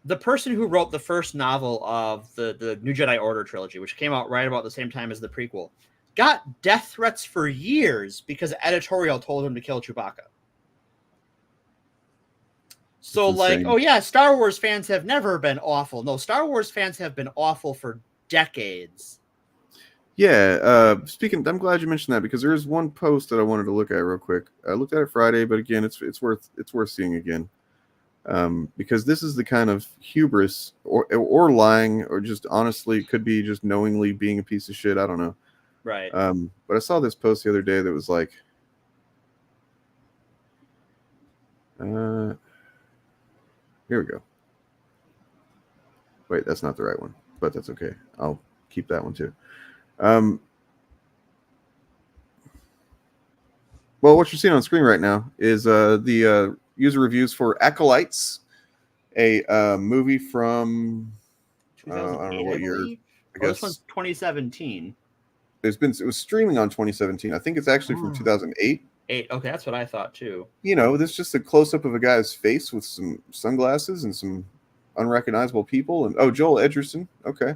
[SPEAKER 6] the person who wrote the first novel of the New Jedi Order trilogy, which came out right about the same time as the prequel, got death threats for years because editorial told him to kill Chewbacca. So, like, oh yeah, Star Wars fans have never been awful. No, Star Wars fans have been awful for decades.
[SPEAKER 3] Yeah, speaking, I'm glad you mentioned that because there is one post that I wanted to look at real quick. I looked at it Friday, but again, it's worth seeing again, because this is the kind of hubris or lying or just honestly could be just knowingly being a piece of shit. I don't know.
[SPEAKER 6] Right.
[SPEAKER 3] But I saw this post the other day that was like, here we go. Wait, that's not the right one, but that's okay. I'll keep that one too. Well, what you're seeing on screen right now is the user reviews for Acolytes, a movie from I don't know what year. I guess
[SPEAKER 6] this one's 2017.
[SPEAKER 3] It was streaming on 2017. I think it's actually from 2008.
[SPEAKER 6] Okay, that's what I thought too.
[SPEAKER 3] You know, this is just a close up of a guy's face with some sunglasses and some unrecognizable people. And Joel Edgerton. Okay,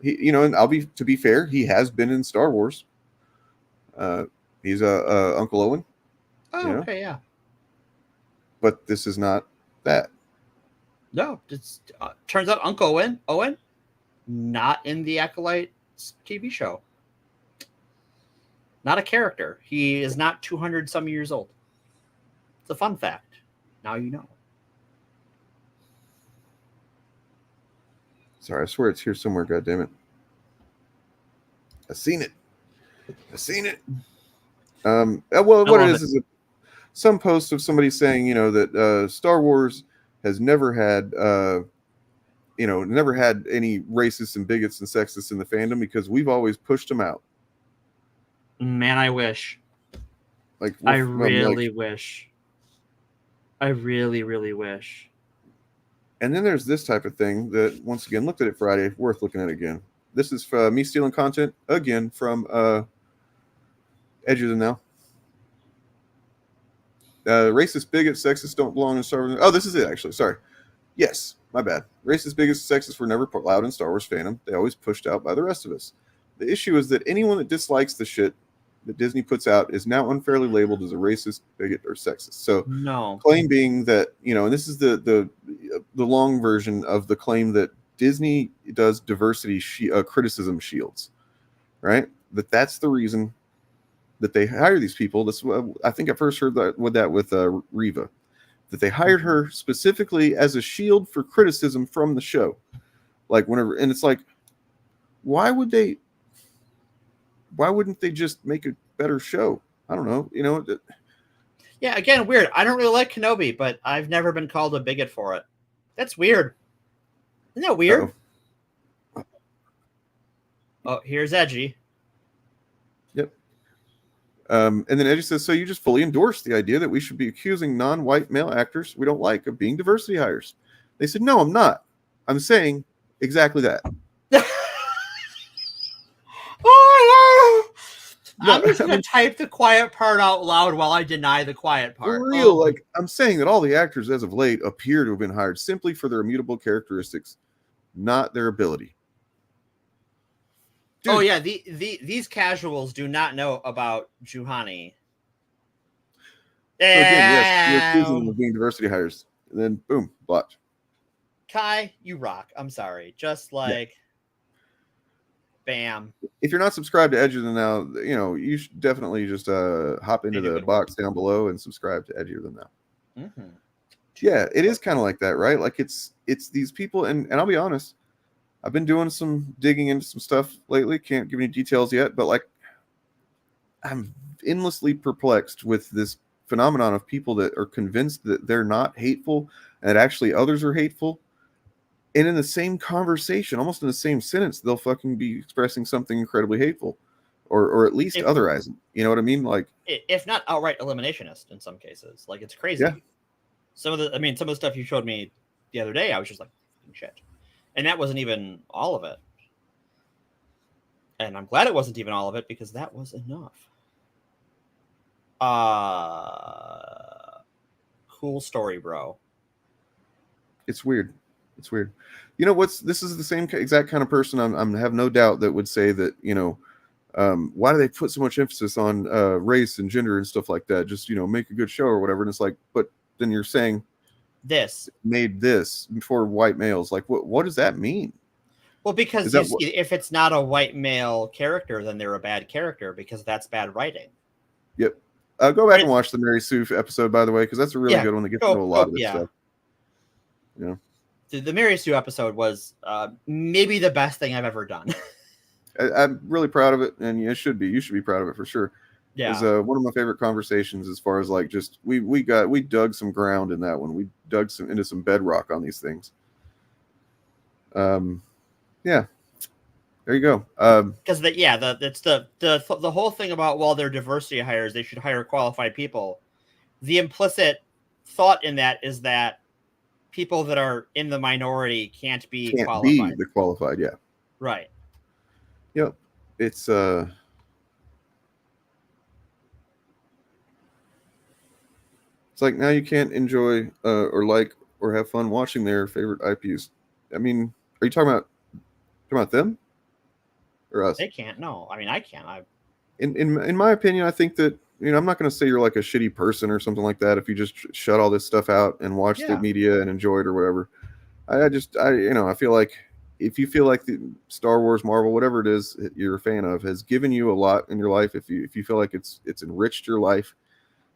[SPEAKER 3] he, and to be fair, he has been in Star Wars. He's Uncle Owen.
[SPEAKER 6] Oh, okay, yeah.
[SPEAKER 3] But this is not that.
[SPEAKER 6] No, it's turns out Uncle Owen, not in the Acolyte TV show. Not a character. He is not 200 some years old. It's a fun fact. Now you know.
[SPEAKER 3] Sorry, I swear it's here somewhere. God damn it! I've seen it. Well, what it is some post of somebody saying, that Star Wars has never had, never had any racists and bigots and sexists in the fandom because we've always pushed them out.
[SPEAKER 6] Man, I wish. I really wish. I really, really wish.
[SPEAKER 3] And then there's this type of thing that, once again, looked at it Friday. Worth looking at again. This is me stealing content again from Edge of the Now. Racist, bigots, sexists don't belong in Star Wars. Oh, this is it, actually. Sorry. Yes, my bad. Racist, bigots, sexists were never allowed in Star Wars fandom. They always pushed out by the rest of us. The issue is that anyone that dislikes the shit that Disney puts out is now unfairly labeled as a racist, bigot, or sexist. So,
[SPEAKER 6] no
[SPEAKER 3] claim being that, and this is the long version of the claim that Disney does diversity criticism shields, right? That's the reason that they hire these people. I think I first heard that with Reva, that they hired her specifically as a shield for criticism from the show. Like whenever, and it's like, why wouldn't they just make a better show? I don't know.
[SPEAKER 6] Yeah, again, weird. I don't really like Kenobi, but I've never been called a bigot for it. That's weird. Isn't that weird? Oh, here's Edgy.
[SPEAKER 3] Yep. And then Edgy says, so you just fully endorse the idea that we should be accusing non-white male actors we don't like of being diversity hires. They said, no, I'm not. I'm saying exactly that.
[SPEAKER 6] I'm just going to type the quiet part out loud while I deny the quiet part.
[SPEAKER 3] For real, I'm saying that all the actors as of late appear to have been hired simply for their immutable characteristics, not their ability. Dude.
[SPEAKER 6] Oh yeah, these casuals do not know about Juhani.
[SPEAKER 3] So again, yes, you're accusing them of being diversity hires, and then boom, blocked.
[SPEAKER 6] Kai, you rock. I'm sorry, just bam.
[SPEAKER 3] If you're not subscribed to Edge of the Now, you should definitely just hop into the box down below and subscribe to Edge of the Now.
[SPEAKER 6] Mm-hmm.
[SPEAKER 3] Yeah, it is kind of like that, right? Like it's these people, and I'll be honest, I've been doing some digging into some stuff lately. Can't give any details yet, but I'm endlessly perplexed with this phenomenon of people that are convinced that they're not hateful and that actually others are hateful. And in the same conversation, almost in the same sentence, they'll fucking be expressing something incredibly hateful, or at least otherizing. You know what I mean? Like,
[SPEAKER 6] if not outright eliminationist in some cases. Like, it's crazy.
[SPEAKER 3] Yeah.
[SPEAKER 6] Some of the stuff you showed me the other day, I was just like, shit. And that wasn't even all of it. And I'm glad it wasn't even all of it because that was enough. Cool story, bro.
[SPEAKER 3] It's weird. It's weird. You know what's? This is the same exact kind of person. I'm have no doubt that would say that, you know, why do they put so much emphasis on race and gender and stuff like that? Just, you know, make a good show or whatever. And it's like, but then you're saying
[SPEAKER 6] this
[SPEAKER 3] made this for white males. Like, what does that mean?
[SPEAKER 6] Well, because if it's not a white male character, then they're a bad character because that's bad writing.
[SPEAKER 3] Yep. Go back and watch the Mary Sue episode, by the way, because that's a really good one that gets to know a lot of this stuff. Yeah.
[SPEAKER 6] The Mary Sue episode was maybe the best thing I've ever done.
[SPEAKER 3] I'm really proud of it, and it should be. You should be proud of it for sure.
[SPEAKER 6] Yeah.
[SPEAKER 3] It was one of my favorite conversations as far as like just we dug some ground in that one. We dug into some bedrock on these things. Yeah. There you go.
[SPEAKER 6] Because it's the whole thing about, while they're diversity hires, they should hire qualified people. The implicit thought in that is that people that are in the minority can't be
[SPEAKER 3] qualified. Yeah.
[SPEAKER 6] Right.
[SPEAKER 3] Yep. It's like now you can't enjoy or like or have fun watching their favorite IPs. I mean, are you talking about them or us?
[SPEAKER 6] They can't. No, I mean I can't.
[SPEAKER 3] In my opinion, I think that, you know, I'm not going to say you're like a shitty person or something like that if you just shut all this stuff out and watch the media and enjoy it or whatever. I feel like if you feel like the Star Wars, Marvel, whatever it is that you're a fan of has given you a lot in your life, if you feel like it's enriched your life,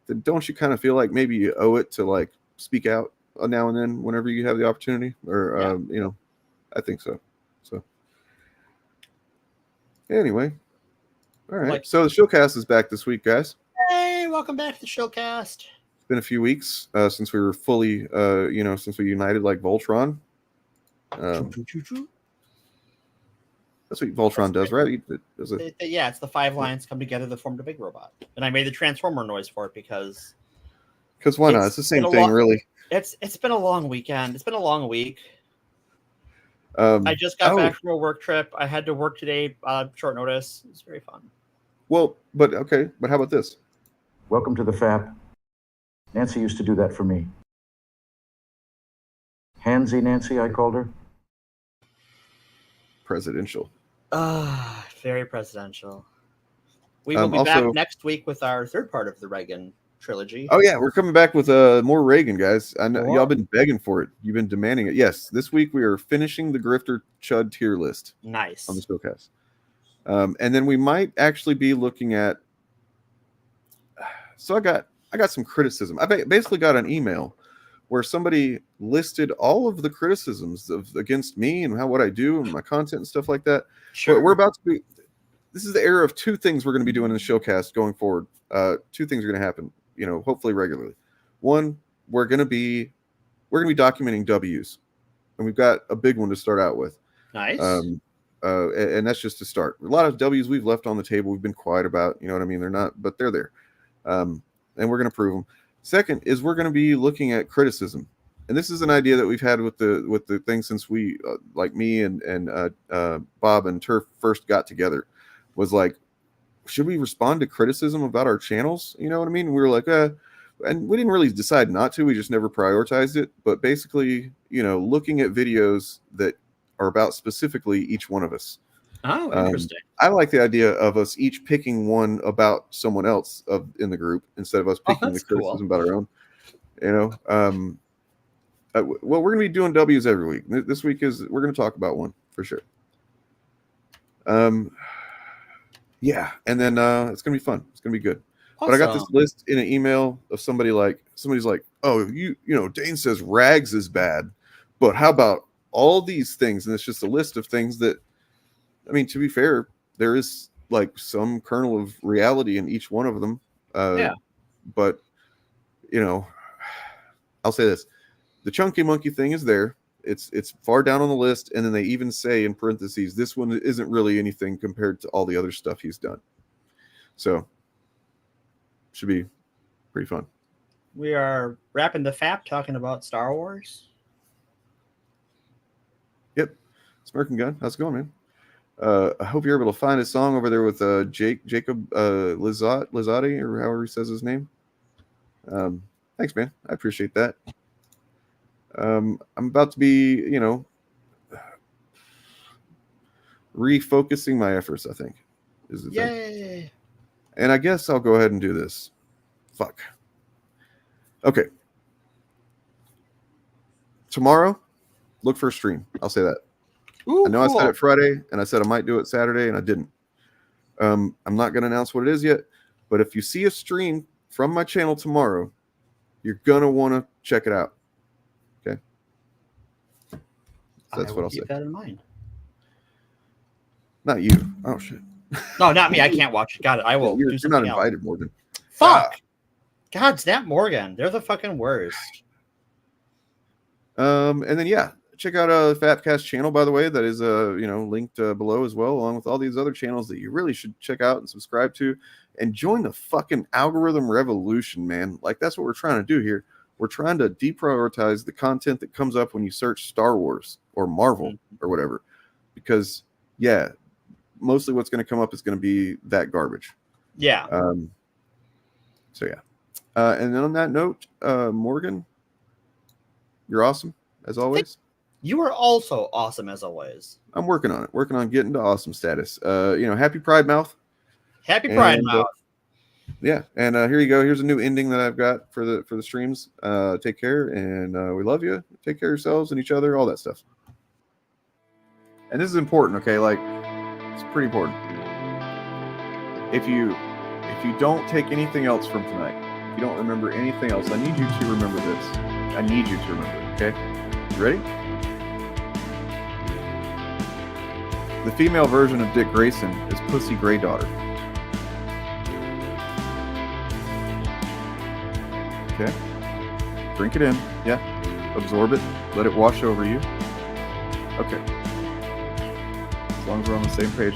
[SPEAKER 3] then don't you kind of feel like maybe you owe it to like speak out now and then whenever you have the opportunity? Or you know, I think so. So anyway, all right. So the showcast is back this week, guys.
[SPEAKER 6] Hey, welcome back to the showcast.
[SPEAKER 3] It's been a few weeks since we were fully, since we united like Voltron. That's what Voltron does, right?
[SPEAKER 6] Yeah, it's the 5 lines come together that formed a big robot. And I made the Transformer noise for it because
[SPEAKER 3] why not? It's the same thing, really.
[SPEAKER 6] It's been a long weekend. It's been a long week. I just got back from a work trip. I had to work today, short notice. It was very fun.
[SPEAKER 3] Well, but how about this?
[SPEAKER 9] Welcome to the FAP. Nancy used to do that for me. Handsy Nancy, I called her.
[SPEAKER 3] Presidential.
[SPEAKER 6] Very presidential. We will be back next week with our third part of the Reagan trilogy.
[SPEAKER 3] Oh yeah, we're coming back with more Reagan, guys. I know y'all been begging for it. You've been demanding it. Yes, this week we are finishing the Grifter Chud tier list.
[SPEAKER 6] Nice.
[SPEAKER 3] On the showcast. And then we might actually be looking at. So I got some criticism. I basically got an email where somebody listed all of the criticisms against me and what I do and my content and stuff like that.
[SPEAKER 6] Sure.
[SPEAKER 3] But we're about to be. This is the era of two things we're going to be doing in the showcast going forward. Two things are going to happen. You know, hopefully regularly. One, we're going to be documenting W's, and we've got a big one to start out with.
[SPEAKER 6] Nice.
[SPEAKER 3] And that's just to start. A lot of W's we've left on the table. We've been quiet about. You know what I mean? They're not, but they're there. And we're going to prove them. Second is we're going to be looking at criticism, and this is an idea that we've had with the thing since we like me and Bob and Turf first got together. Was like, should we respond to criticism about our channels? You know what I mean? We were like, and we didn't really decide not to. We just never prioritized it. But basically, you know, looking at videos that are about specifically each one of us.
[SPEAKER 6] Oh, interesting.
[SPEAKER 3] I like the idea of us each picking one about someone else in the group instead of us picking the criticism about our own. You know, well, we're going to be doing W's every week. This week we're going to talk about one for sure. Yeah, and then it's gonna be fun. It's gonna be good. Awesome. But I got this list in an email of somebody's like, oh, you know, Dane says rags is bad, but how about all these things? And it's just a list of things that, I mean, to be fair, there is like some kernel of reality in each one of them.
[SPEAKER 6] Yeah.
[SPEAKER 3] But you know, I'll say this: the Chunky Monkey thing is there. It's far down on the list, and then they even say in parentheses, this one isn't really anything compared to all the other stuff he's done. So, should be pretty fun.
[SPEAKER 6] We are wrapping the FAP talking about Star Wars.
[SPEAKER 3] Yep. Smirking Gun, how's it going, man? I hope you're able to find his song over there with Jacob Lizotti, or however he says his name. Thanks, man. I appreciate that. I'm about to be, refocusing my efforts, I think, is the thing.
[SPEAKER 6] Yay!
[SPEAKER 3] And I guess I'll go ahead and do this. Fuck. Okay. Tomorrow, look for a stream. I'll say that.
[SPEAKER 6] Ooh,
[SPEAKER 3] I know
[SPEAKER 6] cool.
[SPEAKER 3] I said it Friday, and I said I might do it Saturday, and I didn't. I'm not going to announce what it is yet, but if you see a stream from my channel tomorrow, you're going to want to check it out. Okay? So that's what I'll say.
[SPEAKER 6] Keep that in mind.
[SPEAKER 3] Not you. Oh, shit.
[SPEAKER 6] No, not me. I can't watch it. Got it. I will.
[SPEAKER 3] You're not
[SPEAKER 6] else.
[SPEAKER 3] invited, Morgan.
[SPEAKER 6] Fuck. God, Snap Morgan. They're the fucking worst.
[SPEAKER 3] And then, yeah. Check out Fapcast channel, by the way. That is linked below as well, along with all these other channels that you really should check out and subscribe to, and join the fucking algorithm revolution, man. Like, that's what we're trying to do here. We're trying to deprioritize the content that comes up when you search Star Wars or Marvel or whatever, because mostly what's going to come up is going to be that garbage.
[SPEAKER 6] Yeah.
[SPEAKER 3] So yeah. And then on that note, Morgan, you're awesome as always.
[SPEAKER 6] You are also awesome as always.
[SPEAKER 3] I'm working on it. Working on getting to awesome status. Happy Pride Mouth.
[SPEAKER 6] Happy Pride Mouth.
[SPEAKER 3] Yeah, and here you go. Here's a new ending that I've got for the streams. Take care, and we love you. Take care of yourselves and each other, all that stuff. And this is important, okay? Like, it's pretty important. If you don't take anything else from tonight, if you don't remember anything else, I need you to remember this. I need you to remember it, okay? You ready? The female version of Dick Grayson is Pussy Gray Daughter. Okay. Drink it in. Yeah. Absorb it. Let it wash over you. Okay. As long as we're on the same page.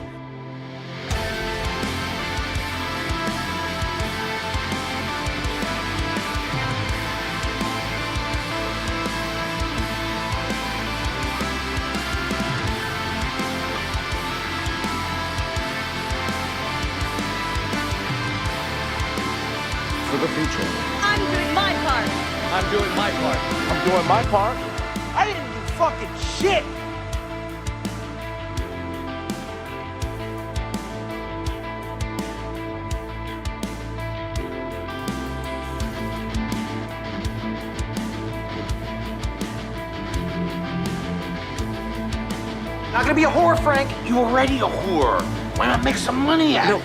[SPEAKER 21] For the future.
[SPEAKER 17] I'm doing my part.
[SPEAKER 21] I'm doing my part.
[SPEAKER 8] I'm doing my part.
[SPEAKER 17] I didn't do fucking shit.
[SPEAKER 22] Not gonna be a whore, Frank.
[SPEAKER 5] You're already a whore. Why not make some money at it?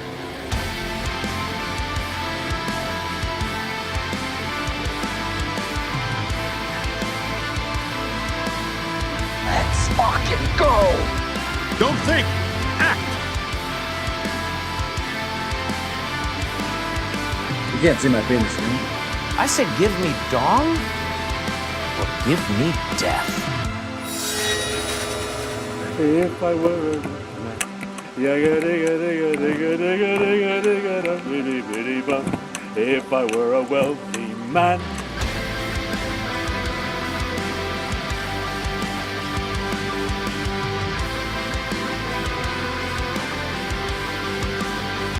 [SPEAKER 22] Let's fucking go.
[SPEAKER 18] Don't think, act.
[SPEAKER 9] You can't see my penis, man.
[SPEAKER 22] I said give me dong, or give me death.
[SPEAKER 4] If I were a man, if I were a wealthy man,